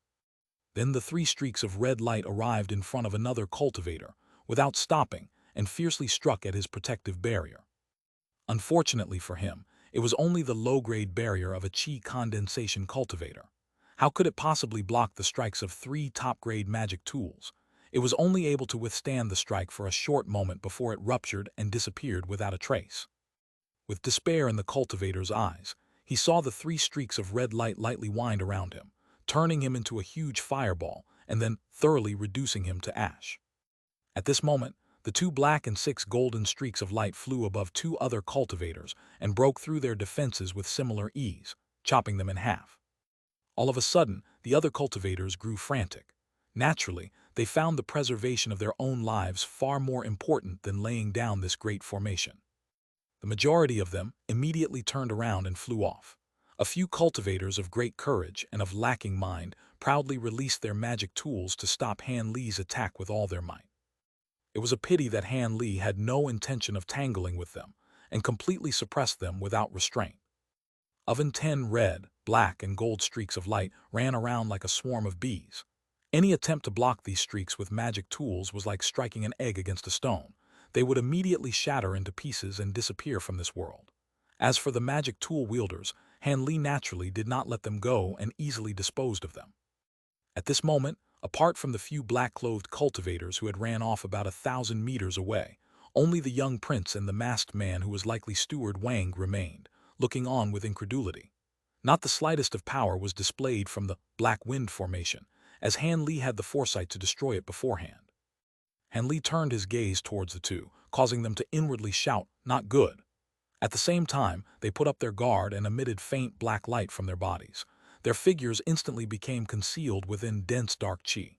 Then the 3 streaks of red light arrived in front of another cultivator, without stopping, and fiercely struck at his protective barrier. Unfortunately for him, it was only the low-grade barrier of a chi condensation cultivator. How could it possibly block the strikes of 3 top-grade magic tools? It was only able to withstand the strike for a short moment before it ruptured and disappeared without a trace. With despair in the cultivator's eyes, he saw the 3 streaks of red light lightly wind around him, turning him into a huge fireball and then thoroughly reducing him to ash. At this moment, the 2 black and 6 golden streaks of light flew above 2 other cultivators and broke through their defenses with similar ease, chopping them in half. All of a sudden, the other cultivators grew frantic. Naturally, they found the preservation of their own lives far more important than laying down this great formation. The majority of them immediately turned around and flew off. A few cultivators of great courage and of lacking mind proudly released their magic tools to stop Han Li's attack with all their might. It was a pity that Han Li had no intention of tangling with them and completely suppressed them without restraint. Oven 10 red, black, and gold streaks of light ran around like a swarm of bees. Any attempt to block these streaks with magic tools was like striking an egg against a stone. They would immediately shatter into pieces and disappear from this world. As for the magic tool wielders, Han Li naturally did not let them go and easily disposed of them. At this moment, apart from the few black-clothed cultivators who had ran off about 1,000 meters away, only the young prince and the masked man who was likely Steward Wang remained, looking on with incredulity. Not the slightest of power was displayed from the Black Wind formation, as Han Li had the foresight to destroy it beforehand. Han Li turned his gaze towards the two, causing them to inwardly shout, "Not good." At the same time, they put up their guard and emitted faint black light from their bodies. Their figures instantly became concealed within dense dark qi.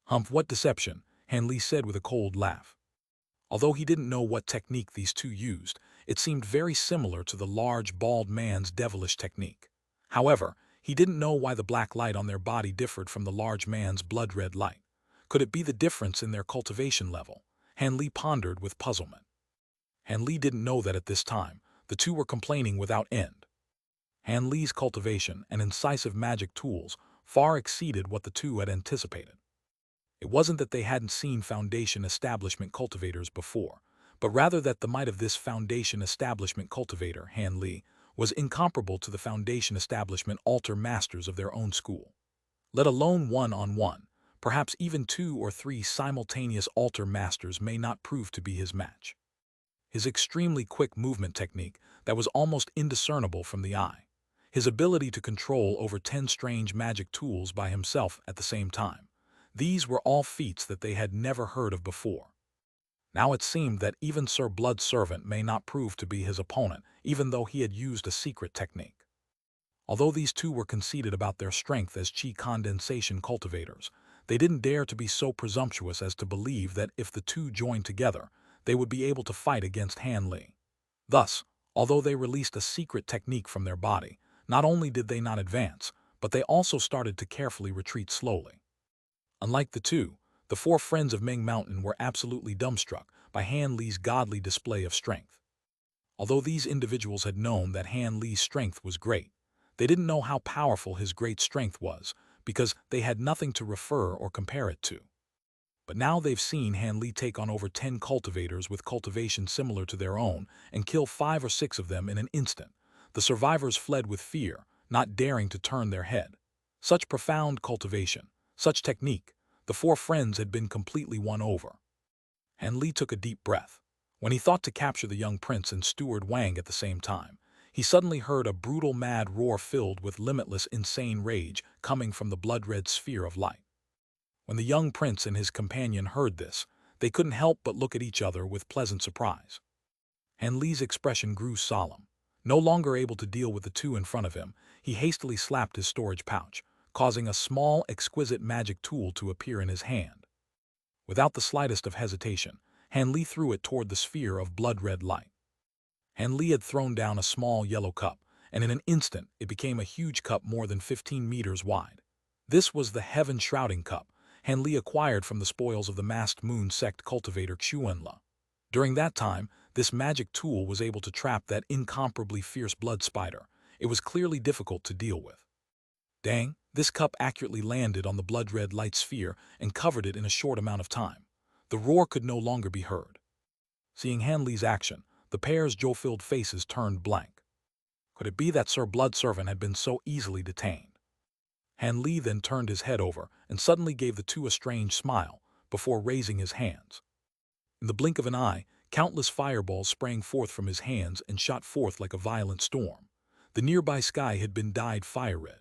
"Humph, what deception," Han Li said with a cold laugh. Although he didn't know what technique these two used, it seemed very similar to the large, bald man's devilish technique. However, he didn't know why the black light on their body differed from the large man's blood-red light. Could it be the difference in their cultivation level? Han Li pondered with puzzlement. Han Li didn't know that at this time, the two were complaining without end. Han Li's cultivation and incisive magic tools far exceeded what the two had anticipated. It wasn't that they hadn't seen Foundation Establishment cultivators before, but rather that the might of this Foundation Establishment cultivator, Han Li, was incomparable to the Foundation Establishment altar masters of their own school. Let alone one-on-one, perhaps even 2 or 3 simultaneous altar masters may not prove to be his match. His extremely quick movement technique that was almost indiscernible from the eye. His ability to control over 10 strange magic tools by himself at the same time. These were all feats that they had never heard of before. Now it seemed that even Sir Blood's servant may not prove to be his opponent, even though he had used a secret technique. Although these two were conceited about their strength as qi condensation cultivators, they didn't dare to be so presumptuous as to believe that if the two joined together, they would be able to fight against Han Li. Thus, although they released a secret technique from their body, not only did they not advance, but they also started to carefully retreat slowly. Unlike the two, the 4 friends of Ming Mountain were absolutely dumbstruck by Han Li's godly display of strength. Although these individuals had known that Han Li's strength was great, they didn't know how powerful his great strength was because they had nothing to refer or compare it to. But now they've seen Han Li take on over 10 cultivators with cultivation similar to their own and kill 5 or 6 of them in an instant. The survivors fled with fear, not daring to turn their head. Such profound cultivation, such technique, the 4 friends had been completely won over. Han Li took a deep breath. When he thought to capture the young prince and Steward Wang at the same time, he suddenly heard a brutal mad roar filled with limitless insane rage coming from the blood-red sphere of light. When the young prince and his companion heard this, they couldn't help but look at each other with pleasant surprise. Han Li's expression grew solemn. No longer able to deal with the two in front of him, he hastily slapped his storage pouch, causing a small, exquisite magic tool to appear in his hand. Without the slightest of hesitation, Han Li threw it toward the sphere of blood-red light. Han Li had thrown down a small yellow cup, and in an instant it became a huge cup more than 15 meters wide. This was the heaven-shrouding cup Han Li acquired from the spoils of the masked moon sect cultivator Xianxia. During that time, this magic tool was able to trap that incomparably fierce blood spider. It was clearly difficult to deal with. Dang, this cup accurately landed on the blood-red light sphere and covered it in a short amount of time. The roar could no longer be heard. Seeing Han Li's action, the pair's joy-filled faces turned blank. Could it be that Sir Blood's servant had been so easily detained? Han Li then turned his head over and suddenly gave the two a strange smile before raising his hands. In the blink of an eye, countless fireballs sprang forth from his hands and shot forth like a violent storm. The nearby sky had been dyed fire red.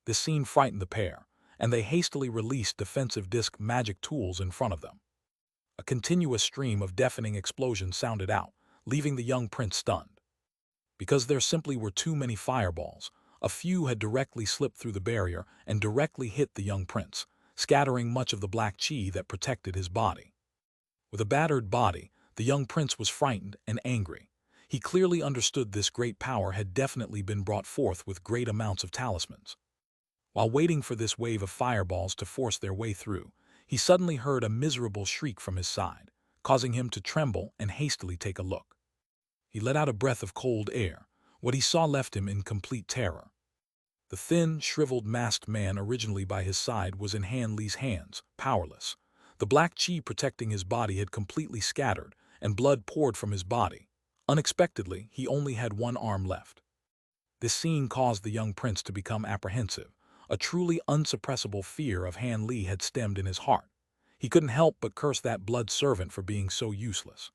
This scene frightened the pair, and they hastily released defensive disc magic tools in front of them. A continuous stream of deafening explosions sounded out, leaving the young prince stunned. Because there simply were too many fireballs, a few had directly slipped through the barrier and directly hit the young prince, scattering much of the black chi that protected his body. With a battered body, the young prince was frightened and angry. He clearly understood this great power had definitely been brought forth with great amounts of talismans. While waiting for this wave of fireballs to force their way through, he suddenly heard a miserable shriek from his side, causing him to tremble and hastily take a look. He let out a breath of cold air. What he saw left him in complete terror. The thin, shriveled, masked man originally by his side was in Han Li's hands, powerless. The black chi protecting his body had completely scattered, and blood poured from his body. Unexpectedly, he only had one arm left. This scene caused the young prince to become apprehensive. A truly unsuppressible fear of Han Li had stemmed in his heart. He couldn't help but curse that blood servant for being so useless.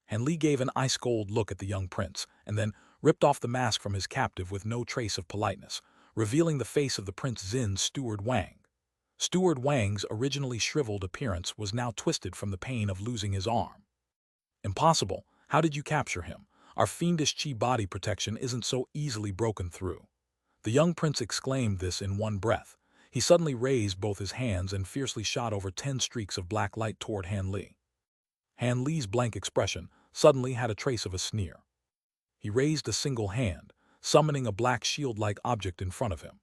Han Li gave an ice-cold look at the young prince, and then ripped off the mask from his captive with no trace of politeness, revealing the face of the Prince Zin's Steward Wang. Steward Wang's originally shriveled appearance was now twisted from the pain of losing his arm. "Impossible! How did you capture him? Our fiendish chi body protection isn't so easily broken through." The young prince exclaimed this in one breath. He suddenly raised both his hands and fiercely shot over 10 streaks of black light toward Han Li. Han Li's blank expression suddenly had a trace of a sneer. He raised a single hand, summoning a black shield-like object in front of him.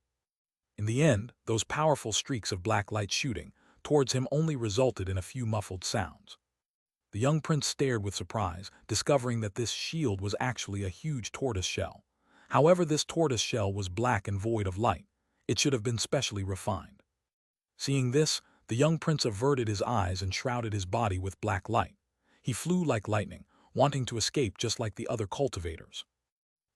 In the end, those powerful streaks of black light shooting towards him only resulted in a few muffled sounds. The young prince stared with surprise, discovering that this shield was actually a huge tortoise shell. However, this tortoise shell was black and void of light. It should have been specially refined. Seeing this, the young prince averted his eyes and shrouded his body with black light. He flew like lightning, wanting to escape just like the other cultivators.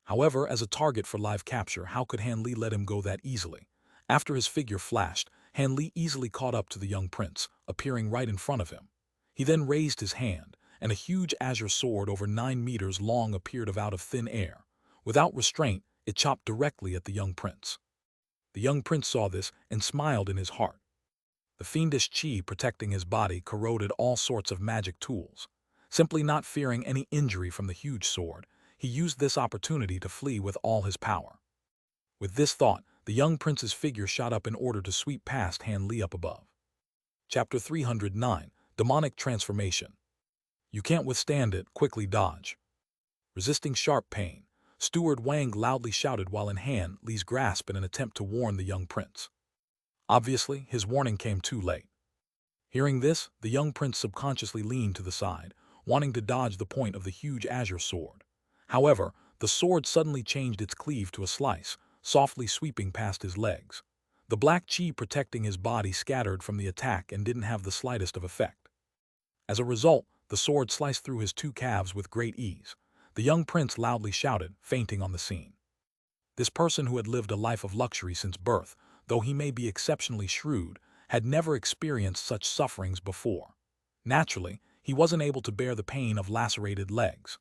However, as a target for live capture, how could Han Li let him go that easily? After his figure flashed, Han Li easily caught up to the young prince, appearing right in front of him. He then raised his hand, and a huge azure sword over 9 meters long appeared out of thin air. Without restraint, it chopped directly at the young prince. The young prince saw this and smiled in his heart. The fiendish chi protecting his body corroded all sorts of magic tools. Simply not fearing any injury from the huge sword, he used this opportunity to flee with all his power. With this thought, the young prince's figure shot up in order to sweep past Han Li up above. Chapter 309, Demonic Transformation. You can't withstand it, quickly dodge. Resisting sharp pain, Steward Wang loudly shouted while in Han Li's grasp in an attempt to warn the young prince. Obviously, his warning came too late. Hearing this, the young prince subconsciously leaned to the side, wanting to dodge the point of the huge azure sword. However, the sword suddenly changed its cleave to a slice, softly sweeping past his legs. The black chi protecting his body scattered from the attack and didn't have the slightest of effect. As a result, the sword sliced through his 2 calves with great ease. The young prince loudly shouted, fainting on the scene. This person who had lived a life of luxury since birth, though he may be exceptionally shrewd, had never experienced such sufferings before. Naturally, he wasn't able to bear the pain of lacerated legs.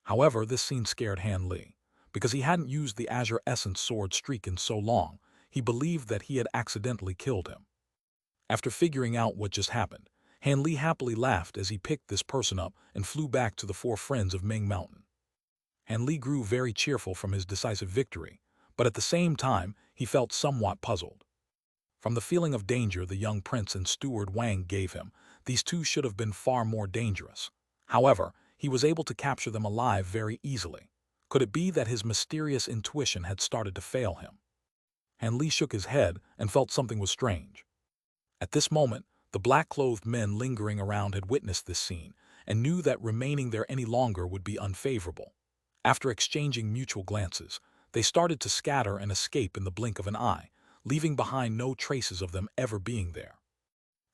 However, this scene scared Han Li. Because he hadn't used the Azure Essence sword streak in so long, he believed that he had accidentally killed him. After figuring out what just happened, Han Li happily laughed as he picked this person up and flew back to the 4 friends of Ming Mountain. Han Li grew very cheerful from his decisive victory, but at the same time, he felt somewhat puzzled. From the feeling of danger the young prince and Steward Wang gave him, these two should have been far more dangerous. However, he was able to capture them alive very easily. Could it be that his mysterious intuition had started to fail him? Han Li shook his head and felt something was strange. At this moment, the black-clothed men lingering around had witnessed this scene and knew that remaining there any longer would be unfavorable. After exchanging mutual glances, they started to scatter and escape in the blink of an eye, leaving behind no traces of them ever being there.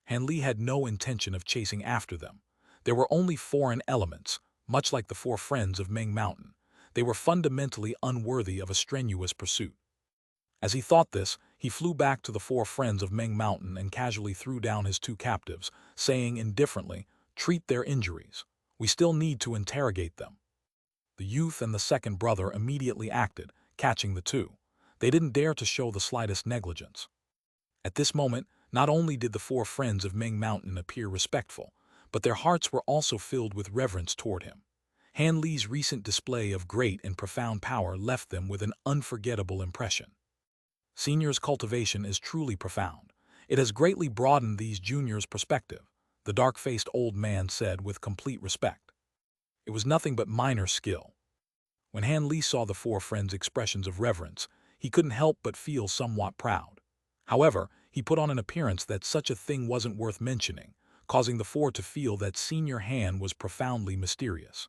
Han Li had no intention of chasing after them. There were only foreign elements, much like the 4 friends of Ming Mountain. They were fundamentally unworthy of a strenuous pursuit. As he thought this, he flew back to the 4 friends of Ming Mountain and casually threw down his 2 captives, saying indifferently, "Treat their injuries. We still need to interrogate them." The youth and the second brother immediately acted, catching the 2. They didn't dare to show the slightest negligence. At this moment, not only did the four friends of Ming Mountain appear respectful, but their hearts were also filled with reverence toward him. Han Li's recent display of great and profound power left them with an unforgettable impression. Senior's cultivation is truly profound. It has greatly broadened these juniors' perspective, the dark-faced old man said with complete respect. It was nothing but minor skill. When Han Li saw the four friends' expressions of reverence, he couldn't help but feel somewhat proud. However, he put on an appearance that such a thing wasn't worth mentioning, causing the four to feel that Senior Han was profoundly mysterious.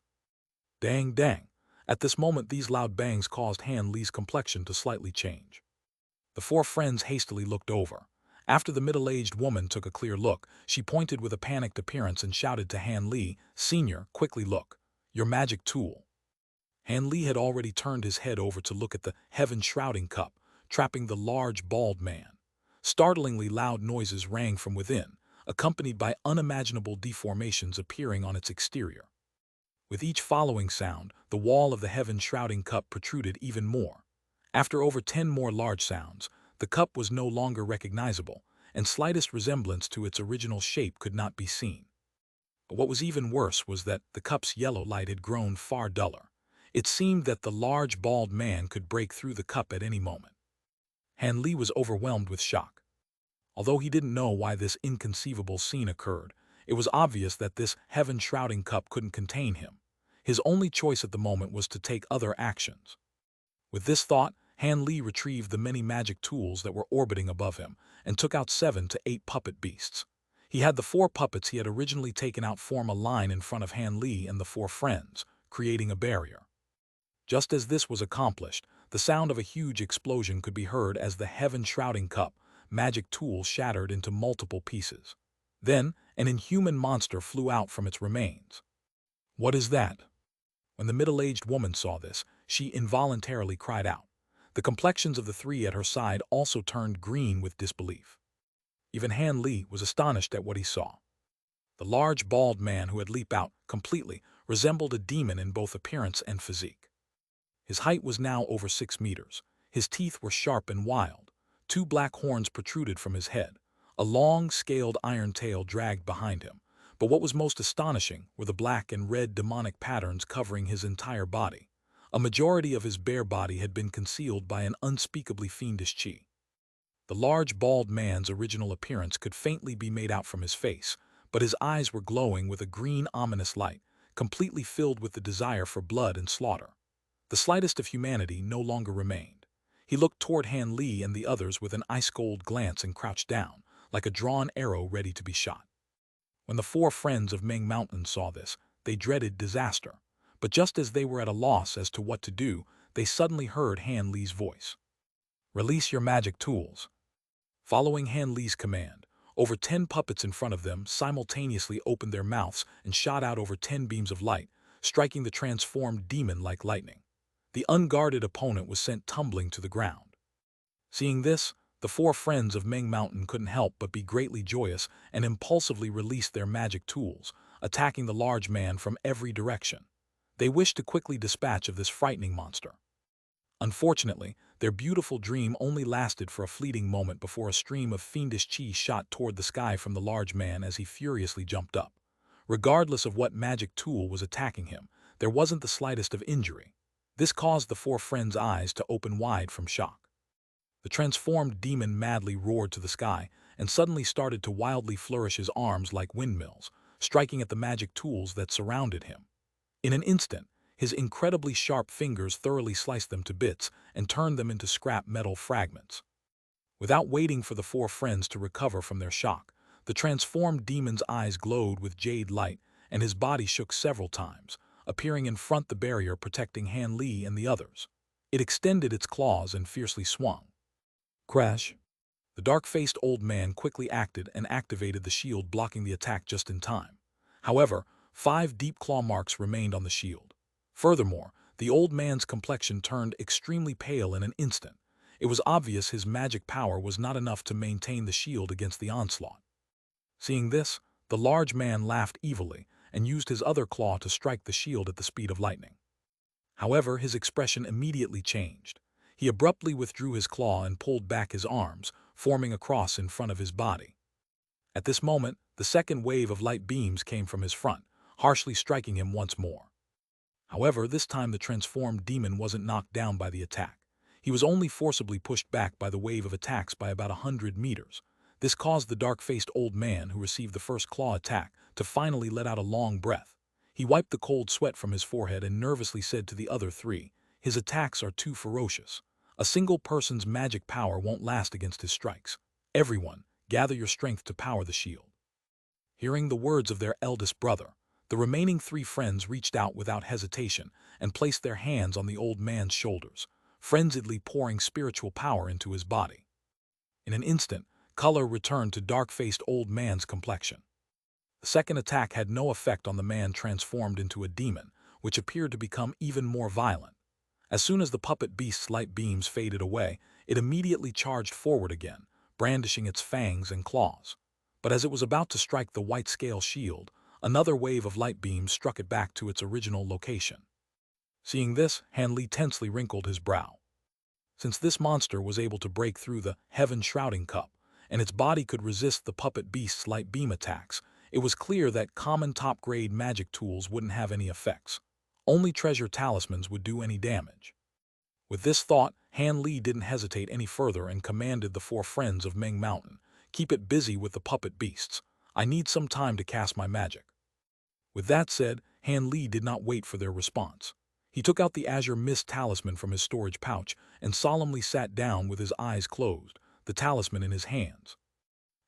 Dang dang. At this moment these loud bangs caused Han Li's complexion to slightly change. The four friends hastily looked over. After the middle-aged woman took a clear look, she pointed with a panicked appearance and shouted to Han Li, "Senior, quickly look. Your magic tool." Han Li had already turned his head over to look at the heaven-shrouding cup, trapping the large, bald man. Startlingly loud noises rang from within, accompanied by unimaginable deformations appearing on its exterior. With each following sound, the wall of the heaven-shrouding cup protruded even more. After over 10 more large sounds, the cup was no longer recognizable, and slightest resemblance to its original shape could not be seen. But what was even worse was that the cup's yellow light had grown far duller. It seemed that the large bald man could break through the cup at any moment. Han Li was overwhelmed with shock. Although he didn't know why this inconceivable scene occurred, it was obvious that this heaven-shrouding cup couldn't contain him. His only choice at the moment was to take other actions. With this thought, Han Li retrieved the many magic tools that were orbiting above him and took out 7 to 8 puppet beasts. He had the 4 puppets he had originally taken out form a line in front of Han Li and the 4 friends, creating a barrier. Just as this was accomplished, the sound of a huge explosion could be heard as the heaven-shrouding cup, magic tool shattered into multiple pieces. Then, an inhuman monster flew out from its remains. "What is that?" When the middle-aged woman saw this, she involuntarily cried out. The complexions of the 3 at her side also turned green with disbelief. Even Han Li was astonished at what he saw. The large bald man who had leaped out completely resembled a demon in both appearance and physique. His height was now over 6 meters. His teeth were sharp and wild. 2 black horns protruded from his head. A long, scaled iron tail dragged behind him. But what was most astonishing were the black and red demonic patterns covering his entire body. A majority of his bare body had been concealed by an unspeakably fiendish chi. The large bald man's original appearance could faintly be made out from his face, but his eyes were glowing with a green ominous light, completely filled with the desire for blood and slaughter. The slightest of humanity no longer remained. He looked toward Han Li and the others with an ice-cold glance and crouched down, like a drawn arrow ready to be shot. When the 4 friends of Ming Mountain saw this, they dreaded disaster. But just as they were at a loss as to what to do, they suddenly heard Han Li's voice. "Release your magic tools." Following Han Li's command, over 10 puppets in front of them simultaneously opened their mouths and shot out over 10 beams of light, striking the transformed demon like lightning. The unguarded opponent was sent tumbling to the ground. Seeing this, the 4 friends of Ming Mountain couldn't help but be greatly joyous and impulsively released their magic tools, attacking the large man from every direction. They wished to quickly dispatch of this frightening monster. Unfortunately, their beautiful dream only lasted for a fleeting moment before a stream of fiendish chi shot toward the sky from the large man as he furiously jumped up. Regardless of what magic tool was attacking him, there wasn't the slightest of injury. This caused the 4 friends' eyes to open wide from shock. The transformed demon madly roared to the sky and suddenly started to wildly flourish his arms like windmills, striking at the magic tools that surrounded him. In an instant, his incredibly sharp fingers thoroughly sliced them to bits and turned them into scrap metal fragments. Without waiting for the 4 friends to recover from their shock, the transformed demon's eyes glowed with jade light and his body shook several times, appearing in front the barrier protecting Han Li and the others. It extended its claws and fiercely swung. Crash! The dark-faced old man quickly acted and activated the shield, blocking the attack just in time. However, 5 deep claw marks remained on the shield. Furthermore, the old man's complexion turned extremely pale in an instant. It was obvious his magic power was not enough to maintain the shield against the onslaught. Seeing this, the large man laughed evilly and used his other claw to strike the shield at the speed of lightning. However, his expression immediately changed. He abruptly withdrew his claw and pulled back his arms, forming a cross in front of his body. At this moment, the second wave of light beams came from his front, harshly striking him once more. However, this time the transformed demon wasn't knocked down by the attack. He was only forcibly pushed back by the wave of attacks by about 100 meters. This caused the dark-faced old man who received the first claw attack to finally let out a long breath. He wiped the cold sweat from his forehead and nervously said to the other three, "His attacks are too ferocious. A single person's magic power won't last against his strikes. Everyone, gather your strength to power the shield." Hearing the words of their eldest brother, the remaining three friends reached out without hesitation and placed their hands on the old man's shoulders, frenziedly pouring spiritual power into his body. In an instant, color returned to dark-faced old man's complexion. The second attack had no effect on the man transformed into a demon, which appeared to become even more violent. As soon as the puppet beast's light beams faded away, it immediately charged forward again, brandishing its fangs and claws. But as it was about to strike the white-scale shield, another wave of light beams struck it back to its original location. Seeing this, Han Li tensely wrinkled his brow. Since this monster was able to break through the heaven-shrouding cup, and its body could resist the puppet beast's light beam attacks, it was clear that common top-grade magic tools wouldn't have any effects. Only treasure talismans would do any damage. With this thought, Han Li didn't hesitate any further and commanded the four friends of Ming Mountain, "Keep it busy with the puppet beasts. I need some time to cast my magic." With that said, Han Li did not wait for their response. He took out the Azure Mist talisman from his storage pouch and solemnly sat down with his eyes closed, the talisman in his hands.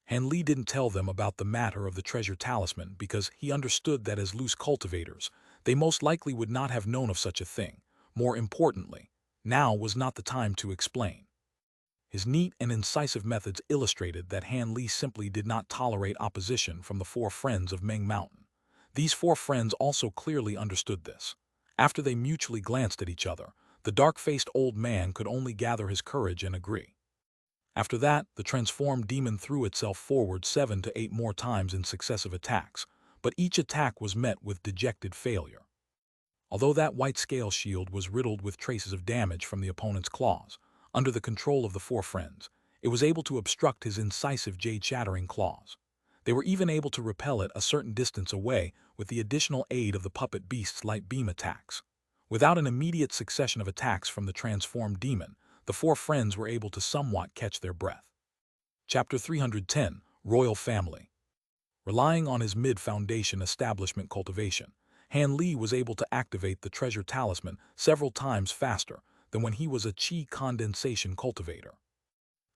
Han Li didn't tell them about the matter of the treasure talisman because he understood that as loose cultivators, they most likely would not have known of such a thing. More importantly, now was not the time to explain. His neat and incisive methods illustrated that Han Li simply did not tolerate opposition from the four friends of Ming Mountain. These four friends also clearly understood this. After they mutually glanced at each other, the dark-faced old man could only gather his courage and agree. After that, the transformed demon threw itself forward 7 to 8 more times in successive attacks, but each attack was met with dejected failure. Although that white-scale shield was riddled with traces of damage from the opponent's claws, under the control of the four friends, it was able to obstruct his incisive jade-shattering claws. They were even able to repel it a certain distance away with the additional aid of the puppet beast's light beam attacks. Without an immediate succession of attacks from the transformed demon, the four friends were able to somewhat catch their breath. Chapter 310, Royal Family. Relying on his mid-foundation establishment cultivation, Han Li was able to activate the treasure talisman several times faster than when he was a chi condensation cultivator.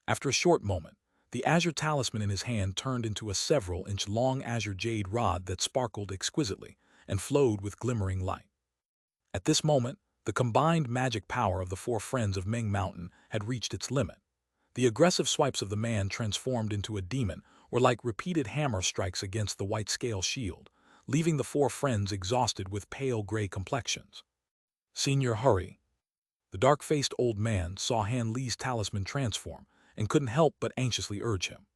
After a short moment, the azure talisman in his hand turned into a several-inch-long azure jade rod that sparkled exquisitely and flowed with glimmering light. At this moment, the combined magic power of the four friends of Ming Mountain had reached its limit. The aggressive swipes of the man transformed into a demon were like repeated hammer strikes against the white-scale shield, leaving the four friends exhausted with pale gray complexions. "Senior, hurry." The dark-faced old man saw Han Li's talisman transform and couldn't help but anxiously urge him.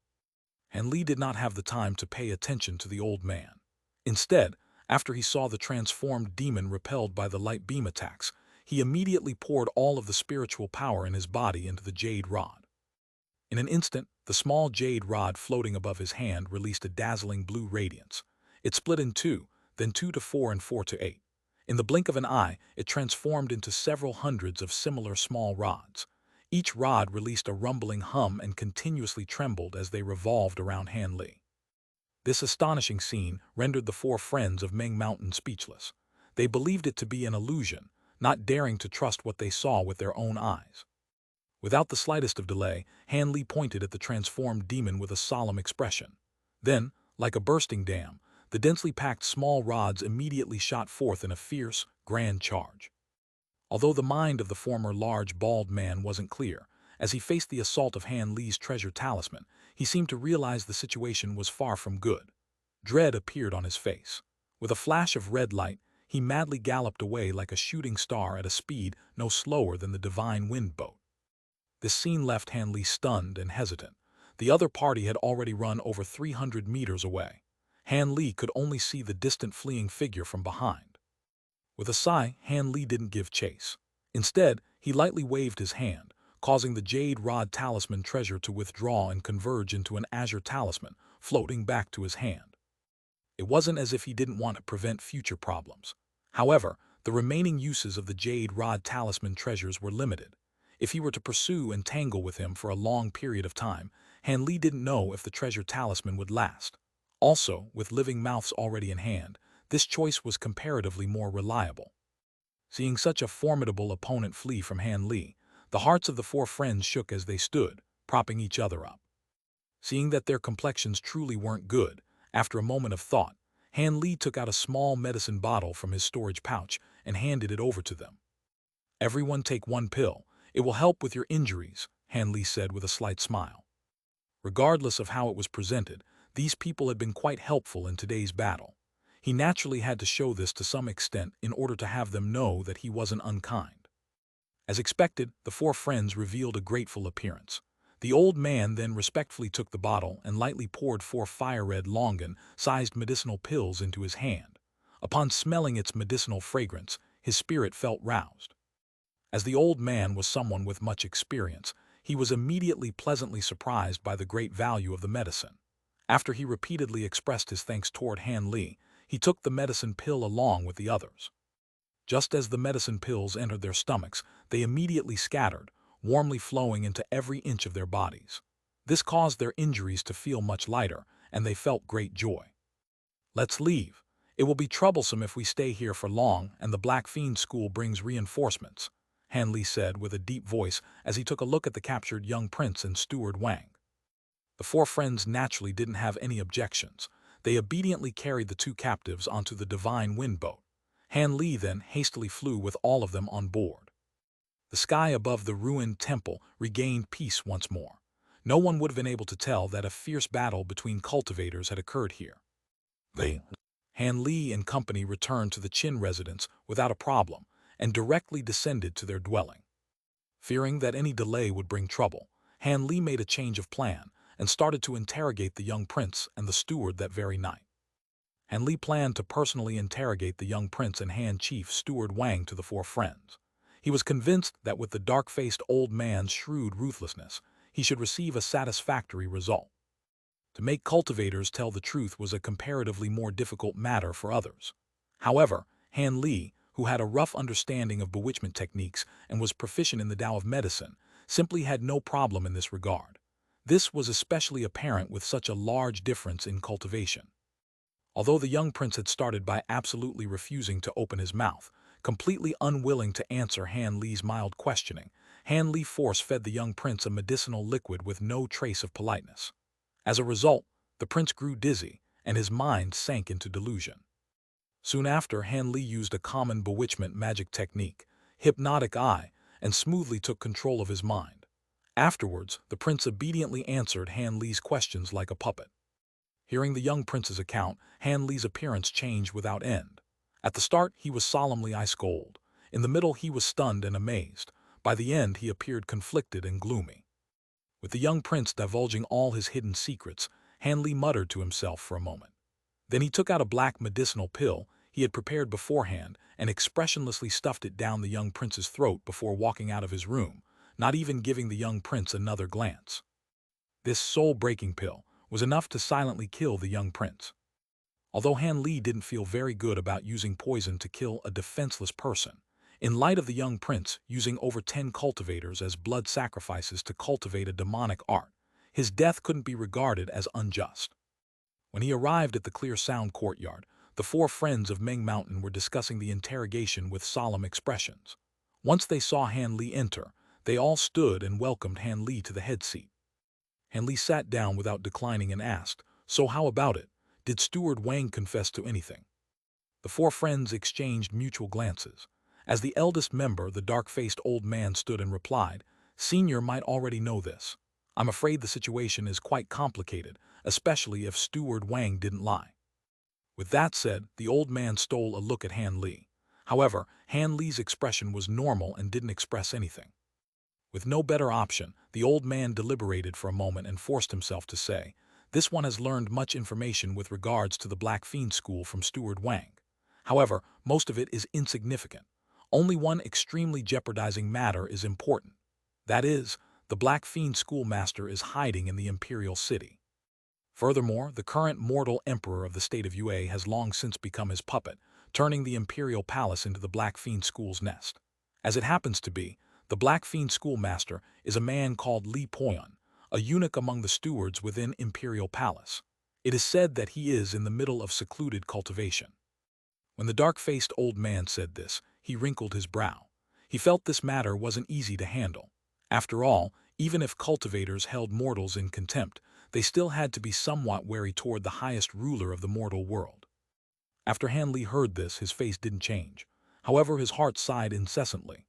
Han Li did not have the time to pay attention to the old man. Instead, after he saw the transformed demon repelled by the light beam attacks, he immediately poured all of the spiritual power in his body into the jade rod. In an instant, the small jade rod floating above his hand released a dazzling blue radiance. It split in two, then 2 to 4 and 4 to 8. In the blink of an eye, it transformed into several hundreds of similar small rods. Each rod released a rumbling hum and continuously trembled as they revolved around Han Li. This astonishing scene rendered the four friends of Ming Mountain speechless. They believed it to be an illusion, not daring to trust what they saw with their own eyes. Without the slightest of delay, Han Li pointed at the transformed demon with a solemn expression. Then, like a bursting dam, the densely packed small rods immediately shot forth in a fierce, grand charge. Although the mind of the former large, bald man wasn't clear, as he faced the assault of Han Li's treasure talisman, he seemed to realize the situation was far from good. Dread appeared on his face. With a flash of red light, he madly galloped away like a shooting star at a speed no slower than the divine wind boat. This scene left Han Li stunned and hesitant. The other party had already run over 300 meters away. Han Li could only see the distant fleeing figure from behind. With a sigh, Han Li didn't give chase. Instead, he lightly waved his hand, causing the Jade Rod Talisman treasure to withdraw and converge into an azure talisman, floating back to his hand. It wasn't as if he didn't want to prevent future problems. However, the remaining uses of the Jade Rod Talisman treasures were limited. If he were to pursue and tangle with him for a long period of time, Han Li didn't know if the treasure talisman would last. Also, with living mouths already in hand, this choice was comparatively more reliable. Seeing such a formidable opponent flee from Han Li, the hearts of the four friends shook as they stood, propping each other up. Seeing that their complexions truly weren't good, after a moment of thought, Han Li took out a small medicine bottle from his storage pouch and handed it over to them. "Everyone take one pill. It will help with your injuries," Han Li said with a slight smile. Regardless of how it was presented, these people had been quite helpful in today's battle. He naturally had to show this to some extent in order to have them know that he wasn't unkind. As expected, the four friends revealed a grateful appearance. The old man then respectfully took the bottle and lightly poured 4 fire-red Longan-sized medicinal pills into his hand. Upon smelling its medicinal fragrance, his spirit felt roused. As the old man was someone with much experience, he was immediately pleasantly surprised by the great value of the medicine. After he repeatedly expressed his thanks toward Han Li, he took the medicine pill along with the others. Just as the medicine pills entered their stomachs, they immediately scattered, warmly flowing into every inch of their bodies. This caused their injuries to feel much lighter, and they felt great joy. "Let's leave. It will be troublesome if we stay here for long and the Black Fiend School brings reinforcements," Han Li said with a deep voice as he took a look at the captured young prince and Steward Wang. The four friends naturally didn't have any objections. They obediently carried the 2 captives onto the Divine Wind Boat. Han Li then hastily flew with all of them on board. The sky above the ruined temple regained peace once more. No one would have been able to tell that a fierce battle between cultivators had occurred here. Han Li and company returned to the Qin residence without a problem and directly descended to their dwelling. Fearing that any delay would bring trouble, Han Li made a change of plan and started to interrogate the young prince and the steward that very night. Han Li planned to personally interrogate the young prince and hand chief Steward Wang to the four friends. He was convinced that with the dark-faced old man's shrewd ruthlessness, he should receive a satisfactory result. To make cultivators tell the truth was a comparatively more difficult matter for others. However, Han Li, who had a rough understanding of bewitchment techniques and was proficient in the Tao of medicine, simply had no problem in this regard. This was especially apparent with such a large difference in cultivation. Although the young prince had started by absolutely refusing to open his mouth, completely unwilling to answer Han Li's mild questioning, Han Li force-fed the young prince a medicinal liquid with no trace of politeness. As a result, the prince grew dizzy, and his mind sank into delusion. Soon after, Han Li used a common bewitchment magic technique, Hypnotic Eye, and smoothly took control of his mind. Afterwards, the prince obediently answered Han Li's questions like a puppet. Hearing the young prince's account, Han Li's appearance changed without end. At the start, he was solemnly ice-cold. In the middle, he was stunned and amazed. By the end, he appeared conflicted and gloomy. With the young prince divulging all his hidden secrets, Han Li muttered to himself for a moment. Then he took out a black medicinal pill he had prepared beforehand and expressionlessly stuffed it down the young prince's throat before walking out of his room, not even giving the young prince another glance. This soul-breaking pill was enough to silently kill the young prince. Although Han Li didn't feel very good about using poison to kill a defenseless person, in light of the young prince using over 10 cultivators as blood sacrifices to cultivate a demonic art, his death couldn't be regarded as unjust. When he arrived at the Clear Sound courtyard, the four friends of Meng Mountain were discussing the interrogation with solemn expressions. Once they saw Han Li enter, they all stood and welcomed Han Li to the head seat. Han Li sat down without declining and asked, "So how about it? Did Steward Wang confess to anything?" The four friends exchanged mutual glances. As the eldest member, the dark-faced old man stood and replied, "Senior might already know this. I'm afraid the situation is quite complicated, especially if Steward Wang didn't lie." With that said, the old man stole a look at Han Li. However, Han Li's expression was normal and didn't express anything. With no better option, the old man deliberated for a moment and forced himself to say, "This one has learned much information with regards to the Black Fiend School from Steward Wang. However, most of it is insignificant. Only one extremely jeopardizing matter is important. That is, the Black Fiend Schoolmaster is hiding in the Imperial City. Furthermore, the current mortal emperor of the state of UA has long since become his puppet, turning the Imperial Palace into the Black Fiend School's nest. As it happens to be, the Black Fiend Schoolmaster is a man called Li Poyon, a eunuch among the stewards within Imperial Palace. It is said that he is in the middle of secluded cultivation. When the dark-faced old man said this, he wrinkled his brow. He felt this matter wasn't easy to handle. After all, even if cultivators held mortals in contempt, they still had to be somewhat wary toward the highest ruler of the mortal world. After Han Li heard this, his face didn't change. However, his heart sighed incessantly.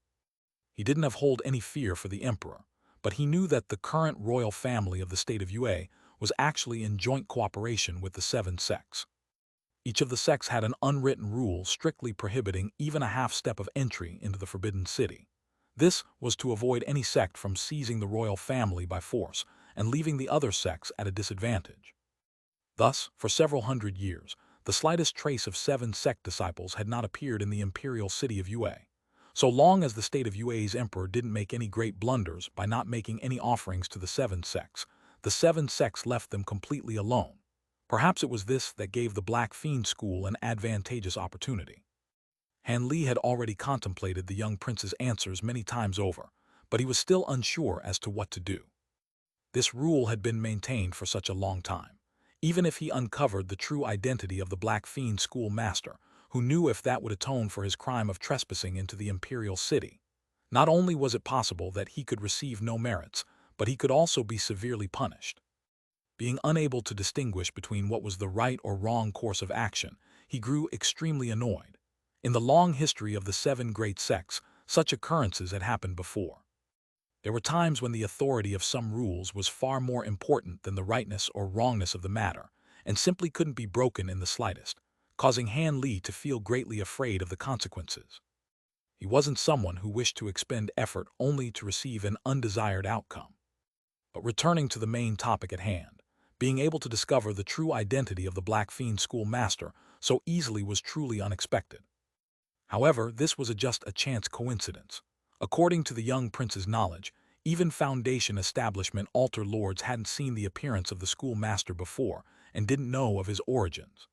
He didn't hold any fear for the emperor, but he knew that the current royal family of the state of UA was actually in joint cooperation with the seven sects. Each of the sects had an unwritten rule strictly prohibiting even a half-step of entry into the Forbidden City. This was to avoid any sect from seizing the royal family by force and leaving the other sects at a disadvantage. Thus, for several hundred years, the slightest trace of seven sect disciples had not appeared in the imperial city of UA. So long as the state of UA's emperor didn't make any great blunders by not making any offerings to the seven sects left them completely alone. Perhaps it was this that gave the Black Fiend School an advantageous opportunity. Han Li had already contemplated the young prince's answers many times over, but he was still unsure as to what to do. This rule had been maintained for such a long time. Even if he uncovered the true identity of the Black Fiend School Master, who knew if that would atone for his crime of trespassing into the Imperial City, not only was it possible that he could receive no merits, but he could also be severely punished. Being unable to distinguish between what was the right or wrong course of action, he grew extremely annoyed. In the long history of the seven great sects, such occurrences had happened before. There were times when the authority of some rules was far more important than the rightness or wrongness of the matter, and simply couldn't be broken in the slightest, causing Han Li to feel greatly afraid of the consequences. He wasn't someone who wished to expend effort only to receive an undesired outcome. But returning to the main topic at hand, being able to discover the true identity of the Black Fiend School Master so easily was truly unexpected. However, this was just a chance coincidence. According to the young prince's knowledge, even Foundation establishment altar lords hadn't seen the appearance of the schoolmaster before and didn't know of his origins.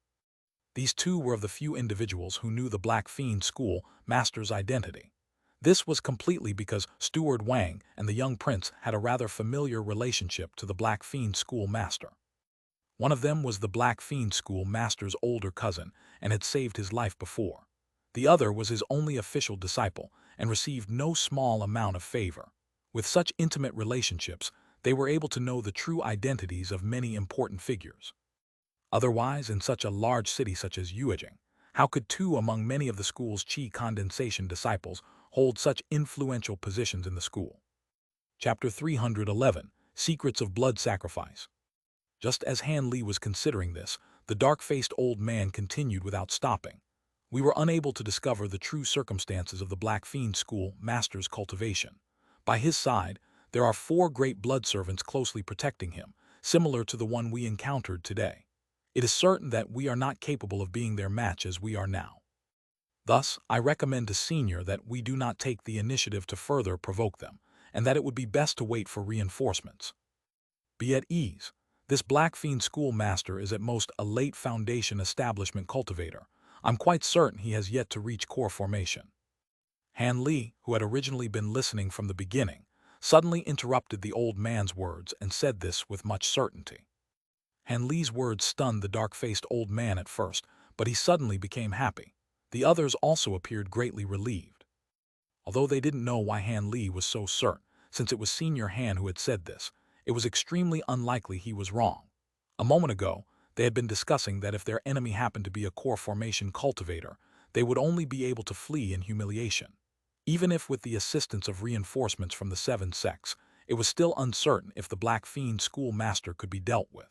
These two were of the few individuals who knew the Black Fiend School Master's identity. This was completely because Steward Wang and the young prince had a rather familiar relationship to the Black Fiend School Master. One of them was the Black Fiend School Master's older cousin and had saved his life before. The other was his only official disciple and received no small amount of favor. With such intimate relationships, they were able to know the true identities of many important figures. Otherwise, in such a large city such as Yuejing, how could two among many of the school's Qi condensation disciples hold such influential positions in the school? Chapter 311, Secrets of Blood Sacrifice. Just as Han Li was considering this, the dark-faced old man continued without stopping. We were unable to discover the true circumstances of the Black Fiend School Master's cultivation. By his side, there are 4 great blood servants closely protecting him, similar to the one we encountered today. It is certain that we are not capable of being their match as we are now. Thus, I recommend to Senior that we do not take the initiative to further provoke them, and that it would be best to wait for reinforcements. Be at ease. This Black Fiend School Master is at most a late Foundation establishment cultivator. I'm quite certain he has yet to reach core formation. Han Li, who had originally been listening from the beginning, suddenly interrupted the old man's words and said this with much certainty. Han Li's words stunned the dark-faced old man at first, but he suddenly became happy. The others also appeared greatly relieved. Although they didn't know why Han Li was so certain, since it was Senior Han who had said this, it was extremely unlikely he was wrong. A moment ago, they had been discussing that if their enemy happened to be a core formation cultivator, they would only be able to flee in humiliation. Even if with the assistance of reinforcements from the 7 sects, it was still uncertain if the Black Fiend School Master could be dealt with.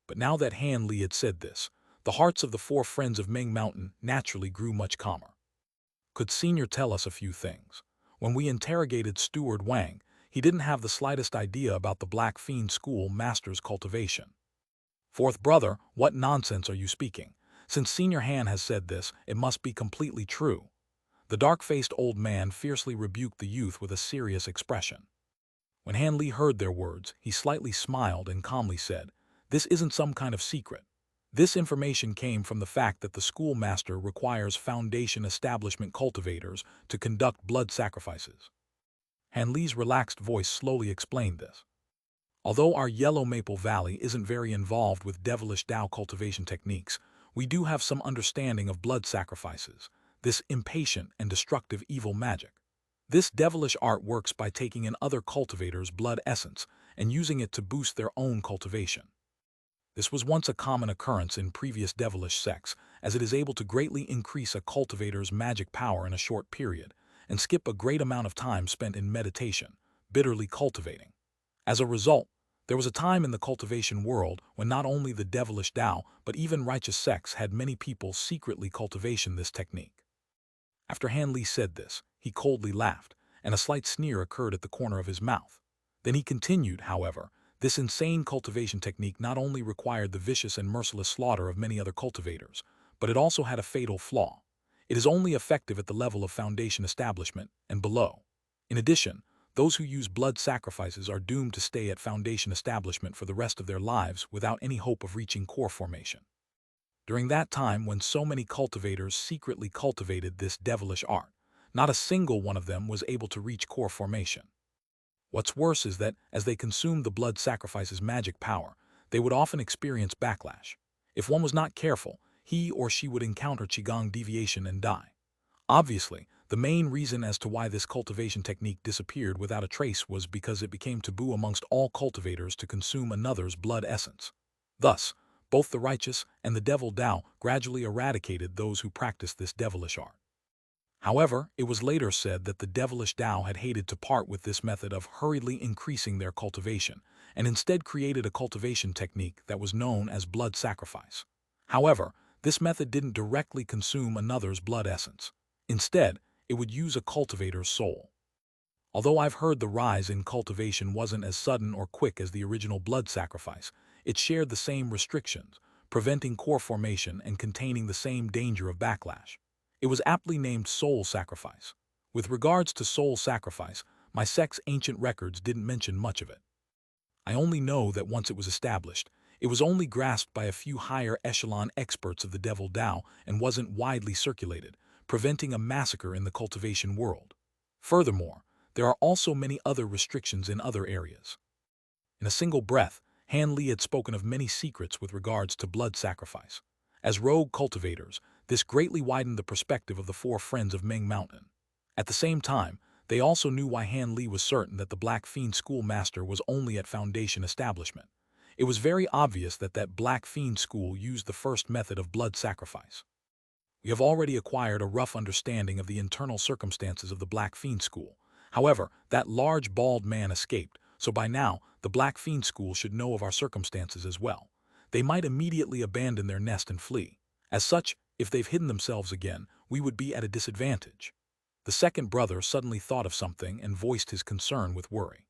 But now that Han Li had said this, the hearts of the 4 friends of Ming Mountain naturally grew much calmer. Could Senior tell us a few things? When we interrogated Steward Wang, he didn't have the slightest idea about the Black Fiend School Master's cultivation. Fourth brother, what nonsense are you speaking? Since Senior Han has said this, it must be completely true. The dark-faced old man fiercely rebuked the youth with a serious expression. When Han Li heard their words, he slightly smiled and calmly said, "This isn't some kind of secret. This information came from the fact that the schoolmaster requires Foundation establishment cultivators to conduct blood sacrifices." Han Li's relaxed voice slowly explained this. Although our Yellow Maple Valley isn't very involved with devilish Dao cultivation techniques, we do have some understanding of blood sacrifices, this impatient and destructive evil magic. This devilish art works by taking in other cultivators' blood essence and using it to boost their own cultivation. This was once a common occurrence in previous devilish sects, as it is able to greatly increase a cultivator's magic power in a short period, and skip a great amount of time spent in meditation, bitterly cultivating. As a result, there was a time in the cultivation world when not only the devilish Tao but even righteous sects had many people secretly cultivation this technique. After Han Li said this, he coldly laughed, and a slight sneer occurred at the corner of his mouth. Then he continued, however, this insane cultivation technique not only required the vicious and merciless slaughter of many other cultivators, but it also had a fatal flaw. It is only effective at the level of Foundation establishment and below. In addition, those who use blood sacrifices are doomed to stay at Foundation establishment for the rest of their lives without any hope of reaching core formation. During that time when so many cultivators secretly cultivated this devilish art, not a single one of them was able to reach core formation. What's worse is that, as they consumed the blood sacrifice's magic power, they would often experience backlash. If one was not careful, he or she would encounter Qigong deviation and die. Obviously, the main reason as to why this cultivation technique disappeared without a trace was because it became taboo amongst all cultivators to consume another's blood essence. Thus, both the righteous and the devil Tao gradually eradicated those who practiced this devilish art. However, it was later said that the devilish Tao had hated to part with this method of hurriedly increasing their cultivation, and instead created a cultivation technique that was known as blood sacrifice. However, this method didn't directly consume another's blood essence. Instead, it would use a cultivator's soul. Although I've heard the rise in cultivation wasn't as sudden or quick as the original blood sacrifice, it shared the same restrictions, preventing core formation and containing the same danger of backlash. It was aptly named soul sacrifice. With regards to soul sacrifice, my sect's ancient records didn't mention much of it. I only know that once it was established, it was only grasped by a few higher echelon experts of the devil Tao and wasn't widely circulated, preventing a massacre in the cultivation world. Furthermore, there are also many other restrictions in other areas. In a single breath, Han Li had spoken of many secrets with regards to blood sacrifice. As rogue cultivators, this greatly widened the perspective of the four friends of Ming Mountain. At the same time, they also knew why Han Li was certain that the Black Fiend schoolmaster was only at Foundation establishment. It was very obvious that Black Fiend school used the first method of blood sacrifice. We have already acquired a rough understanding of the internal circumstances of the Black Fiend school. However, that large bald man escaped, so by now, the Black Fiend school should know of our circumstances as well. They might immediately abandon their nest and flee. As such, if they've hidden themselves again, we would be at a disadvantage. The second brother suddenly thought of something and voiced his concern with worry.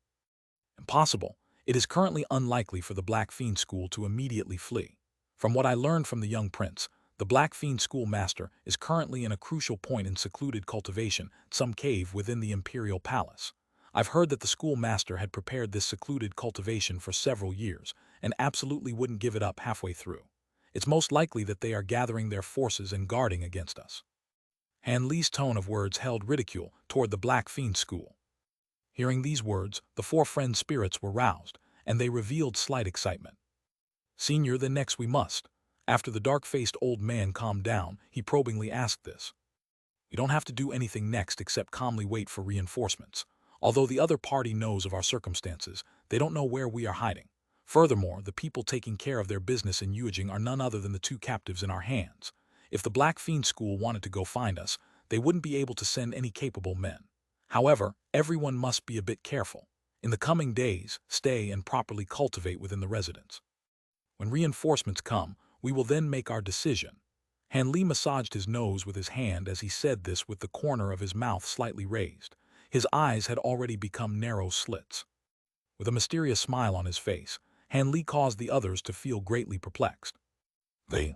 Impossible. It is currently unlikely for the Black Fiend school to immediately flee. From what I learned from the young prince, the Black Fiend schoolmaster is currently in a crucial point in secluded cultivation, some cave within the Imperial Palace. I've heard that the schoolmaster had prepared this secluded cultivation for several years, and absolutely wouldn't give it up halfway through. It's most likely that they are gathering their forces and guarding against us. Han Li's tone of words held ridicule toward the Black Fiend school. Hearing these words, the four friends' spirits were roused, and they revealed slight excitement. "Senior, then next we must." After the dark-faced old man calmed down, he probingly asked this. "We don't have to do anything next except calmly wait for reinforcements. Although the other party knows of our circumstances, they don't know where we are hiding. Furthermore, the people taking care of their business in Yuejing are none other than the two captives in our hands. If the Black Fiend school wanted to go find us, they wouldn't be able to send any capable men. However, everyone must be a bit careful. In the coming days, stay and properly cultivate within the residence. When reinforcements come, we will then make our decision." Han Li massaged his nose with his hand as he said this with the corner of his mouth slightly raised. His eyes had already become narrow slits. With a mysterious smile on his face, Han Li caused the others to feel greatly perplexed. The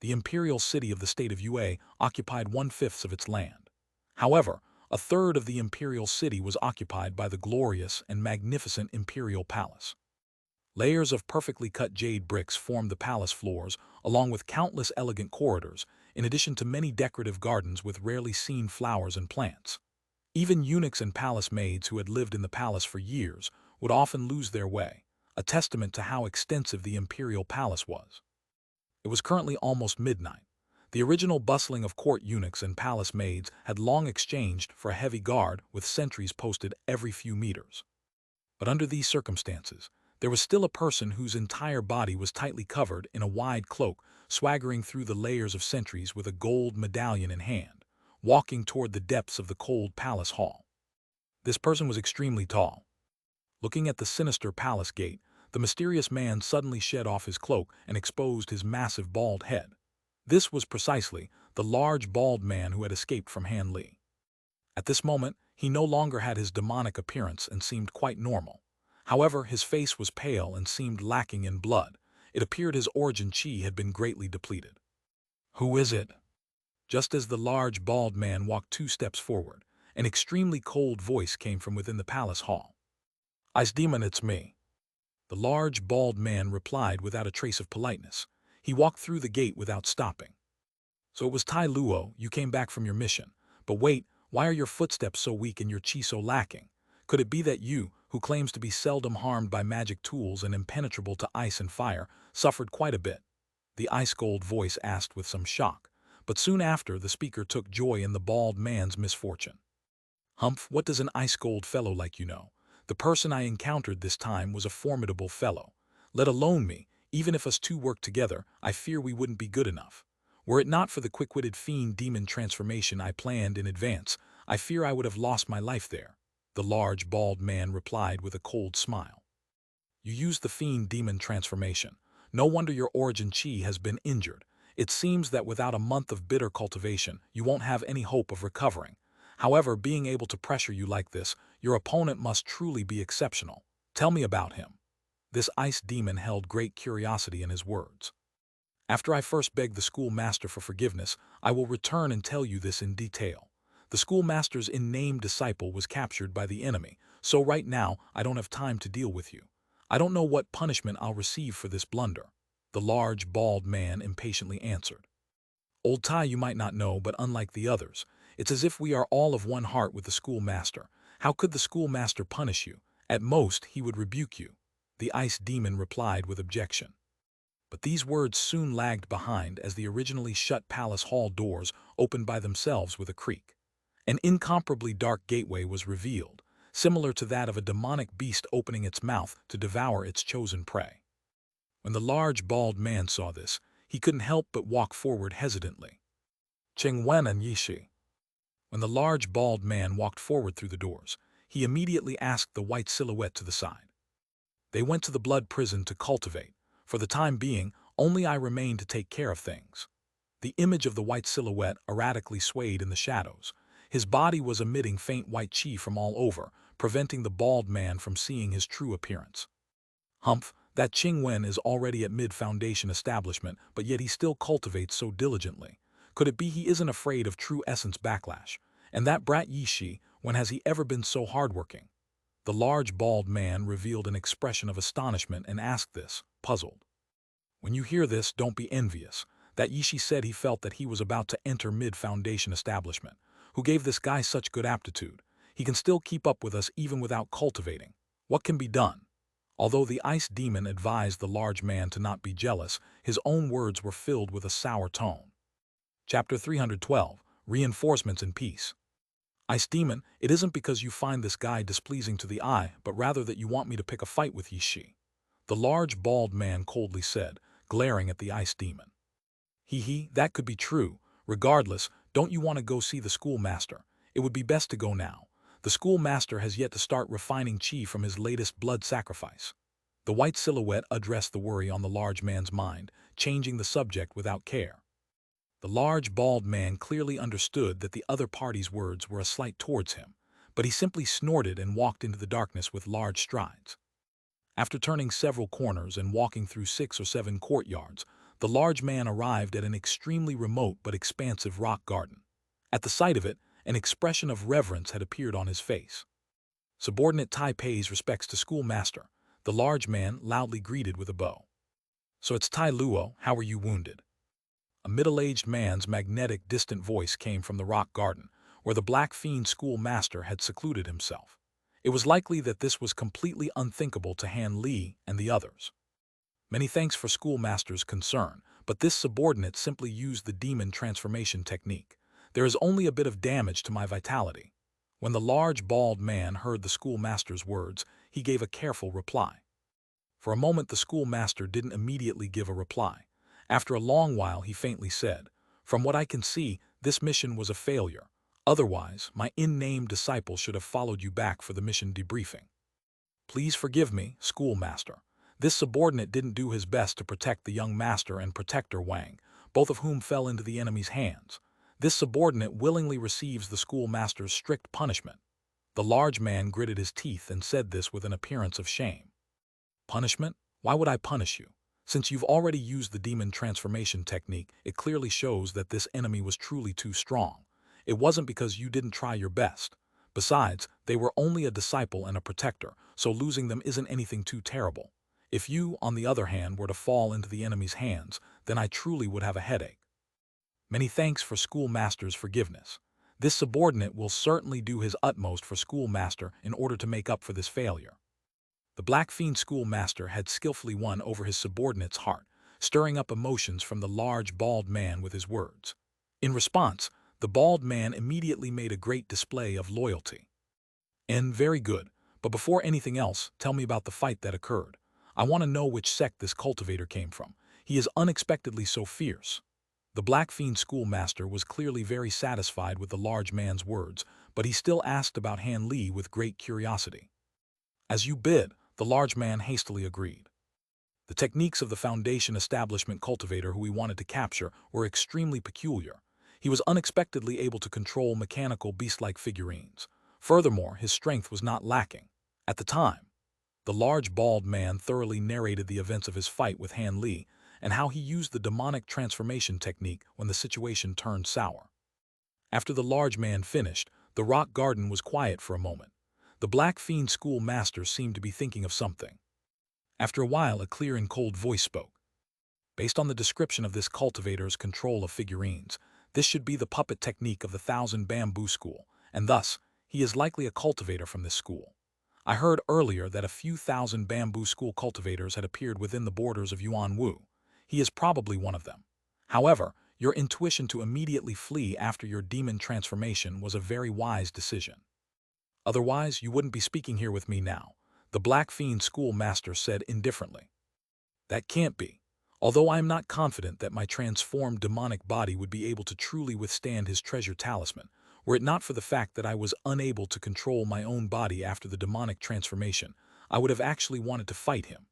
imperial city of the state of Yue occupied 1/5 of its land. However, a third of the imperial city was occupied by the glorious and magnificent imperial palace. Layers of perfectly cut jade bricks formed the palace floors, along with countless elegant corridors, in addition to many decorative gardens with rarely seen flowers and plants. Even eunuchs and palace maids who had lived in the palace for years would often lose their way, a testament to how extensive the imperial palace was. It was currently almost midnight. The original bustling of court eunuchs and palace maids had long exchanged for a heavy guard with sentries posted every few meters. But under these circumstances, there was still a person whose entire body was tightly covered in a wide cloak, swaggering through the layers of sentries with a gold medallion in hand, walking toward the depths of the cold palace hall. This person was extremely tall. Looking at the sinister palace gate, the mysterious man suddenly shed off his cloak and exposed his massive bald head. This was precisely the large bald man who had escaped from Han Li. At this moment, he no longer had his demonic appearance and seemed quite normal. However, his face was pale and seemed lacking in blood. It appeared his origin chi had been greatly depleted. "Who is it?" Just as the large bald man walked 2 steps forward, an extremely cold voice came from within the palace hall. "Ice Demon, it's me." The large bald man replied without a trace of politeness. He walked through the gate without stopping. "So it was Tai Luo, you came back from your mission. But wait, why are your footsteps so weak and your chi so lacking? Could it be that you, who claims to be seldom harmed by magic tools and impenetrable to ice and fire, suffered quite a bit?" The ice-cold voice asked with some shock, but soon after the speaker took joy in the bald man's misfortune. "Humph, what does an ice-cold fellow like you know? The person I encountered this time was a formidable fellow. Let alone me, even if us two worked together, I fear we wouldn't be good enough. Were it not for the quick-witted fiend-demon transformation I planned in advance, I fear I would have lost my life there," the large bald man replied with a cold smile. "You used the fiend-demon transformation. No wonder your origin chi has been injured. It seems that without a month of bitter cultivation, you won't have any hope of recovering. However, being able to pressure you like this, your opponent must truly be exceptional. Tell me about him." This ice demon held great curiosity in his words. "After I first beg the schoolmaster for forgiveness, I will return and tell you this in detail. The schoolmaster's in-name disciple was captured by the enemy, so right now I don't have time to deal with you. I don't know what punishment I'll receive for this blunder," the large bald man impatiently answered. "Old Tai, you might not know, but unlike the others, it's as if we are all of one heart with the schoolmaster. How could the schoolmaster punish you? At most, he would rebuke you," the ice demon replied with objection. But these words soon lagged behind as the originally shut palace hall doors opened by themselves with a creak. An incomparably dark gateway was revealed, similar to that of a demonic beast opening its mouth to devour its chosen prey. When the large bald man saw this, he couldn't help but walk forward hesitantly. "Qing Wen and Yishi." When the large bald man walked forward through the doors, he immediately asked the white silhouette to the side. "They went to the blood prison to cultivate. For the time being, only I remain to take care of things." The image of the white silhouette erratically swayed in the shadows. His body was emitting faint white chi from all over, preventing the bald man from seeing his true appearance. "Humph, that Qing Wen is already at mid-foundation establishment, but yet he still cultivates so diligently. Could it be he isn't afraid of true essence backlash? And that brat Yishi, when has he ever been so hardworking?" The large bald man revealed an expression of astonishment and asked this, puzzled. "When you hear this, don't be envious. That Yishi said he felt that he was about to enter mid-foundation establishment. Who gave this guy such good aptitude? He can still keep up with us even without cultivating. What can be done?" Although the ice demon advised the large man to not be jealous, his own words were filled with a sour tone. Chapter 312, Reinforcements in Peace. "Ice Demon, it isn't because you find this guy displeasing to the eye, but rather that you want me to pick a fight with Yishi," the large bald man coldly said, glaring at the Ice Demon. "Hee, that could be true. Regardless, don't you want to go see the schoolmaster? It would be best to go now. The schoolmaster has yet to start refining chi from his latest blood sacrifice." The white silhouette addressed the worry on the large man's mind, changing the subject without care. The large bald man clearly understood that the other party's words were a slight towards him, but he simply snorted and walked into the darkness with large strides. After turning several corners and walking through 6 or 7 courtyards, the large man arrived at an extremely remote but expansive rock garden. At the sight of it, An expression of reverence had appeared on his face. Subordinate Tai pays respects to schoolmaster, the large man loudly greeted with a bow. So it's Tai Luo, how are you wounded? A middle-aged man's magnetic, distant voice came from the rock garden, where the Black Fiend schoolmaster had secluded himself. It was likely that this was completely unthinkable to Han Li and the others. Many thanks for schoolmaster's concern, but this subordinate simply used the demon transformation technique. There is only a bit of damage to my vitality. When the large, bald man heard the schoolmaster's words, he gave a careful reply. For a moment the schoolmaster didn't immediately give a reply. After a long while he faintly said, "From what I can see, this mission was a failure. Otherwise, my in-name disciple should have followed you back for the mission debriefing." "Please forgive me, schoolmaster. This subordinate didn't do his best to protect the young master and protector Wang, both of whom fell into the enemy's hands. This subordinate willingly receives the schoolmaster's strict punishment." The large man gritted his teeth and said this with an appearance of shame. "Punishment? Why would I punish you? Since you've already used the demon transformation technique, it clearly shows that this enemy was truly too strong. It wasn't because you didn't try your best. Besides, they were only a disciple and a protector, so losing them isn't anything too terrible. If you, on the other hand, were to fall into the enemy's hands, then I truly would have a headache." Many thanks for schoolmaster's forgiveness. This subordinate will certainly do his utmost for schoolmaster in order to make up for this failure. The Black Fiend schoolmaster had skillfully won over his subordinate's heart, stirring up emotions from the large, bald man with his words. In response, the bald man immediately made a great display of loyalty. "And very good, but before anything else, tell me about the fight that occurred. I want to know which sect this cultivator came from. He is unexpectedly so fierce." The Black Fiend schoolmaster was clearly very satisfied with the large man's words, but he still asked about Han Li with great curiosity. "As you bid," the large man hastily agreed. The techniques of the Foundation establishment cultivator who he wanted to capture were extremely peculiar. He was unexpectedly able to control mechanical beast-like figurines. Furthermore, his strength was not lacking. At the time, the large bald man thoroughly narrated the events of his fight with Han Li and how he used the demonic transformation technique when the situation turned sour. After the large man finished, the rock garden was quiet for a moment. The Black Fiend schoolmaster seemed to be thinking of something. After a while, a clear and cold voice spoke. "Based on the description of this cultivator's control of figurines, this should be the puppet technique of the Thousand Bamboo School, and thus, he is likely a cultivator from this school. I heard earlier that a few thousand Bamboo School cultivators had appeared within the borders of Yuanwu. He is probably one of them. However, your intuition to immediately flee after your demon transformation was a very wise decision. Otherwise, you wouldn't be speaking here with me now," the Black Fiend schoolmaster said indifferently. "That can't be. Although I am not confident that my transformed demonic body would be able to truly withstand his treasure talisman, were it not for the fact that I was unable to control my own body after the demonic transformation, I would have actually wanted to fight him.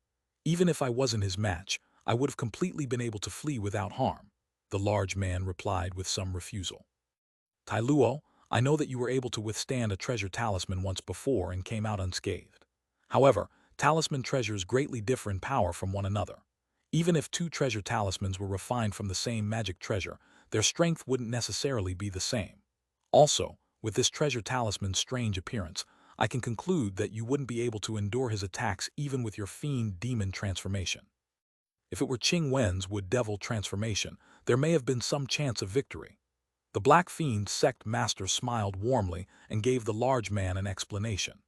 Even if I wasn't his match, I would have completely been able to flee without harm," the large man replied with some refusal. "Tai Luo, I know that you were able to withstand a treasure talisman once before and came out unscathed. However, talisman treasures greatly differ in power from one another. Even if two treasure talismans were refined from the same magic treasure, their strength wouldn't necessarily be the same. Also, with this treasure talisman's strange appearance, I can conclude that you wouldn't be able to endure his attacks even with your fiend demon transformation. If it were Qing Wen's wood devil transformation, there may have been some chance of victory." The Black Fiend sect master smiled warmly and gave the large man an explanation.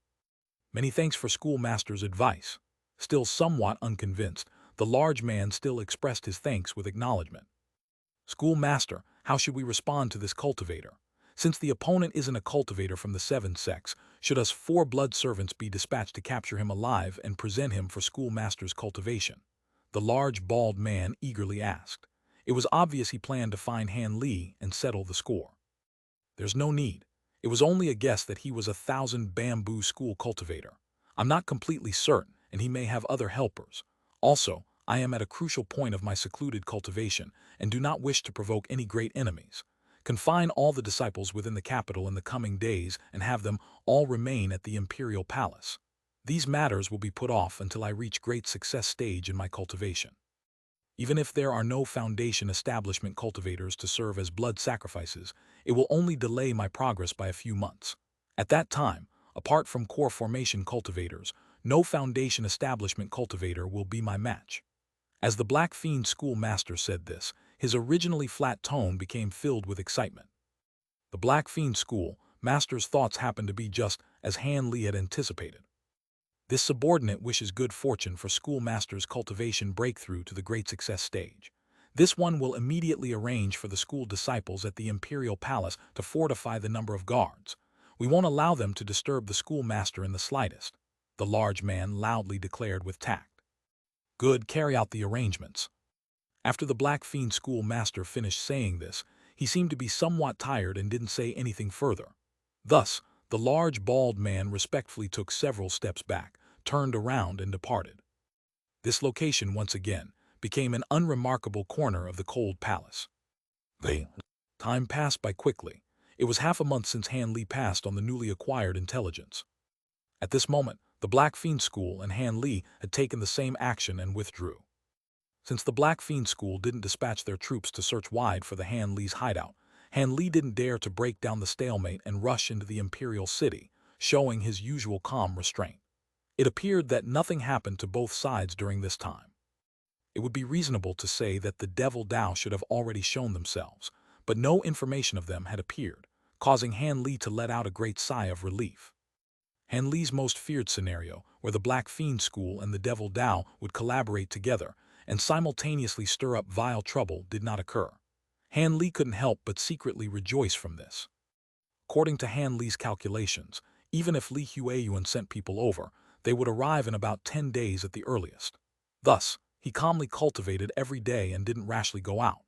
"Many thanks for schoolmaster's advice." Still somewhat unconvinced, the large man still expressed his thanks with acknowledgement. "Schoolmaster, how should we respond to this cultivator? Since the opponent isn't a cultivator from the Seven Sects, should us 4 blood servants be dispatched to capture him alive and present him for schoolmaster's cultivation?" The large bald man eagerly asked. It was obvious he planned to find Han Li and settle the score. "There's no need. It was only a guess that he was a Thousand Bamboo School cultivator. I'm not completely certain, and he may have other helpers. Also, I am at a crucial point of my secluded cultivation and do not wish to provoke any great enemies. Confine all the disciples within the capital in the coming days and have them all remain at the Imperial Palace. These matters will be put off until I reach great success stage in my cultivation." Even if there are no foundation establishment cultivators to serve as blood sacrifices, it will only delay my progress by a few months. At that time, apart from core formation cultivators, no foundation establishment cultivator will be my match. As the Black Fiend schoolmaster said this, his originally flat tone became filled with excitement. The Black Fiend school master's thoughts happened to be just as Han Li had anticipated. This subordinate wishes good fortune for schoolmaster's cultivation breakthrough to the great success stage. This one will immediately arrange for the school disciples at the Imperial Palace to fortify the number of guards. We won't allow them to disturb the schoolmaster in the slightest, the large man loudly declared with tact. Good, carry out the arrangements. After the Black Fiend schoolmaster finished saying this, he seemed to be somewhat tired and didn't say anything further. Thus, the large bald man respectfully took several steps back, turned around and departed. This location once again became an unremarkable corner of the cold palace. Time passed by quickly. It was half a month since Han Li passed on the newly acquired intelligence. At this moment, the Black Fiend School and Han Li had taken the same action and withdrew. Since the Black Fiend School didn't dispatch their troops to search wide for the Han Li's hideout, Han Li didn't dare to break down the stalemate and rush into the Imperial City, showing his usual calm restraint. It appeared that nothing happened to both sides during this time. It would be reasonable to say that the Devil Dao should have already shown themselves, but no information of them had appeared, causing Han Li to let out a great sigh of relief. Han Li's most feared scenario, where the Black Fiend School and the Devil Dao would collaborate together and simultaneously stir up vile trouble, did not occur. Han Li couldn't help but secretly rejoice from this. According to Han Li's calculations, even if Li Hueyuan sent people over, they would arrive in about 10 days at the earliest. Thus, he calmly cultivated every day and didn't rashly go out.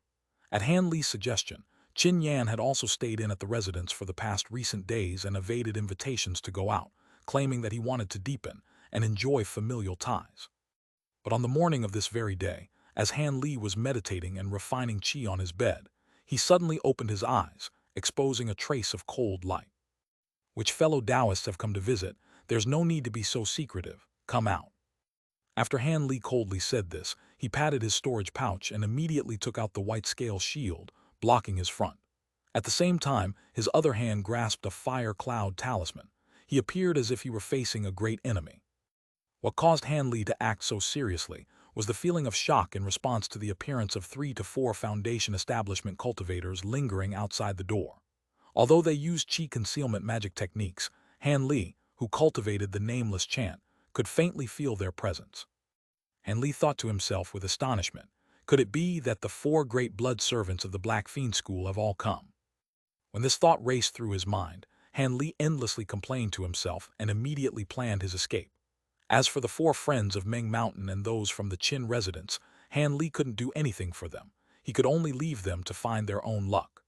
At Han Li's suggestion, Qin Yan had also stayed in at the residence for the past recent days and evaded invitations to go out, claiming that he wanted to deepen and enjoy familial ties. But on the morning of this very day, as Han Li was meditating and refining qi on his bed, he suddenly opened his eyes, exposing a trace of cold light. Which fellow Taoists have come to visit? There's no need to be so secretive. Come out. After Han Li coldly said this, he patted his storage pouch and immediately took out the white scale shield, blocking his front. At the same time, his other hand grasped a fire cloud talisman. He appeared as if he were facing a great enemy. What caused Han Li to act so seriously was the feeling of shock in response to the appearance of 3 to 4 foundation establishment cultivators lingering outside the door. Although they used qi concealment magic techniques, Han Li, who cultivated the nameless chant, could faintly feel their presence. Han Li thought to himself with astonishment, could it be that the 4 great blood servants of the Black Fiend School have all come? When this thought raced through his mind, Han Li endlessly complained to himself and immediately planned his escape. As for the 4 friends of Meng Mountain and those from the Qin residence, Han Li couldn't do anything for them. He could only leave them to find their own luck.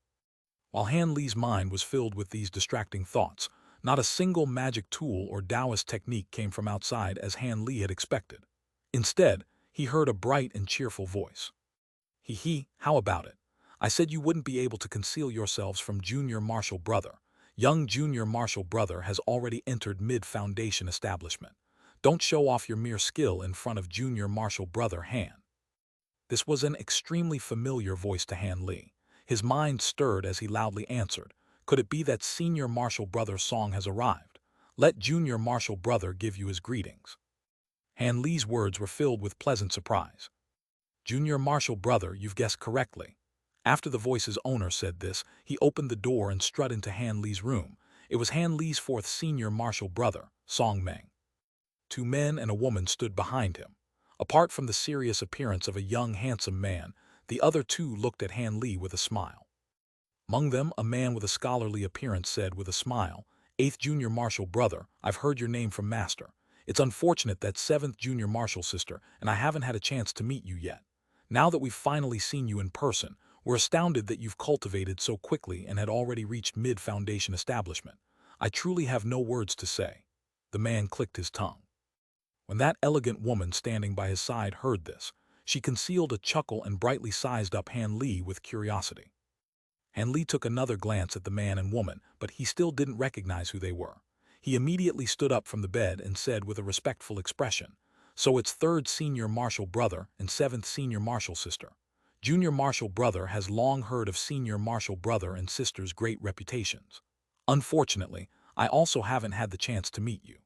While Han Li's mind was filled with these distracting thoughts, not a single magic tool or Taoist technique came from outside as Han Li had expected. Instead, he heard a bright and cheerful voice. He, how about it? I said you wouldn't be able to conceal yourselves from Junior Marshal Brother. Young Junior Marshal Brother has already entered mid-foundation establishment. Don't show off your mere skill in front of Junior Marshal Brother Han. This was an extremely familiar voice to Han Li. His mind stirred as he loudly answered, could it be that Senior Marshal Brother Song has arrived? Let Junior Marshal Brother give you his greetings. Han Li's words were filled with pleasant surprise. Junior Marshal Brother, you've guessed correctly. After the voice's owner said this, he opened the door and strutted into Han Li's room. It was Han Li's 4th Senior Marshal Brother, Song Meng. 2 men and a woman stood behind him. Apart from the serious appearance of a young, handsome man, the other 2 looked at Han Li with a smile. Among them, a man with a scholarly appearance said with a smile, 8th Junior Marshal Brother, I've heard your name from Master. It's unfortunate that 7th Junior Marshal Sister and I haven't had a chance to meet you yet. Now that we've finally seen you in person, we're astounded that you've cultivated so quickly and had already reached mid-foundation establishment. I truly have no words to say. The man clicked his tongue. When that elegant woman standing by his side heard this, she concealed a chuckle and brightly sized up Han Li with curiosity. Han Li took another glance at the man and woman, but he still didn't recognize who they were. He immediately stood up from the bed and said with a respectful expression, So it's third senior martial brother and seventh senior martial sister. Junior martial brother has long heard of senior martial brother and sister's great reputations. Unfortunately, I also haven't had the chance to meet you.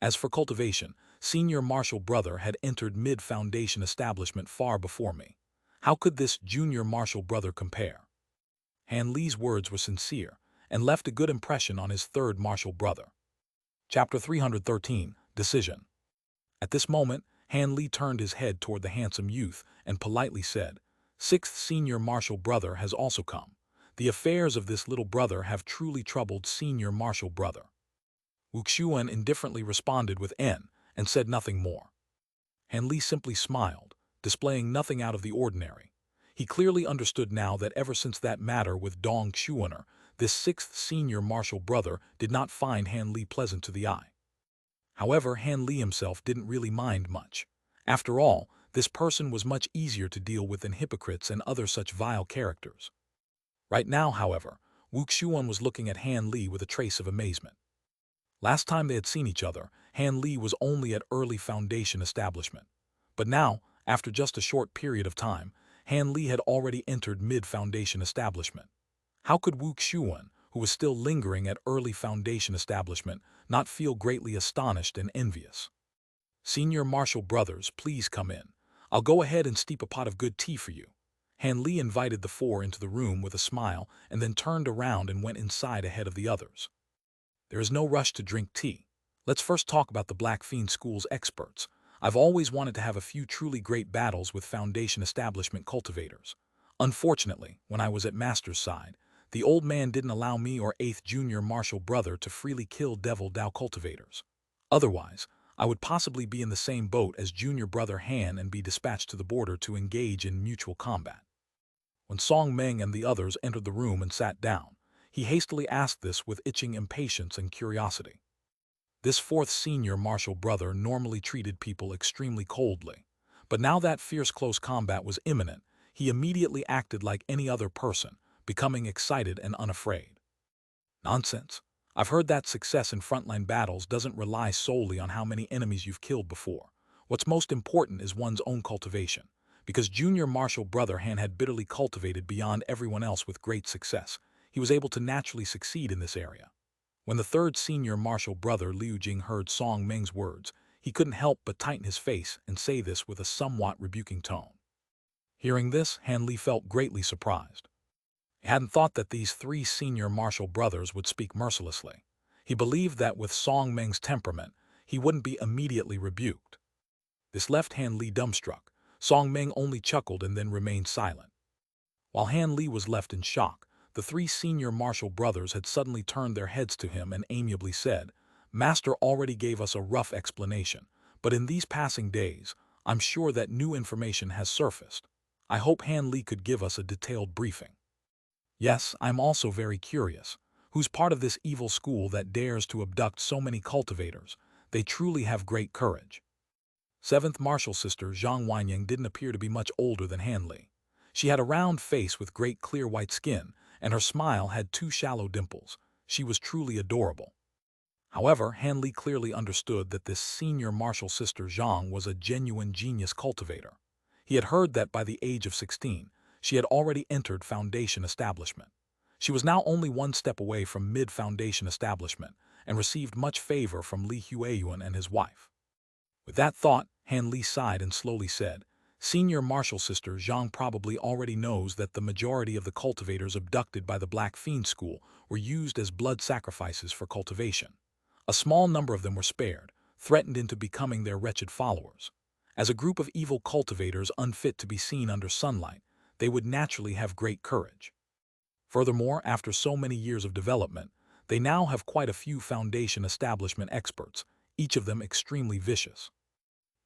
As for cultivation, senior martial brother had entered mid-foundation establishment far before me. How could this junior martial brother compare? Han Li's words were sincere and left a good impression on his third martial brother. Chapter 313, Decision. At this moment, Han Li turned his head toward the handsome youth and politely said, "Sixth senior martial brother has also come. The affairs of this little brother have truly troubled senior martial brother." Wuxuan indifferently responded with N and said nothing more. Han Li simply smiled, displaying nothing out of the ordinary. He clearly understood now that ever since that matter with Dong Xuaner, this sixth senior martial brother did not find Han Li pleasant to the eye. However, Han Li himself didn't really mind much. After all, this person was much easier to deal with than hypocrites and other such vile characters. Right now, however, Wuxuan was looking at Han Li with a trace of amazement. Last time they had seen each other, Han Li was only at early foundation establishment. But now, after just a short period of time, Han Li had already entered mid-foundation establishment. How could Wuxuan, who was still lingering at early foundation establishment, not feel greatly astonished and envious? "Senior martial brothers, please come in. I'll go ahead and steep a pot of good tea for you." Han Li invited the four into the room with a smile and then turned around and went inside ahead of the others. "There is no rush to drink tea. Let's first talk about the Black Fiend School's experts. I've always wanted to have a few truly great battles with Foundation Establishment cultivators. Unfortunately, when I was at Master's side, the old man didn't allow me or 8th Junior Martial Brother to freely kill Devil Dao cultivators. Otherwise, I would possibly be in the same boat as Junior Brother Han and be dispatched to the border to engage in mutual combat." When Song Meng and the others entered the room and sat down, he hastily asked this with itching impatience and curiosity. This fourth senior martial brother normally treated people extremely coldly, but now that fierce close combat was imminent, he immediately acted like any other person, becoming excited and unafraid. "Nonsense. I've heard that success in frontline battles doesn't rely solely on how many enemies you've killed before. What's most important is one's own cultivation. Because Junior Martial Brother Han had bitterly cultivated beyond everyone else with great success, he was able to naturally succeed in this area." When the third senior martial brother Liu Jing heard Song Meng's words, he couldn't help but tighten his face and say this with a somewhat rebuking tone. Hearing this, Han Li felt greatly surprised. He hadn't thought that these three senior martial brothers would speak mercilessly. He believed that with Song Meng's temperament, he wouldn't be immediately rebuked. This left Han Li dumbstruck. Song Meng only chuckled and then remained silent. While Han Li was left in shock, the three senior martial brothers had suddenly turned their heads to him and amiably said, "Master already gave us a rough explanation, but in these passing days, I'm sure that new information has surfaced. I hope Han Li could give us a detailed briefing." "Yes, I'm also very curious. Who's part of this evil school that dares to abduct so many cultivators? They truly have great courage." Seventh martial sister Zhang Wenying didn't appear to be much older than Han Li. She had a round face with great clear white skin, and her smile had two shallow dimples. She was truly adorable. However, Han Li clearly understood that this senior martial sister Zhang was a genuine genius cultivator. He had heard that by the age of 16, she had already entered Foundation establishment. She was now only one step away from mid-Foundation establishment and received much favor from Li Huayuan and his wife. With that thought, Han Li sighed and slowly said, "Senior martial sister Zhang probably already knows that the majority of the cultivators abducted by the Black Fiend School were used as blood sacrifices for cultivation. A small number of them were spared, threatened into becoming their wretched followers. As a group of evil cultivators unfit to be seen under sunlight, they would naturally have great courage. Furthermore, after so many years of development, they now have quite a few Foundation establishment experts, each of them extremely vicious.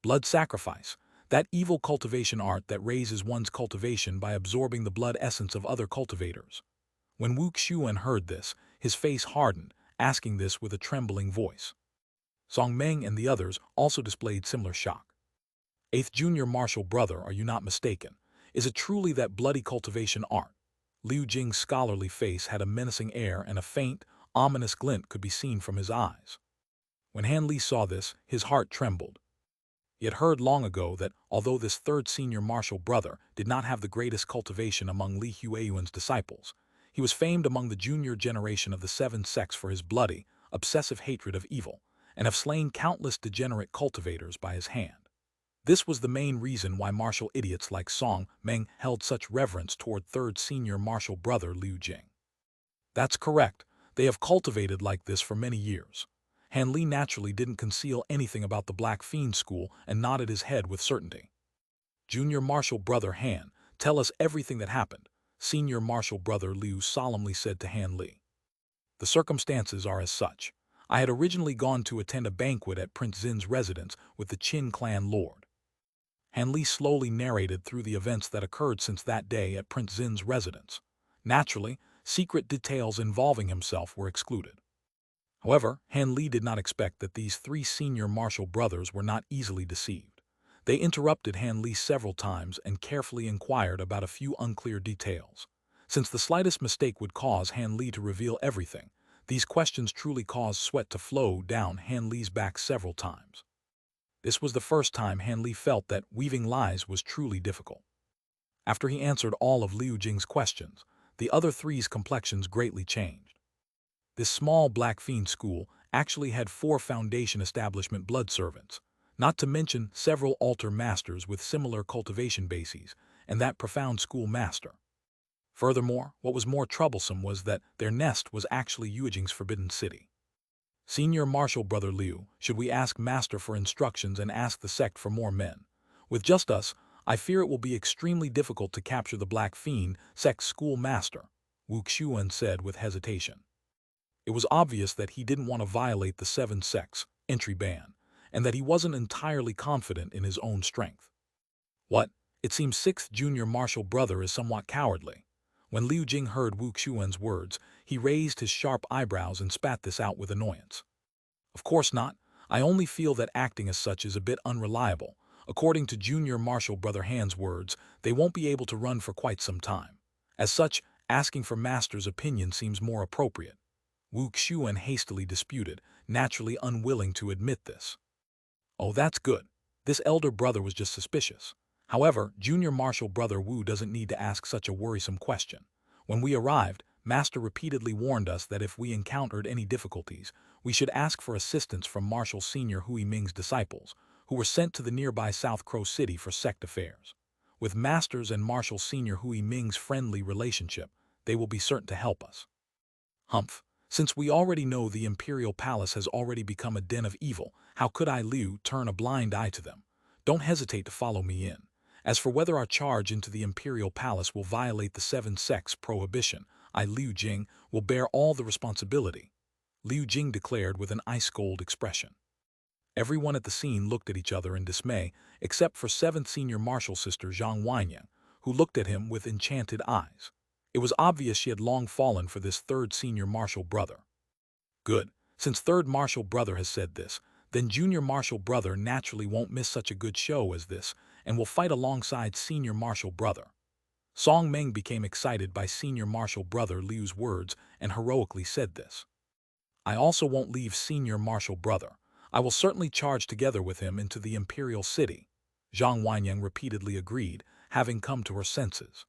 Blood sacrifice, that evil cultivation art that raises one's cultivation by absorbing the blood essence of other cultivators." When Wu Xuan heard this, his face hardened, asking this with a trembling voice. Song Meng and the others also displayed similar shock. "Eighth Junior Martial Brother, are you not mistaken? Is it truly that bloody cultivation art?" Liu Jing's scholarly face had a menacing air and a faint, ominous glint could be seen from his eyes. When Han Li saw this, his heart trembled. He had heard long ago that, although this third senior martial brother did not have the greatest cultivation among Li Huayuan's disciples, he was famed among the junior generation of the Seven Sects for his bloody, obsessive hatred of evil, and have slain countless degenerate cultivators by his hand. This was the main reason why martial idiots like Song Meng held such reverence toward third senior martial brother Liu Jing. That's correct. They have cultivated like this for many years. Han Li naturally didn't conceal anything about the Black Fiend School and nodded his head with certainty. Junior Martial Brother Han, tell us everything that happened, Senior Martial Brother Liu solemnly said to Han Li. The circumstances are as such. I had originally gone to attend a banquet at Prince Zin's residence with the Qin clan lord. Han Li slowly narrated through the events that occurred since that day at Prince Zin's residence. Naturally, secret details involving himself were excluded. However, Han Li did not expect that these three senior martial brothers were not easily deceived. They interrupted Han Li several times and carefully inquired about a few unclear details. Since the slightest mistake would cause Han Li to reveal everything, these questions truly caused sweat to flow down Han Li's back several times. This was the first time Han Li felt that weaving lies was truly difficult. After he answered all of Liu Jing's questions, the other three's complexions greatly changed. This small Black Fiend school actually had 4 Foundation Establishment blood servants, not to mention several altar masters with similar cultivation bases, and that profound school master. Furthermore, what was more troublesome was that their nest was actually Yu Jing's forbidden city. Senior Martial Brother Liu, should we ask Master for instructions and ask the sect for more men? With just us, I fear it will be extremely difficult to capture the Black Fiend Sect school master, Wu Xuan said with hesitation. It was obvious that he didn't want to violate the Seven Sects entry ban, and that he wasn't entirely confident in his own strength. What? It seems 6th junior martial brother is somewhat cowardly. When Liu Jing heard Wu Xuan's words, he raised his sharp eyebrows and spat this out with annoyance. Of course not. I only feel that acting as such is a bit unreliable. According to junior martial brother Han's words, they won't be able to run for quite some time. As such, asking for Master's opinion seems more appropriate. Wu Xuan hastily disputed, naturally unwilling to admit this. Oh, that's good. This elder brother was just suspicious. However, junior martial brother Wu doesn't need to ask such a worrisome question. When we arrived, Master repeatedly warned us that if we encountered any difficulties, we should ask for assistance from Marshal Senior Hui Ming's disciples, who were sent to the nearby South Crow City for sect affairs. With Master's and Marshal Senior Hui Ming's friendly relationship, they will be certain to help us. Humph. Since we already know the Imperial Palace has already become a den of evil, how could I, Liu, turn a blind eye to them? Don't hesitate to follow me in. As for whether our charge into the Imperial Palace will violate the Seven Sects prohibition, I, Liu Jing, will bear all the responsibility, Liu Jing declared with an ice-cold expression. Everyone at the scene looked at each other in dismay, except for 7th senior martial sister Zhang Wenyang, who looked at him with enchanted eyes. It was obvious she had long fallen for this 3rd senior martial brother. Good. Since 3rd martial brother has said this, then junior martial brother naturally won't miss such a good show as this, and will fight alongside senior martial brother. Song Meng became excited by senior martial brother Liu's words and heroically said this. I also won't leave senior martial brother. I will certainly charge together with him into the imperial city. Zhang Wenyang repeatedly agreed, having come to her senses.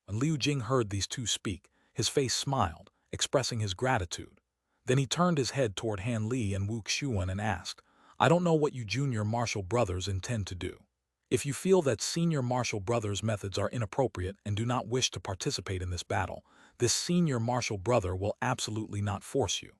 When Liu Jing heard these two speak, his face smiled, expressing his gratitude. Then he turned his head toward Han Li and Wu Xuan and asked, I don't know what you junior martial brothers intend to do. If you feel that senior martial brothers' methods are inappropriate and do not wish to participate in this battle, this senior martial brother will absolutely not force you.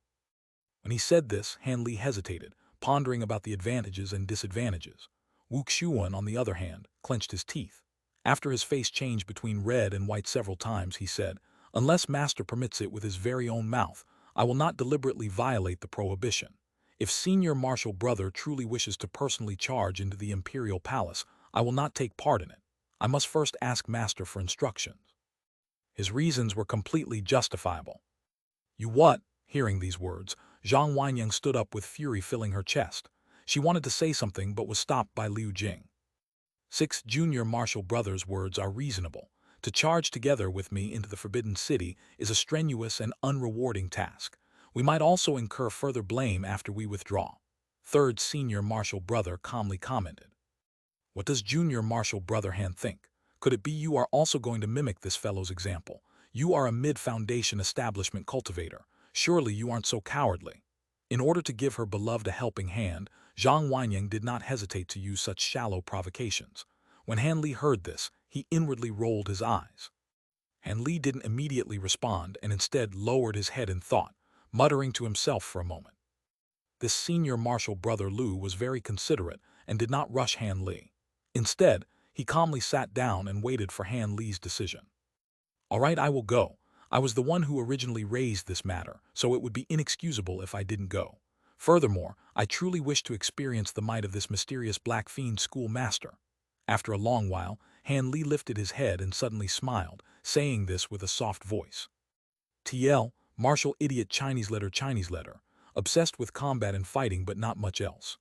When he said this, Han Li hesitated, pondering about the advantages and disadvantages. Wu Xuan, on the other hand, clenched his teeth. After his face changed between red and white several times, he said, Unless Master permits it with his very own mouth, I will not deliberately violate the prohibition. If senior martial brother truly wishes to personally charge into the Imperial Palace, I will not take part in it. I must first ask Master for instructions. His reasons were completely justifiable. You what? Hearing these words, Zhang Wenyang stood up with fury filling her chest. She wanted to say something but was stopped by Liu Jing. 6 junior martial brothers' words are reasonable. To charge together with me into the Forbidden City is a strenuous and unrewarding task. We might also incur further blame after we withdraw. 3rd senior martial brother calmly commented. What does junior martial brother Han think? Could it be you are also going to mimic this fellow's example? You are a mid-foundation establishment cultivator. Surely you aren't so cowardly. In order to give her beloved a helping hand, Zhang Wenying did not hesitate to use such shallow provocations. When Han Li heard this, he inwardly rolled his eyes. Han Li didn't immediately respond and instead lowered his head in thought, muttering to himself for a moment. This senior martial brother Lu was very considerate and did not rush Han Li. Instead, he calmly sat down and waited for Han Li's decision. All right, I will go. I was the one who originally raised this matter, so it would be inexcusable if I didn't go. Furthermore, I truly wish to experience the might of this mysterious black fiend schoolmaster. After a long while, Han Li lifted his head and suddenly smiled, saying this with a soft voice. TL, martial idiot Chinese letter, obsessed with combat and fighting but not much else.